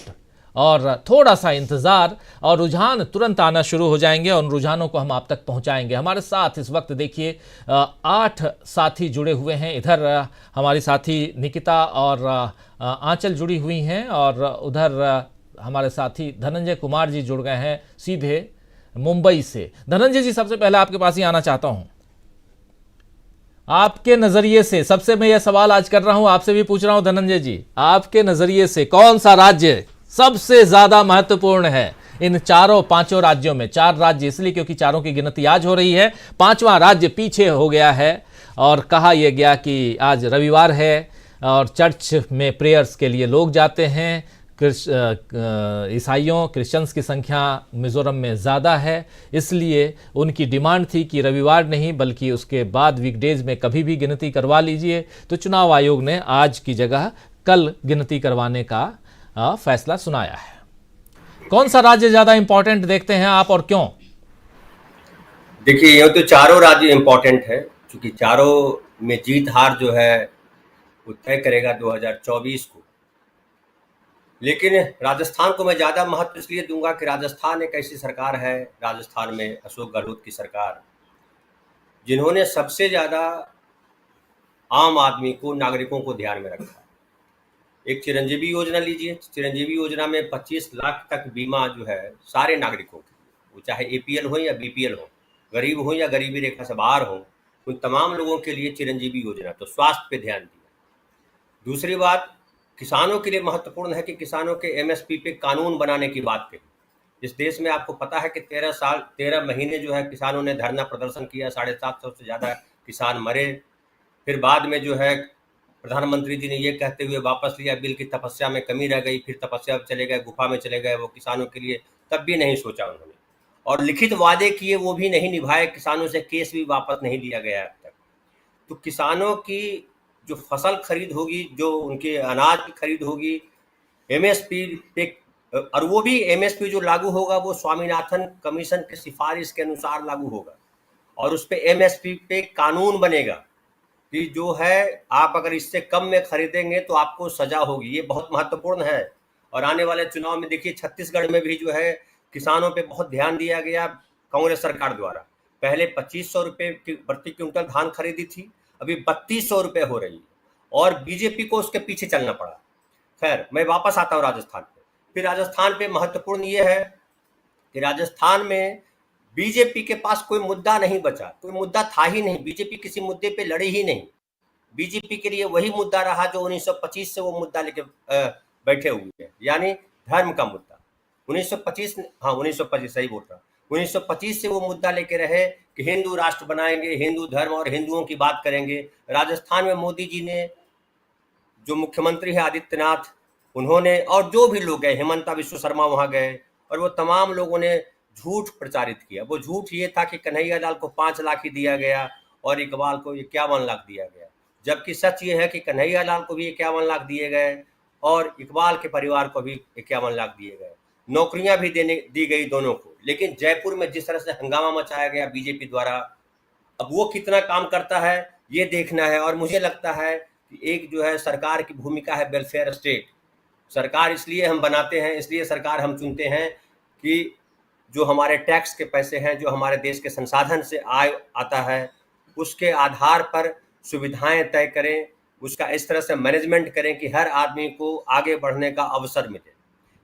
और थोड़ा सा इंतज़ार और रुझान तुरंत आना शुरू हो जाएंगे और उन रुझानों को हम आप तक पहुंचाएंगे। हमारे साथ इस वक्त देखिए 8 साथी जुड़े हुए हैं। इधर हमारी साथी निकिता और आंचल जुड़ी हुई हैं और उधर हमारे साथी धनंजय कुमार जी जुड़ गए हैं सीधे मुंबई से। धनंजय जी, सबसे पहले आपके पास ही आना चाहता हूं। आपके नजरिए से सबसे मैं यह सवाल आज कर रहा हूं, आपसे भी पूछ रहा हूं धनंजय जी, आपके नजरिए से कौन सा राज्य सबसे ज्यादा महत्वपूर्ण है इन पांचों राज्यों में? 4 राज्य इसलिए क्योंकि चारों की गिनती आज हो रही है, 5वां राज्य पीछे हो गया है और कहा यह गया कि आज रविवार है और चर्च में प्रेयर्स के लिए लोग जाते हैं। ईसाइयों क्रिश्चियंस की संख्या मिजोरम में ज़्यादा है, इसलिए उनकी डिमांड थी कि रविवार नहीं बल्कि उसके बाद वीकडेज में कभी भी गिनती करवा लीजिए। तो चुनाव आयोग ने आज की जगह कल गिनती करवाने का फैसला सुनाया है। कौन सा राज्य ज़्यादा इंपॉर्टेंट देखते हैं आप और क्यों? देखिए, ये तो चारों राज्य इंपॉर्टेंट है, क्योंकि चारों में जीत हार जो है वो तय करेगा 2024 को। लेकिन राजस्थान को मैं ज़्यादा महत्व इसलिए दूंगा कि राजस्थान एक ऐसी सरकार है, राजस्थान में अशोक गहलोत की सरकार, जिन्होंने सबसे ज़्यादा आम आदमी को, नागरिकों को ध्यान में रखा। एक चिरंजीवी योजना लीजिए, चिरंजीवी योजना में 25 लाख तक बीमा जो है सारे नागरिकों के, वो चाहे APL हो या BPL हो, गरीब हो या गरीबी रेखा से बाहर हो, उन तमाम लोगों के लिए चिरंजीवी योजना। तो स्वास्थ्य पे ध्यान दिया। दूसरी बात, किसानों के लिए महत्वपूर्ण है कि किसानों के MSP पे कानून बनाने की बात कही। इस देश में आपको पता है कि 13 महीने जो है किसानों ने धरना प्रदर्शन किया, 750 से ज़्यादा किसान मरे। फिर बाद में जो है प्रधानमंत्री जी ने ये कहते हुए वापस लिया, बिल की तपस्या में कमी रह गई, फिर तपस्या चले गए, गुफा में चले गए। वो किसानों के लिए तब भी नहीं सोचा उन्होंने, और लिखित वादे किए वो भी नहीं निभाए। किसानों से केस भी वापस नहीं लिया गया अब तक। तो किसानों की जो फसल खरीद होगी, जो उनके अनाज की खरीद होगी, MSP पे, और वो भी MSP जो लागू होगा वो स्वामीनाथन कमीशन की सिफारिश के अनुसार लागू होगा, और उस पे MSP पे कानून बनेगा कि जो है आप अगर इससे कम में खरीदेंगे तो आपको सजा होगी। ये बहुत महत्वपूर्ण है। और आने वाले चुनाव में देखिए, छत्तीसगढ़ में भी जो है किसानों पे बहुत ध्यान दिया गया कांग्रेस सरकार द्वारा। पहले 2500 रुपये प्रति क्विंटल धान खरीदी थी, अभी 3200 रुपये हो रही है, और बीजेपी को उसके पीछे चलना पड़ा। खैर, मैं वापस आता हूँ राजस्थान पे। फिर राजस्थान पे महत्वपूर्ण ये है कि राजस्थान में बीजेपी के पास कोई मुद्दा नहीं बचा, कोई मुद्दा था ही नहीं। बीजेपी किसी मुद्दे पे लड़ी ही नहीं। बीजेपी के लिए वही मुद्दा रहा जो 1925 से वो मुद्दा लेके बैठे हुए हैं, यानी धर्म का मुद्दा। 1925 सही बोल रहा, 1925 से वो मुद्दा लेके रहे कि हिंदू राष्ट्र बनाएंगे, हिंदू धर्म और हिंदुओं की बात करेंगे। राजस्थान में मोदी जी ने, जो मुख्यमंत्री है आदित्यनाथ, उन्होंने, और जो भी लोग गए, हेमंता विश्व शर्मा वहां गए, और वो तमाम लोगों ने झूठ प्रचारित किया। वो झूठ ये था कि कन्हैया लाल को 5 लाख ही दिया गया और इकबाल को 51 लाख दिया गया, जबकि सच ये है कि कन्हैया लाल को भी 51 लाख दिए गए और इकबाल के परिवार को भी 51 लाख दिए गए। नौकरियां भी दी गई दोनों को। लेकिन जयपुर में जिस तरह से हंगामा मचाया गया बीजेपी द्वारा, अब वो कितना काम करता है ये देखना है। और मुझे लगता है कि एक जो है सरकार की भूमिका है वेलफेयर स्टेट। सरकार इसलिए हम बनाते हैं, इसलिए सरकार हम चुनते हैं कि जो हमारे टैक्स के पैसे हैं, जो हमारे देश के संसाधन से आय आता है, उसके आधार पर सुविधाएं तय करें, उसका इस तरह से मैनेजमेंट करें कि हर आदमी को आगे बढ़ने का अवसर मिले।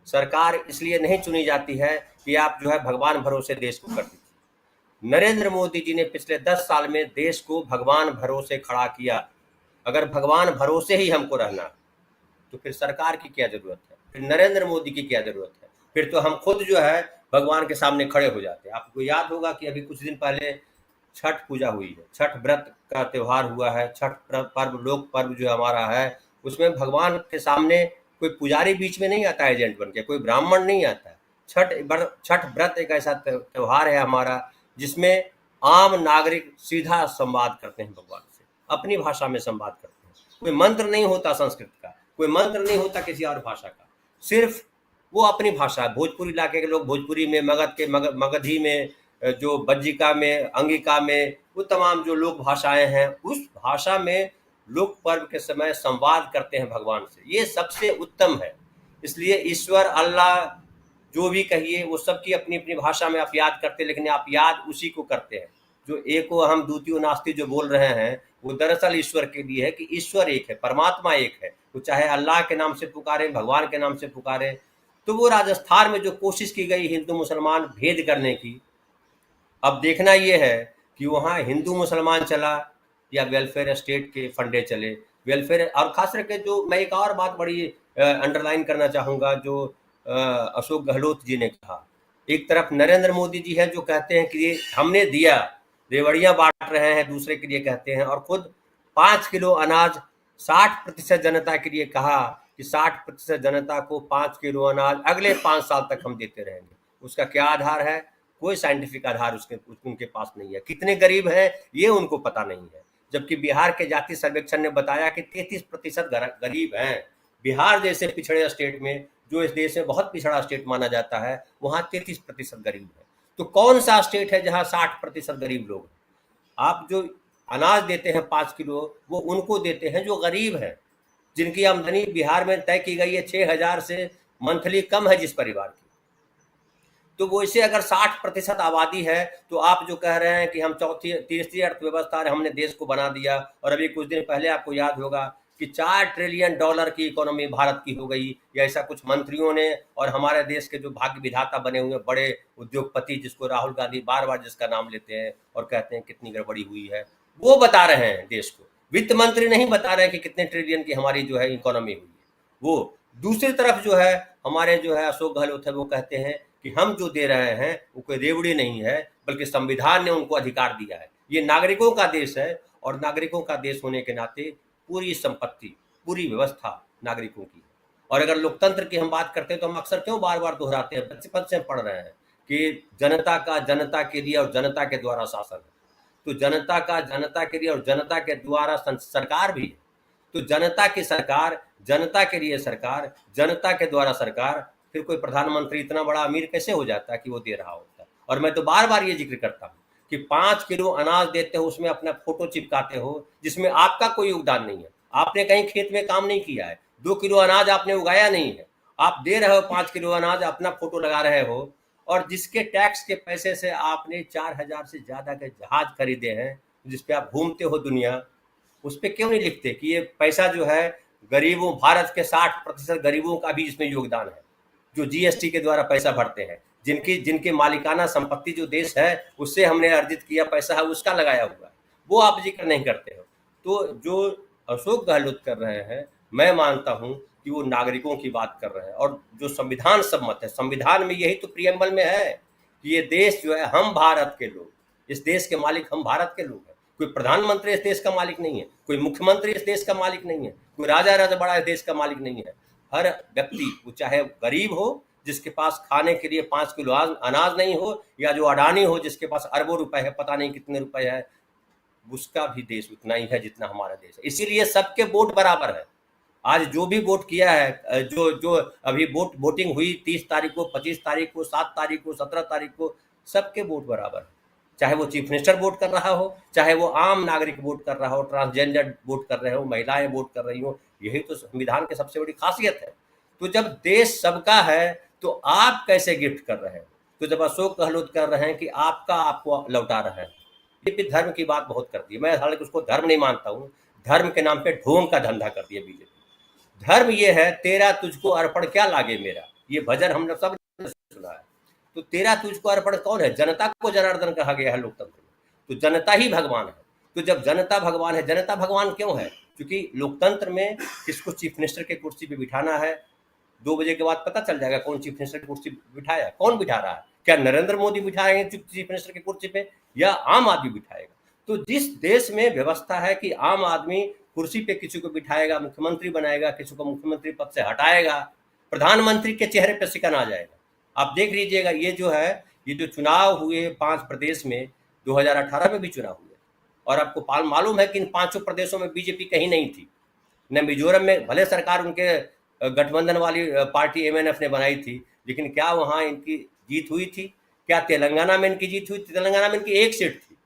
सरकार इसलिए नहीं चुनी जाती है कि आप जो है भगवान भरोसे देश को कर दीजिए। नरेंद्र मोदी जी ने पिछले 10 साल में देश को भगवान भरोसे खड़ा किया। अगर भगवान भरोसे ही हमको रहना तो फिर सरकार की क्या जरूरत है, फिर नरेंद्र मोदी की क्या जरूरत है? फिर तो हम खुद जो है भगवान के सामने खड़े हो जाते हैं। आपको याद होगा कि अभी कुछ दिन पहले छठ पूजा हुई है, छठ व्रत का त्यौहार हुआ है। छठ पर्व लोक पर्व जो हमारा है, उसमें भगवान के सामने कोई पुजारी बीच में नहीं आता है एजेंट बन के, कोई ब्राह्मण नहीं आता है। छठ व्रत एक ऐसा त्यौहार है हमारा जिसमें आम नागरिक सीधा संवाद करते हैं भगवान से, अपनी भाषा में संवाद करते हैं। कोई मंत्र नहीं होता संस्कृत का, कोई मंत्र नहीं होता किसी और भाषा का, सिर्फ वो अपनी भाषा है। भोजपुरी इलाके के लोग भोजपुरी में, मगधी में, जो बज्जिका में, अंगिका में, वो तमाम जो लोक भाषाएं हैं, उस भाषा में लोक पर्व के समय संवाद करते हैं भगवान से। ये सबसे उत्तम है। इसलिए ईश्वर, अल्लाह, जो भी कहिए, वो सबकी अपनी अपनी भाषा में आप याद करते हैं, लेकिन आप याद उसी को करते हैं जो एको अहम द्वितीयो नास्ति जो बोल रहे हैं, वो दरअसल ईश्वर के लिए है कि ईश्वर एक है, परमात्मा एक है। वो चाहे अल्लाह के नाम से पुकारे, भगवान के नाम से पुकारे। तो वो राजस्थान में जो कोशिश की गई हिंदू मुसलमान भेद करने की, अब देखना ये है कि वहाँ हिंदू मुसलमान चला या वेलफेयर स्टेट के फंडे चले। वेलफेयर, और खास करके जो मैं एक और बात बड़ी अंडरलाइन करना चाहूँगा, जो अशोक गहलोत जी ने कहा, एक तरफ नरेंद्र मोदी जी है जो कहते हैं कि ये हमने दिया, रेवड़ियाँ बांट रहे हैं, दूसरे के लिए कहते हैं, और खुद 5 किलो अनाज 60% जनता के लिए कहा कि 60% जनता को 5 किलो अनाज अगले 5 साल तक हम देते रहेंगे। उसका क्या आधार है? कोई साइंटिफिक आधार उनके पास नहीं है। कितने गरीब हैं ये उनको पता नहीं है। जबकि बिहार के जाति सर्वेक्षण ने बताया कि 33% गरीब हैं। बिहार जैसे पिछड़े स्टेट में, जो इस देश में बहुत पिछड़ा स्टेट माना जाता है, वहाँ 33% गरीब है। तो कौन सा स्टेट है जहाँ 60% गरीब लोग हैं? आप जो अनाज देते हैं 5 किलो, वो उनको देते हैं जो गरीब है, जिनकी आमदनी बिहार में तय की गई है 6,000 से मंथली कम है जिस परिवार की। तो वो इसे अगर 60% आबादी है, तो आप जो कह रहे हैं कि हम तीसरी अर्थव्यवस्था हमने देश को बना दिया, और अभी कुछ दिन पहले आपको याद होगा कि $4 ट्रिलियन की इकोनॉमी भारत की हो गई, या ऐसा कुछ मंत्रियों ने, और हमारे देश के जो भाग्य विधाता बने हुए बड़े उद्योगपति, जिसको राहुल गांधी बार बार जिसका नाम लेते हैं और कहते हैं कितनी गड़बड़ी हुई है, वो बता रहे हैं देश को। वित्त मंत्री नहीं बता रहे हैं कि कितने ट्रिलियन की हमारी जो है इकोनॉमी हुई है। वो दूसरी तरफ जो है हमारे जो है अशोक गहलोत है, वो कहते हैं कि हम जो दे रहे हैं वो कोई रेवड़ी नहीं है, बल्कि संविधान ने उनको अधिकार दिया है। ये नागरिकों का देश है, और नागरिकों का देश होने के नाते पूरी संपत्ति, पूरी व्यवस्था नागरिकों की है। और अगर लोकतंत्र की हम बात करते हैं तो हम अक्सर क्यों बार बार दोहराते हैं, बचपन से पढ़ रहे हैं कि जनता का जनता के लिए और जनता के द्वारा शासन है। तो जनता का जनता के लिए और जनता के द्वारा सरकार भी है। तो जनता की सरकार, जनता के लिए सरकार, जनता के द्वारा सरकार, फिर कोई प्रधानमंत्री इतना बड़ा अमीर कैसे हो जाता है कि वो दे रहा होता है। और मैं तो बार बार ये जिक्र करता हूँ कि 5 किलो अनाज देते हो, उसमें अपना फोटो चिपकाते हो, जिसमें आपका कोई योगदान नहीं है। आपने कहीं खेत में काम नहीं किया है, 2 किलो अनाज आपने उगाया नहीं है, आप दे रहे हो 5 किलो अनाज, अपना फोटो लगा रहे हो, और जिसके टैक्स के पैसे से आपने 4,000 से ज्यादा के जहाज खरीदे हैं, जिसपे आप घूमते हो दुनिया, उस पर क्यों नहीं लिखते कि ये पैसा जो है गरीबों, भारत के 60% गरीबों का भी इसमें योगदान है, जो जीएसटी के द्वारा पैसा भरते हैं, जिनके मालिकाना संपत्ति जो देश है उससे हमने अर्जित किया पैसा है, उसका लगाया हुआ है, वो आप जिक्र नहीं करते हो। तो जो अशोक गहलोत कर रहे हैं, मैं मानता हूं कि वो नागरिकों की बात कर रहे हैं, और जो संविधान सम्मत है, संविधान में यही तो प्रियम्बल में है कि ये देश जो है हम भारत के लोग, इस देश के मालिक हम भारत के लोग हैं। कोई प्रधानमंत्री इस देश का मालिक नहीं है, कोई मुख्यमंत्री इस देश का मालिक नहीं है, कोई राजा रजबड़ा इस देश का मालिक नहीं है। हर व्यक्ति, वो चाहे गरीब हो जिसके पास खाने के लिए 5 किलो अनाज नहीं हो, या जो अडानी हो जिसके पास अरबों रुपए है, पता नहीं कितने रुपए है, उसका भी देश उतना ही है जितना हमारा देश है। इसीलिए सबके वोट बराबर है। आज जो भी वोट किया है, जो अभी वोटिंग हुई 30 तारीख को, 25 तारीख को, 7 तारीख को, 17 तारीख को, सबके वोट बराबर है। चाहे वो चीफ मिनिस्टर वोट कर रहा हो, चाहे वो आम नागरिक वोट कर रहा हो, ट्रांसजेंडर वोट कर रहे हो, महिलाएं वोट कर रही हो, यही तो संविधान की सबसे बड़ी खासियत है। तो जब देश सबका है तो आप कैसे गिफ्ट कर रहे हैं? तो जब अशोक गहलोत कर रहे हैं कि आपका आपको लौटा रहे हैं, ये भी धर्म की बात बहुत करती है। मैं हालांकि उसको धर्म नहीं मानता हूँ, धर्म के नाम पे ढोंग का धंधा करती है बीजेपी। धर्म ये है, तेरा तुझको अर्पण क्या लागे मेरा, ये भजन हम लोग सब सुना है। तो तेरा तुझको अर्पण कौन है? जनता को जनार्दन कहा गया है लोकतंत्र में, तो जनता ही भगवान है। तो जब जनता भगवान है, जनता भगवान क्यों है? क्योंकि लोकतंत्र में किसको चीफ मिनिस्टर की कुर्सी पे बिठाना है, 2 बजे के बाद पता चल जाएगा कौन चीफ मिनिस्टर की कुर्सी बिठाया, कौन बिठा रहा है। क्या नरेंद्र मोदी बिठाएंगे चीफ मिनिस्टर की कुर्सी पे, या आम आदमी बिठाएगा? तो जिस देश में व्यवस्था है कि आम आदमी कुर्सी पे किसी को बिठाएगा, मुख्यमंत्री बनाएगा, किसी को मुख्यमंत्री पद से हटाएगा, प्रधानमंत्री के चेहरे पर सिकन आ जाएगा। आप देख लीजिएगा, ये जो चुनाव हुए 5 प्रदेश में, 2018 में भी चुनाव हुए, और आपको मालूम है कि इन 5 प्रदेशों में बीजेपी कहीं नहीं थी। न मिजोरम में भले सरकार उनके गठबंधन वाली पार्टी एमएनएफ ने बनाई थी, लेकिन क्या वहां इनकी जीत हुई थी? क्या तेलंगाना में इनकी जीत हुई थी? तेलंगाना में इनकी 1 सीट थी।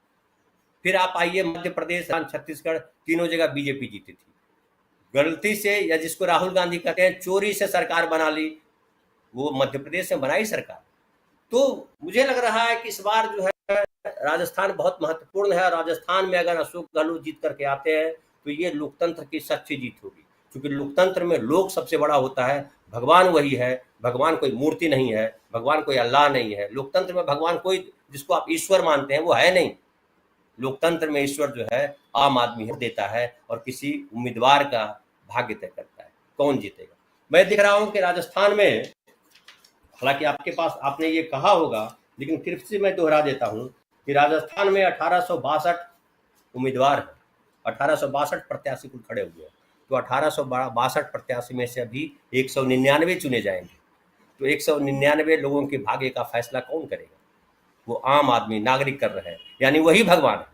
फिर आप आइए मध्य प्रदेश, छत्तीसगढ़, तीनों जगह बीजेपी जीती थी। गलती से, या जिसको राहुल गांधी कहते हैं चोरी से सरकार बना ली, वो मध्य प्रदेश में बनाई सरकार। तो मुझे लग रहा है कि इस बार जो है राजस्थान बहुत महत्वपूर्ण है, और राजस्थान में अगर अशोक गहलोत जीत करके आते हैं तो ये लोकतंत्र की सच्ची जीत होगी, क्योंकि लोकतंत्र में लोक सबसे बड़ा होता है, भगवान वही है, भगवान कोई मूर्ति नहीं है, भगवान कोई अल्लाह नहीं है। लोकतंत्र में भगवान कोई जिसको आप ईश्वर मानते हैं वो है नहीं। लोकतंत्र में ईश्वर जो है आम आदमी देता है और किसी उम्मीदवार का भाग्य तय करता है कौन जीतेगा। मैं दिख रहा हूं कि राजस्थान में, हालांकि आपके पास आपने ये कहा होगा, लेकिन फिर से मैं दोहरा देता हूं कि राजस्थान में 1862 उम्मीदवार हैं, 1862 प्रत्याशी कुल खड़े हुए हैं। तो 1862 प्रत्याशी में से अभी 199 चुने जाएंगे। तो 199 लोगों के भाग्य का फैसला कौन करेगा? वो आम आदमी, नागरिक कर रहे हैं, यानी वही भगवान है।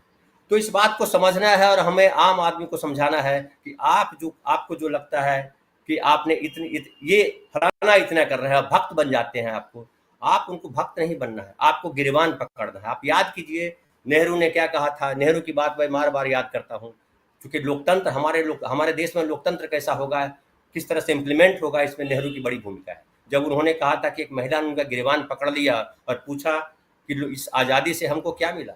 तो इस बात को समझना है और हमें आम आदमी को समझाना है कि आपको जो लगता है कि आपने ये फलाना इतना कर रहे हैं, भक्त बन जाते हैं आप उनको भक्त नहीं बनना है, आपको गिरबान पकड़ना है। आप याद कीजिए नेहरू ने क्या कहा था। नेहरू की बात मैं बार याद करता हूँ, क्योंकि लोकतंत्र हमारे देश में लोकतंत्र कैसा होगा, किस तरह से इम्प्लीमेंट होगा, इसमें नेहरू की बड़ी भूमिका है। जब उन्होंने कहा था कि एक महिला ने उनका गिरबान पकड़ लिया और पूछा कि इस आज़ादी से हमको क्या मिला,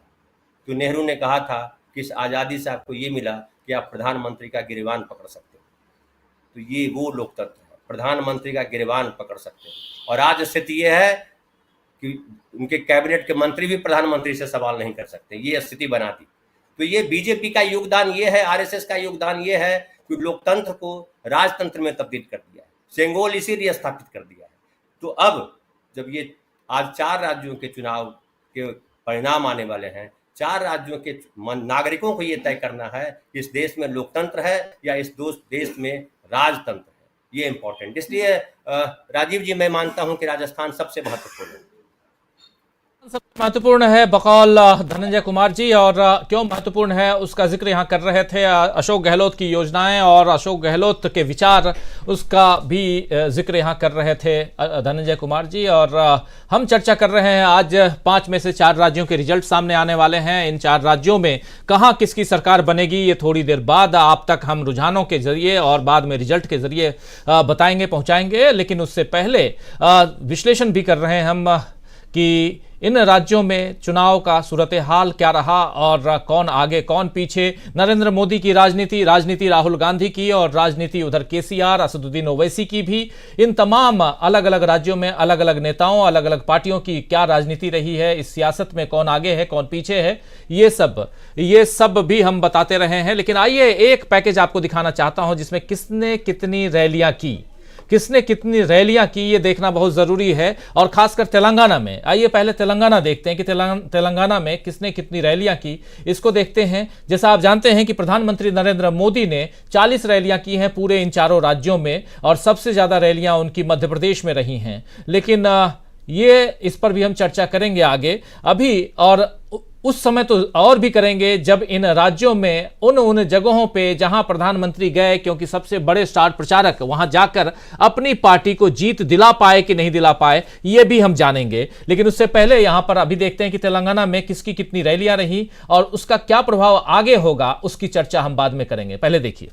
तो नेहरू ने कहा था कि इस आज़ादी से आपको ये मिला कि आप प्रधानमंत्री का गिरबान पकड़ सकते हो। तो ये वो लोकतंत्र है, प्रधानमंत्री का गिरबान पकड़ सकते हैं। और आज स्थिति ये है कि उनके कैबिनेट के मंत्री भी प्रधानमंत्री से सवाल नहीं कर सकते, ये स्थिति बना दी। तो ये बीजेपी का योगदान ये है, आरएसएस का योगदान ये है कि लोकतंत्र को राजतंत्र में तब्दील कर दिया है, सेंगोल इसीलिए स्थापित कर दिया है। तो अब जब ये आज 4 राज्यों के चुनाव के परिणाम आने वाले हैं, 4 राज्यों के नागरिकों को ये तय करना है कि इस देश में लोकतंत्र है या इस देश में राजतंत्र है। ये इम्पोर्टेंट, इसलिए राजीव जी मैं मानता हूं कि राजस्थान सबसे महत्वपूर्ण है। सबसे महत्वपूर्ण है बकौल धनंजय कुमार जी, और क्यों महत्वपूर्ण है उसका जिक्र यहाँ कर रहे थे। अशोक गहलोत की योजनाएं और अशोक गहलोत के विचार, उसका भी जिक्र यहाँ कर रहे थे धनंजय कुमार जी। और हम चर्चा कर रहे हैं, आज 5 में से 4 राज्यों के रिजल्ट सामने आने वाले हैं। इन 4 राज्यों में कहाँ किसकी सरकार बनेगी, ये थोड़ी देर बाद आप तक हम रुझानों के जरिए और बाद में रिजल्ट के जरिए बताएंगे, पहुँचाएंगे। लेकिन उससे पहले विश्लेषण भी कर रहे हैं हम कि इन राज्यों में चुनाव का सूरत हाल क्या रहा और कौन आगे कौन पीछे। नरेंद्र मोदी की राजनीति राहुल गांधी की, और राजनीति उधर केसीआर, असदुद्दीन ओवैसी की भी। इन तमाम अलग अलग राज्यों में अलग अलग नेताओं, अलग अलग पार्टियों की क्या राजनीति रही है, इस सियासत में कौन आगे है कौन पीछे है, ये सब भी हम बताते रहे हैं। लेकिन आइए एक पैकेज आपको दिखाना चाहता हूं जिसमें किसने कितनी रैलियां की, ये देखना बहुत जरूरी है। और खासकर तेलंगाना में, आइए पहले तेलंगाना देखते हैं कि तेलंगाना में किसने कितनी रैलियां की, इसको देखते हैं। जैसा आप जानते हैं कि प्रधानमंत्री नरेंद्र मोदी ने 40 रैलियां की हैं पूरे इन 4 राज्यों में, और सबसे ज्यादा रैलियां उनकी मध्य प्रदेश में रही हैं। लेकिन ये इस पर भी हम चर्चा करेंगे आगे अभी, और उस समय तो और भी करेंगे जब इन राज्यों में उन जगहों पे जहां प्रधानमंत्री गए, क्योंकि सबसे बड़े स्टार प्रचारक वहां जाकर अपनी पार्टी को जीत दिला पाए कि नहीं दिला पाए, ये भी हम जानेंगे। लेकिन उससे पहले यहां पर अभी देखते हैं कि तेलंगाना में किसकी कितनी रैलियां रही और उसका क्या प्रभाव आगे होगा, उसकी चर्चा हम बाद में करेंगे। पहले देखिए।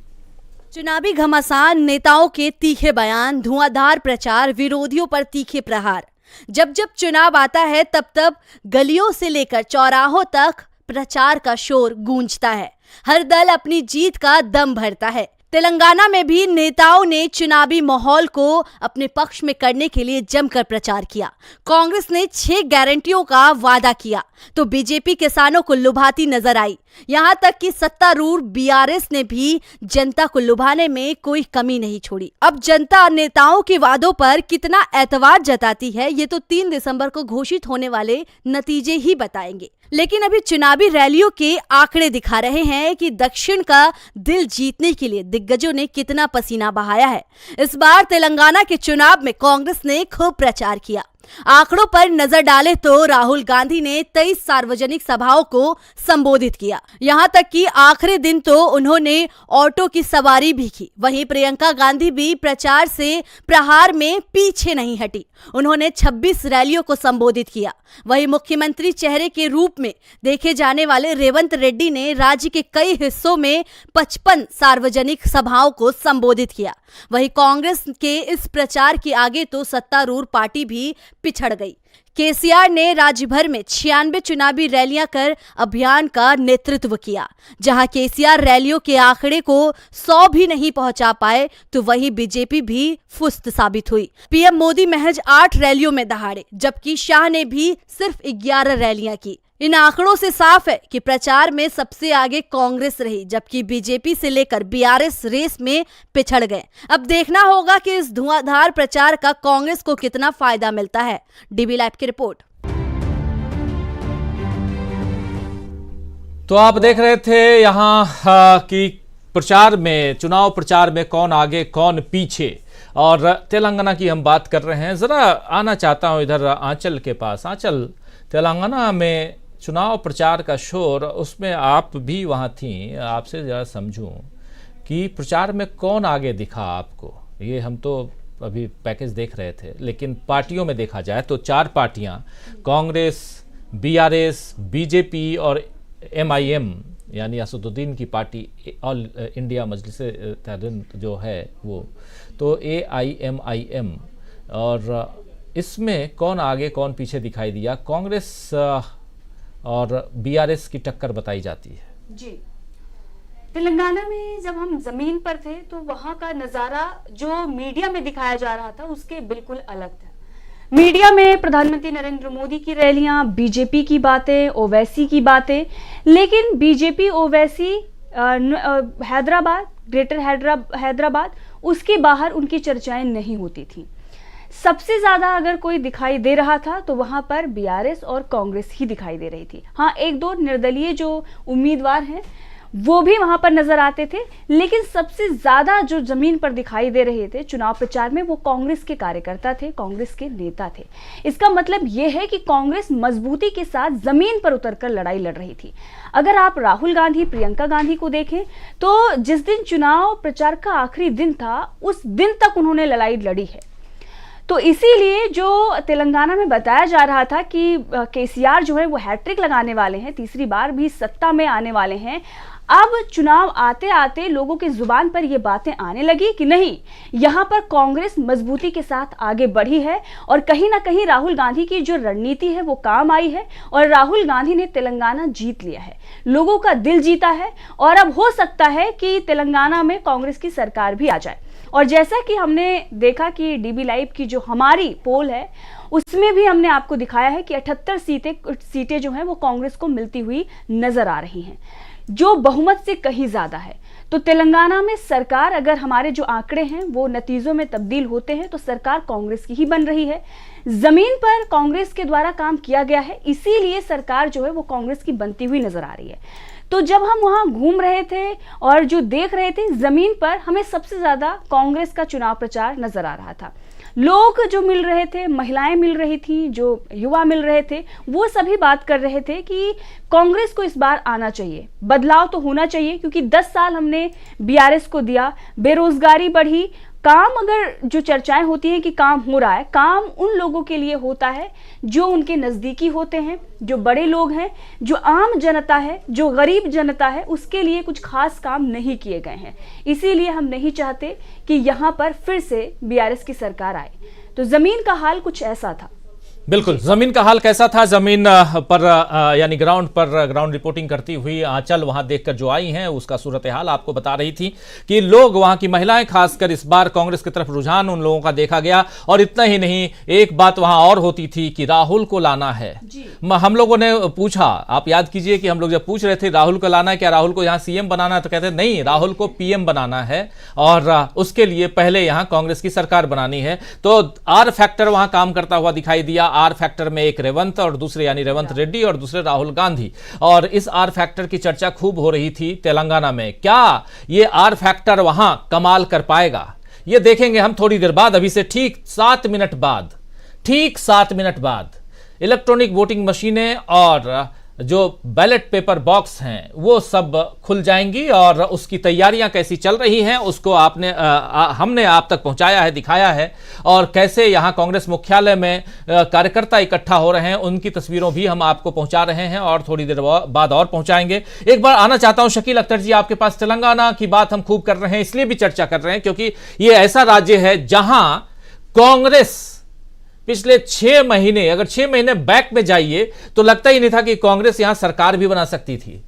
चुनावी घमासान, नेताओं के तीखे बयान, धुआंधार प्रचार, विरोधियों पर तीखे प्रहार। जब चुनाव आता है तब गलियों से लेकर चौराहों तक प्रचार का शोर गूंजता है। हर दल अपनी जीत का दम भरता है। तेलंगाना में भी नेताओं ने चुनावी माहौल को अपने पक्ष में करने के लिए जमकर प्रचार किया। कांग्रेस ने 6 गारंटियों का वादा किया तो बीजेपी किसानों को लुभाती नजर आई। यहां तक कि सत्तारूढ़ बीआरएस ने भी जनता को लुभाने में कोई कमी नहीं छोड़ी। अब जनता नेताओं के वादों पर कितना एतवार जताती है, ये तो 3 दिसंबर को घोषित होने वाले नतीजे ही बताएंगे। लेकिन अभी चुनावी रैलियों के आंकड़े दिखा रहे हैं कि दक्षिण का दिल जीतने के लिए दिग्गजों ने कितना पसीना बहाया है। इस बार तेलंगाना के चुनाव में कांग्रेस ने खूब प्रचार किया। आंकड़ों पर नजर डालें तो राहुल गांधी ने 23 सार्वजनिक सभाओं को संबोधित किया। यहां तक कि आखिरी दिन तो उन्होंने ऑटो की सवारी भी की। वहीं प्रियंका गांधी भी प्रचार से प्रहार में पीछे नहीं हटी। उन्होंने 26 रैलियों को संबोधित किया। वहीं मुख्यमंत्री चेहरे के रूप में देखे जाने वाले रेवंत रेड्डी ने राज्य के कई हिस्सों में 55 सार्वजनिक सभाओं को संबोधित किया। वहीं कांग्रेस के इस प्रचार के आगे तो सत्तारूढ़ पार्टी भी पिछड़ गई। केसीआर ने राज्य भर में 96 चुनावी रैलियां कर अभियान का नेतृत्व किया। जहां केसीआर रैलियों के आंकड़े को 100 भी नहीं पहुंचा पाए तो वहीं बीजेपी भी फुस्त साबित हुई। पीएम मोदी महज 8 रैलियों में दहाड़े, जबकि शाह ने भी सिर्फ 11 रैलियां की। इन आंकड़ों से साफ है कि प्रचार में सबसे आगे कांग्रेस रही, जबकि बीजेपी से लेकर बीआरएस रेस में पिछड़ गए। अब देखना होगा कि इस धुआंधार प्रचार का कांग्रेस को कितना फायदा मिलता है। डीबी लाइव की रिपोर्ट। तो आप देख रहे थे यहाँ कि प्रचार में, चुनाव प्रचार में कौन आगे कौन पीछे। और तेलंगाना की हम बात कर रहे हैं। जरा आना चाहता हूं इधर आंचल के पास। आंचल, तेलंगाना में चुनाव प्रचार का शोर, उसमें आप भी वहाँ थी। आपसे ज़रा समझूं कि प्रचार में कौन आगे दिखा आपको। ये हम तो अभी पैकेज देख रहे थे, लेकिन पार्टियों में देखा जाए तो 4 पार्टियां, कांग्रेस, बीआरएस, बीजेपी और एमआईएम यानी असदुद्दीन की पार्टी, ऑल इंडिया मजलिस जो है वो, तो AIMIM। और इसमें कौन आगे कौन पीछे दिखाई दिया? कांग्रेस और बीआरएस की टक्कर बताई जाती है। जी, तेलंगाना में जब हम जमीन पर थे तो वहां का नजारा जो मीडिया में दिखाया जा रहा था उसके बिल्कुल अलग था। मीडिया में प्रधानमंत्री नरेंद्र मोदी की रैलियां, बीजेपी की बातें, ओवैसी की बातें, लेकिन बीजेपी, ओवैसी, हैदराबाद, ग्रेटर हैदराबाद, उसके बाहर उनकी चर्चाएं नहीं होती थी। सबसे ज्यादा अगर कोई दिखाई दे रहा था तो वहां पर बीआरएस और कांग्रेस ही दिखाई दे रही थी। हाँ, 1-2 निर्दलीय जो उम्मीदवार हैं वो भी वहां पर नजर आते थे, लेकिन सबसे ज्यादा जो जमीन पर दिखाई दे रहे थे चुनाव प्रचार में वो कांग्रेस के कार्यकर्ता थे, कांग्रेस के नेता थे। इसका मतलब ये है कि कांग्रेस मजबूती के साथ जमीन पर उतरकर लड़ाई लड़ रही थी। अगर आप राहुल गांधी, प्रियंका गांधी को देखें तो जिस दिन चुनाव प्रचार का आखिरी दिन था उस दिन तक उन्होंने लड़ाई लड़ी है। तो इसीलिए जो तेलंगाना में बताया जा रहा था कि केसीआर जो है वो हैट्रिक लगाने वाले हैं, तीसरी बार भी सत्ता में आने वाले हैं, अब चुनाव आते आते लोगों की जुबान पर ये बातें आने लगी कि नहीं, यहाँ पर कांग्रेस मजबूती के साथ आगे बढ़ी है और कहीं ना कहीं राहुल गांधी की जो रणनीति है वो काम आई है और राहुल गांधी ने तेलंगाना जीत लिया है, लोगों का दिल जीता है और अब हो सकता है कि तेलंगाना में कांग्रेस की सरकार भी आ जाए। और जैसा कि हमने देखा कि डीबी लाइव की जो हमारी पोल है उसमें भी हमने आपको दिखाया है कि 78 सीटें जो हैं वो कांग्रेस को मिलती हुई नजर आ रही हैं, जो बहुमत से कहीं ज्यादा है। तो तेलंगाना में सरकार, अगर हमारे जो आंकड़े हैं वो नतीजों में तब्दील होते हैं तो सरकार कांग्रेस की ही बन रही है। जमीन पर कांग्रेस के द्वारा काम किया गया है, इसीलिए सरकार जो है वो कांग्रेस की बनती हुई नजर आ रही है। तो जब हम वहां घूम रहे थे और जो देख रहे थे जमीन पर, हमें सबसे ज्यादा कांग्रेस का चुनाव प्रचार नजर आ रहा था। लोग जो मिल रहे थे, महिलाएं मिल रही थी, जो युवा मिल रहे थे, वो सभी बात कर रहे थे कि कांग्रेस को इस बार आना चाहिए, बदलाव तो होना चाहिए, क्योंकि 10 साल हमने बीआरएस को दिया, बेरोजगारी बढ़ी, काम, अगर जो चर्चाएं होती हैं कि काम हो रहा है, काम उन लोगों के लिए होता है जो उनके नजदीकी होते हैं, जो बड़े लोग हैं, जो आम जनता है, जो गरीब जनता है, उसके लिए कुछ खास काम नहीं किए गए हैं। इसीलिए हम नहीं चाहते कि यहाँ पर फिर से बीआरएस की सरकार आए। तो जमीन का हाल कुछ ऐसा था। बिल्कुल, जमीन का हाल कैसा था? जमीन पर यानी ग्राउंड पर ग्राउंड रिपोर्टिंग करती हुई आंचल वहां देखकर जो आई हैं उसका सूरत हाल आपको बता रही थी कि लोग, वहां की महिलाएं खासकर, इस बार कांग्रेस की तरफ रुझान उन लोगों का देखा गया। और इतना ही नहीं, एक बात वहां और होती थी कि राहुल को लाना है। हम लोगों ने पूछा, आप याद कीजिए कि हम लोग जब पूछ रहे थे राहुल को लाना है, क्या राहुल को यहाँ सीएम बनाना है, तो कहते नहीं, राहुल को पीएम बनाना है और उसके लिए पहले यहाँ कांग्रेस की सरकार बनानी है। तो आर फैक्टर वहां काम करता हुआ दिखाई दिया। आर फैक्टर में एक रेवंत और दूसरे यानी रेवंत रेड्डी और दूसरे राहुल गांधी, और इस आर फैक्टर की चर्चा खूब हो रही थी तेलंगाना में। क्या ये आर फैक्टर वहां कमाल कर पाएगा, ये देखेंगे हम थोड़ी देर बाद, अभी से ठीक 7 मिनट बाद। ठीक 7 मिनट बाद इलेक्ट्रॉनिक वोटिंग मशीनें और जो बैलेट पेपर बॉक्स हैं वो सब खुल जाएंगी और उसकी तैयारियां कैसी चल रही हैं उसको हमने आप तक पहुंचाया है, दिखाया है। और कैसे यहां कांग्रेस मुख्यालय में कार्यकर्ता इकट्ठा हो रहे हैं उनकी तस्वीरों भी हम आपको पहुंचा रहे हैं और थोड़ी देर बाद और पहुंचाएंगे। एक बार आना चाहता हूं शकील अख्तर जी आपके पास। तेलंगाना की बात हम खूब कर रहे हैं, इसलिए भी चर्चा कर रहे हैं क्योंकि ये ऐसा राज्य है जहां कांग्रेस पिछले 6 महीने, अगर 6 महीने बैक में जाइए तो लगता ही नहीं था कि कांग्रेस यहां सरकार भी बना सकती थी।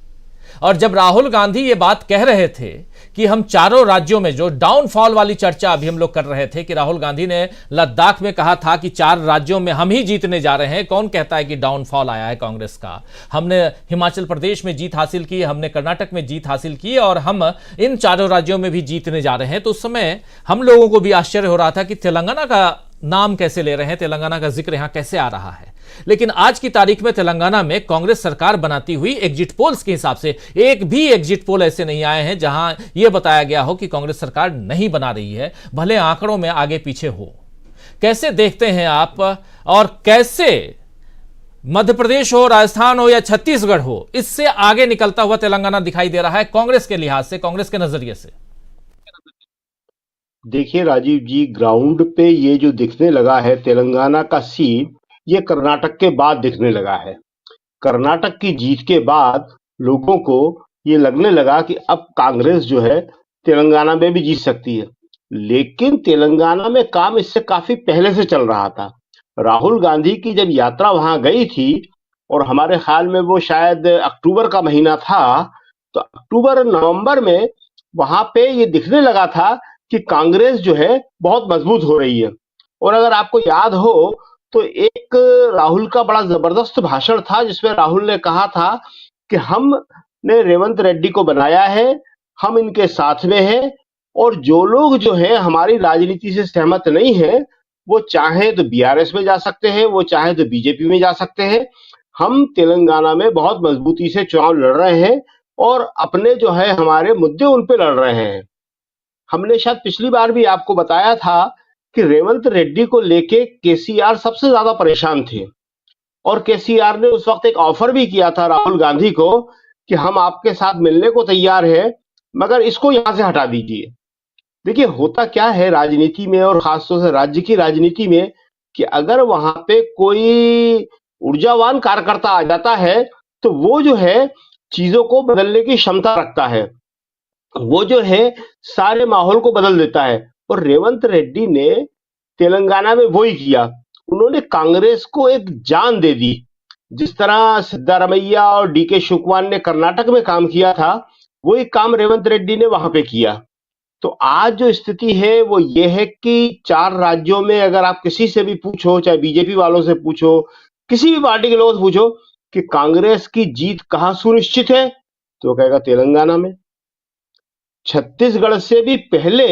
और जब राहुल गांधी ये बात कह रहे थे कि हम चारों राज्यों में, जो डाउनफॉल वाली चर्चा अभी हम लोग कर रहे थे कि राहुल गांधी ने लद्दाख में कहा था कि 4 राज्यों में हम ही जीतने जा रहे हैं। कौन कहता है कि डाउनफॉल आया है कांग्रेस का? हमने हिमाचल प्रदेश में जीत हासिल की, हमने कर्नाटक में जीत हासिल की और हम इन चारों राज्यों में भी जीतने जा रहे हैं। तो उस समय हम लोगों को भी आश्चर्य हो रहा था कि तेलंगाना का नाम कैसे ले रहे हैं, तेलंगाना का जिक्र यहां कैसे आ रहा है। लेकिन आज की तारीख में तेलंगाना में कांग्रेस सरकार बनाती हुई एग्जिट पोल्स के हिसाब से एक भी एग्जिट पोल ऐसे नहीं आए हैं जहां यह बताया गया हो कि कांग्रेस सरकार नहीं बना रही है, भले आंकड़ों में आगे पीछे हो। कैसे देखते हैं आप और कैसे मध्य प्रदेश हो, राजस्थान हो या छत्तीसगढ़ हो, इससे आगे निकलता हुआ तेलंगाना दिखाई दे रहा है कांग्रेस के लिहाज से, कांग्रेस के नजरिए से? देखिए राजीव जी, ग्राउंड पे ये जो दिखने लगा है तेलंगाना का सीन, ये कर्नाटक के बाद दिखने लगा है। कर्नाटक की जीत के बाद लोगों को ये लगने लगा कि अब कांग्रेस जो है तेलंगाना में भी जीत सकती है। लेकिन तेलंगाना में काम इससे काफी पहले से चल रहा था। राहुल गांधी की जब यात्रा वहां गई थी और हमारे ख्याल में वो शायद अक्टूबर का महीना था, तो अक्टूबर नवंबर में वहां पे ये दिखने लगा था कि कांग्रेस जो है बहुत मजबूत हो रही है। और अगर आपको याद हो तो एक राहुल का बड़ा जबरदस्त भाषण था जिसमें राहुल ने कहा था कि हमने रेवंत रेड्डी को बनाया है, हम इनके साथ में हैं और जो लोग जो है हमारी राजनीति से सहमत नहीं है वो चाहे तो बीआरएस में जा सकते हैं, वो चाहे तो बीजेपी में जा सकते हैं। हम तेलंगाना में बहुत मजबूती से चुनाव लड़ रहे हैं और अपने जो है हमारे मुद्दे उन पे लड़ रहे हैं। हमने शायद पिछली बार भी आपको बताया था कि रेवंत रेड्डी को लेके केसीआर सबसे ज्यादा परेशान थे और केसीआर ने उस वक्त एक ऑफर भी किया था राहुल गांधी को कि हम आपके साथ मिलने को तैयार हैं, मगर इसको यहां से हटा दीजिए। देखिए होता क्या है राजनीति में और खासतौर से राज्य की राजनीति में कि अगर वहां पे कोई ऊर्जावान कार्यकर्ता आ जाता है तो वो जो है चीजों को बदलने की क्षमता रखता है, वो जो है सारे माहौल को बदल देता है। और रेवंत रेड्डी ने तेलंगाना में वही किया, उन्होंने कांग्रेस को एक जान दे दी। जिस तरह सिद्धारमैया और डीके शिवकुमार ने कर्नाटक में काम किया था, वही काम रेवंत रेड्डी ने वहां पे किया। तो आज जो स्थिति है वो ये है कि 4 राज्यों में अगर आप किसी से भी पूछो, चाहे बीजेपी वालों से पूछो, किसी भी पार्टी के लोगों से पूछो कि कांग्रेस की जीत कहां सुनिश्चित है, तो वो कहेगा तेलंगाना में। छत्तीसगढ़ से भी पहले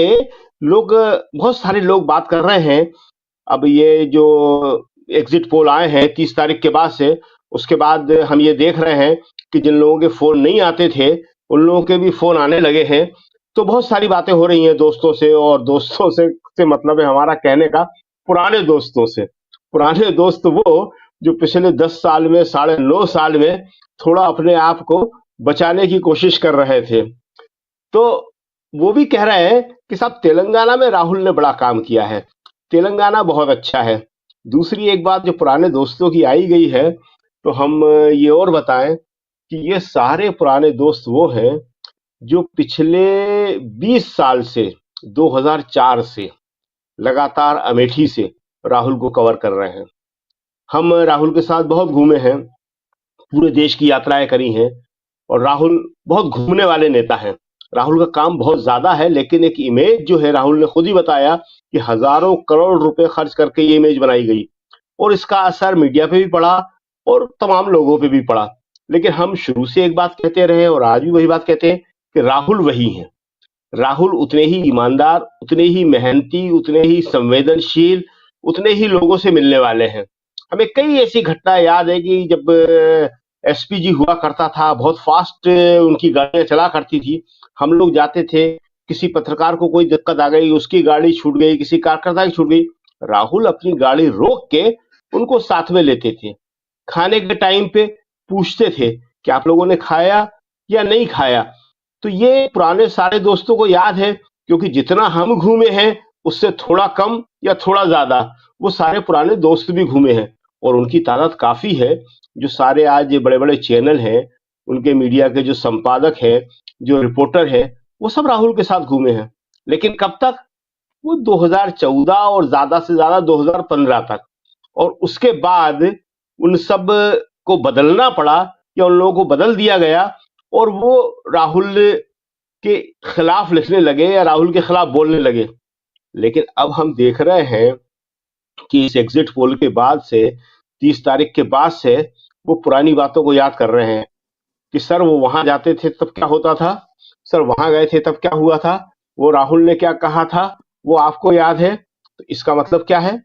लोग, बहुत सारे लोग बात कर रहे हैं। अब ये जो एग्जिट पोल आए हैं 30 तारीख के बाद से, उसके बाद हम ये देख रहे हैं कि जिन लोगों के फोन नहीं आते थे उन लोगों के भी फोन आने लगे हैं। तो बहुत सारी बातें हो रही हैं दोस्तों से, और दोस्तों से मतलब है हमारा कहने का पुराने दोस्तों से। पुराने दोस्त वो जो पिछले 10 साल में, 9.5 साल में थोड़ा अपने आप को बचाने की कोशिश कर रहे थे। तो वो भी कह रहे हैं कि साहब तेलंगाना में राहुल ने बड़ा काम किया है, तेलंगाना बहुत अच्छा है। दूसरी एक बात जो पुराने दोस्तों की आई गई है, तो हम ये और बताएं कि ये सारे पुराने दोस्त वो हैं जो पिछले 20 साल से, 2004 से लगातार अमेठी से राहुल को कवर कर रहे हैं। हम राहुल के साथ बहुत घूमे हैं, पूरे देश की यात्राएं करी हैं, और राहुल बहुत घूमने वाले नेता हैं। राहुल का काम बहुत ज्यादा है, लेकिन एक इमेज जो है, राहुल ने खुद ही बताया कि हजारों करोड़ रुपए खर्च करके ये इमेज बनाई गई, और इसका असर मीडिया पे भी पड़ा और तमाम लोगों पे भी पड़ा। लेकिन हम शुरू से एक बात कहते रहे और आज भी वही बात कहते हैं कि राहुल वही है। राहुल उतने ही ईमानदार, उतने ही मेहनती, उतने ही संवेदनशील, उतने ही लोगों से मिलने वाले हैं। हमें कई ऐसी घटना याद है कि जब एसपीजी हुआ करता था, बहुत फास्ट उनकी गाड़ियां चला करती थी। हम लोग जाते थे, किसी पत्रकार को कोई दिक्कत आ गई, उसकी गाड़ी छूट गई, किसी कार्यकर्ता की छूट गई, राहुल अपनी गाड़ी रोक के उनको साथ में लेते थे। खाने के टाइम पे पूछते थे कि आप लोगों ने खाया या नहीं खाया। तो ये पुराने सारे दोस्तों को याद है, क्योंकि जितना हम घूमे हैं उससे थोड़ा कम या थोड़ा ज्यादा वो सारे पुराने दोस्त भी घूमे हैं, और उनकी तादाद काफी है। जो सारे आज बड़े बड़े चैनल हैं, उनके मीडिया के जो संपादक हैं, जो रिपोर्टर हैं, वो सब राहुल के साथ घूमे हैं। लेकिन कब तक? वो 2014 और ज्यादा से ज्यादा 2015 तक, और उसके बाद उन सब को बदलना पड़ा या उन लोगों को बदल दिया गया, और वो राहुल के खिलाफ लिखने लगे या राहुल के खिलाफ बोलने लगे। लेकिन अब हम देख रहे हैं कि इस एग्जिट पोल के बाद से, 30 तारीख के बाद से, वो पुरानी बातों को याद कर रहे हैं कि सर वो वहां जाते थे तब क्या होता था, सर वहां गए थे तब क्या हुआ था, वो राहुल ने क्या कहा था वो आपको याद है। तो इसका मतलब क्या है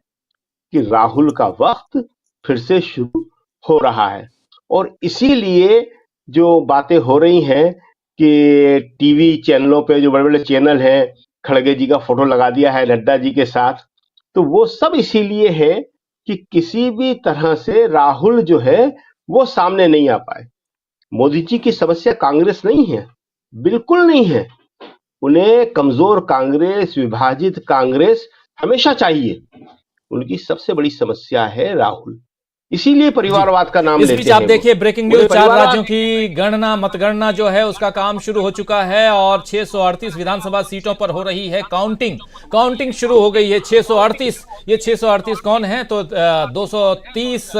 कि राहुल का वक्त फिर से शुरू हो रहा है। और इसीलिए जो बातें हो रही हैं कि टीवी चैनलों पे जो बड़े बड़े चैनल हैं, खड़गे जी का फोटो लगा दिया है नड्डा जी के साथ, तो वो सब इसीलिए है कि किसी भी तरह से राहुल जो है वो सामने नहीं आ पाए। मोदी जी की समस्या कांग्रेस नहीं है, बिल्कुल नहीं है। उन्हें कमजोर कांग्रेस, विभाजित कांग्रेस हमेशा चाहिए। उनकी सबसे बड़ी समस्या है राहुल, इसीलिए परिवारवाद का नाम इस लेते बीच आप हैं देखिए वो। ब्रेकिंग उन्हें न्यूज, 4 परिवारवाद राज्यों की गणना, मतगणना जो है उसका काम शुरू हो चुका है और 638 विधानसभा सीटों पर हो रही है काउंटिंग शुरू हो गई है। 638, ये 638 कौन है? तो 230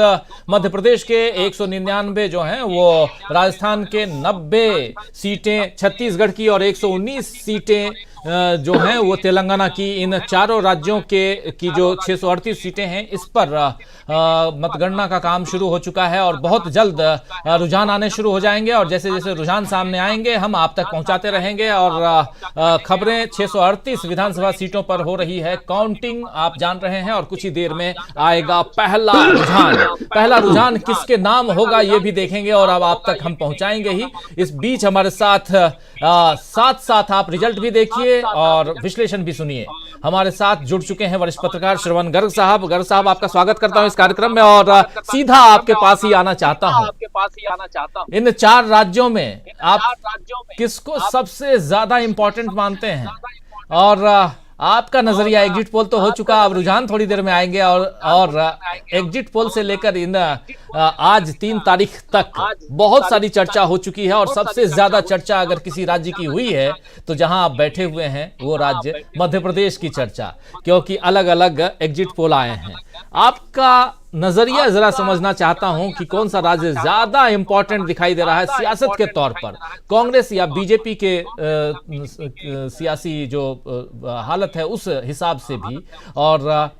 मध्य प्रदेश के, 199 जो हैं वो राजस्थान के, 90 सीटें छत्तीसगढ़ की और 119 सीटें जो हैं वो तेलंगाना की। इन चारों राज्यों की जो 638 सीटें हैं, इस पर मतगणना का काम शुरू हो चुका है और बहुत जल्द रुझान आने शुरू हो जाएंगे, और जैसे जैसे रुझान सामने आएंगे हम आप तक पहुंचाते रहेंगे। और खबरें 638 विधानसभा सीटों पर हो रही है काउंटिंग, आप जान रहे हैं, और कुछ ही देर में आएगा पहला रुझान किसके नाम होगा ये भी देखेंगे और अब आप तक हम पहुंचाएंगे ही। इस बीच हमारे साथ साथ आप रिजल्ट भी देखिए और विश्लेषण भी सुनिए। हमारे साथ जुड़ चुके हैं वरिष्ठ पत्रकार श्रवण गर्ग साहब, आपका स्वागत करता हूं इस कार्यक्रम में और सीधा आपके पास ही आना चाहता हूं। इन 4 राज्यों में आप किसको सबसे ज्यादा इंपॉर्टेंट मानते हैं? और आपका नजरिया, एग्जिट पोल तो हो चुका, अब रुझान थोड़ी देर में आएंगे, और एग्जिट पोल से लेकर इन आज 3 तारीख तक बहुत सारी चर्चा हो चुकी है, और सबसे ज्यादा चर्चा अगर किसी राज्य की हुई है तो जहां आप बैठे हुए हैं वो राज्य मध्य प्रदेश की चर्चा, क्योंकि अलग अलग एग्जिट पोल आए हैं। आपका नजरिया जरा समझना चाहता हूं कि कौन सा राज्य ज्यादा इंपॉर्टेंट दिखाई दे रहा है सियासत के तौर पर, कांग्रेस या बीजेपी के सियासी जो हालत है उस हिसाब से भी, और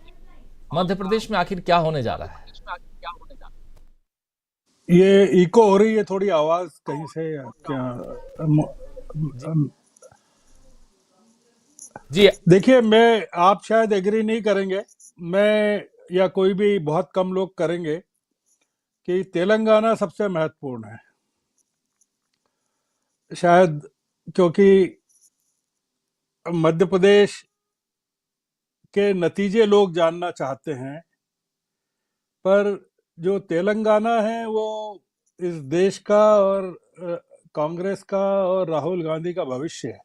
मध्य प्रदेश में आखिर क्या होने जा रहा है? ये इको हो रही है थोड़ी आवाज कहीं से क्या? जी देखिए, मैं, आप शायद एग्री नहीं करेंगे, मैं या कोई भी बहुत कम लोग करेंगे कि तेलंगाना सबसे महत्वपूर्ण है। शायद क्योंकि मध्य प्रदेश के नतीजे लोग जानना चाहते हैं, पर जो तेलंगाना है वो इस देश का और कांग्रेस का और राहुल गांधी का भविष्य है।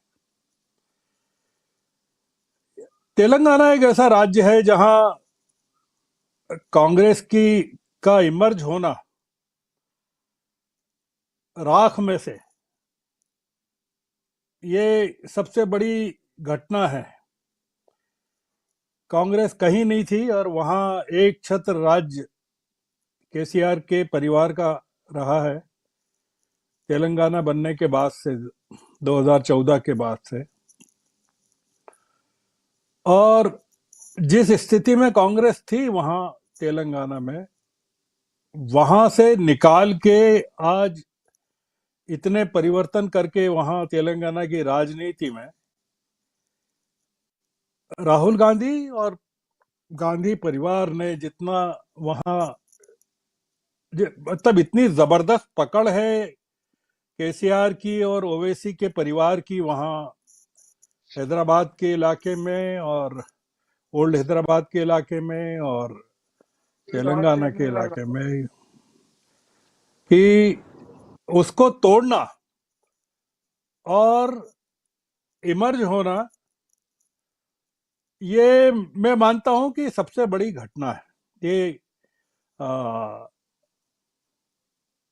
तेलंगाना एक ऐसा राज्य है जहां कांग्रेस का इमर्ज होना राख में से, ये सबसे बड़ी घटना है। कांग्रेस कहीं नहीं थी और वहां एक छत्र राज्य केसीआर के परिवार का रहा है तेलंगाना बनने के बाद से, 2014 के बाद से। और जिस स्थिति में कांग्रेस थी वहां तेलंगाना में, वहां से निकाल के आज इतने परिवर्तन करके वहां तेलंगाना की राजनीति में राहुल गांधी और गांधी परिवार ने जितना वहां, मतलब इतनी जबरदस्त पकड़ है केसीआर की और ओवैसी के परिवार की वहां हैदराबाद के इलाके में, और ओल्ड हैदराबाद के इलाके में और तेलंगाना के इलाके में, कि उसको तोड़ना और इमर्ज होना, ये मैं मानता हूं कि सबसे बड़ी घटना है। ये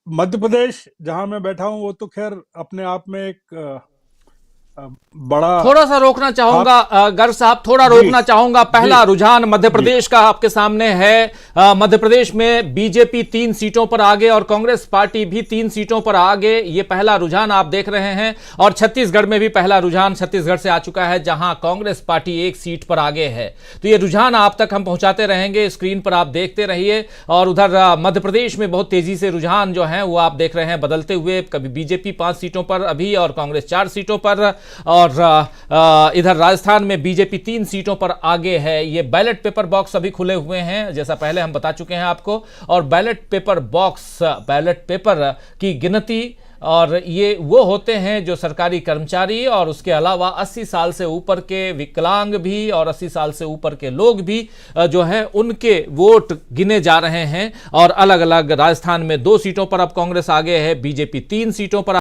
मध्य प्रदेश जहां मैं बैठा हूं वो तो खैर अपने आप में एक बड़ा, थोड़ा सा रोकना चाहूंगा गर्ग साहब, थोड़ा रोकना चाहूंगा। पहला रुझान मध्य प्रदेश का आपके सामने है। मध्य प्रदेश में बीजेपी 3 सीटों पर आगे और कांग्रेस पार्टी भी 3 सीटों पर आगे, ये पहला रुझान आप देख रहे हैं। और छत्तीसगढ़ में भी पहला रुझान छत्तीसगढ़ से आ चुका है, जहां कांग्रेस पार्टी 1 सीट पर आगे है। तो ये रुझान आप तक हम पहुंचाते रहेंगे, स्क्रीन पर आप देखते रहिए। और उधर मध्य प्रदेश में बहुत तेजी से रुझान जो है वो आप देख रहे हैं बदलते हुए। कभी बीजेपी 5 सीटों पर अभी और कांग्रेस 4 सीटों पर, और इधर राजस्थान में बीजेपी 3 सीटों पर आगे है। ये बैलेट पेपर बॉक्स अभी खुले हुए हैं, जैसा पहले हम बता चुके हैं आपको। और बैलेट पेपर की गिनती, और ये वो होते हैं जो सरकारी कर्मचारी और उसके अलावा 80 साल से ऊपर के विकलांग भी और 80 साल से ऊपर के लोग भी जो है उनके वोट गिने जा रहे हैं। और अलग अलग राजस्थान में 2 सीटों पर अब कांग्रेस आगे है, बीजेपी 3 सीटों पर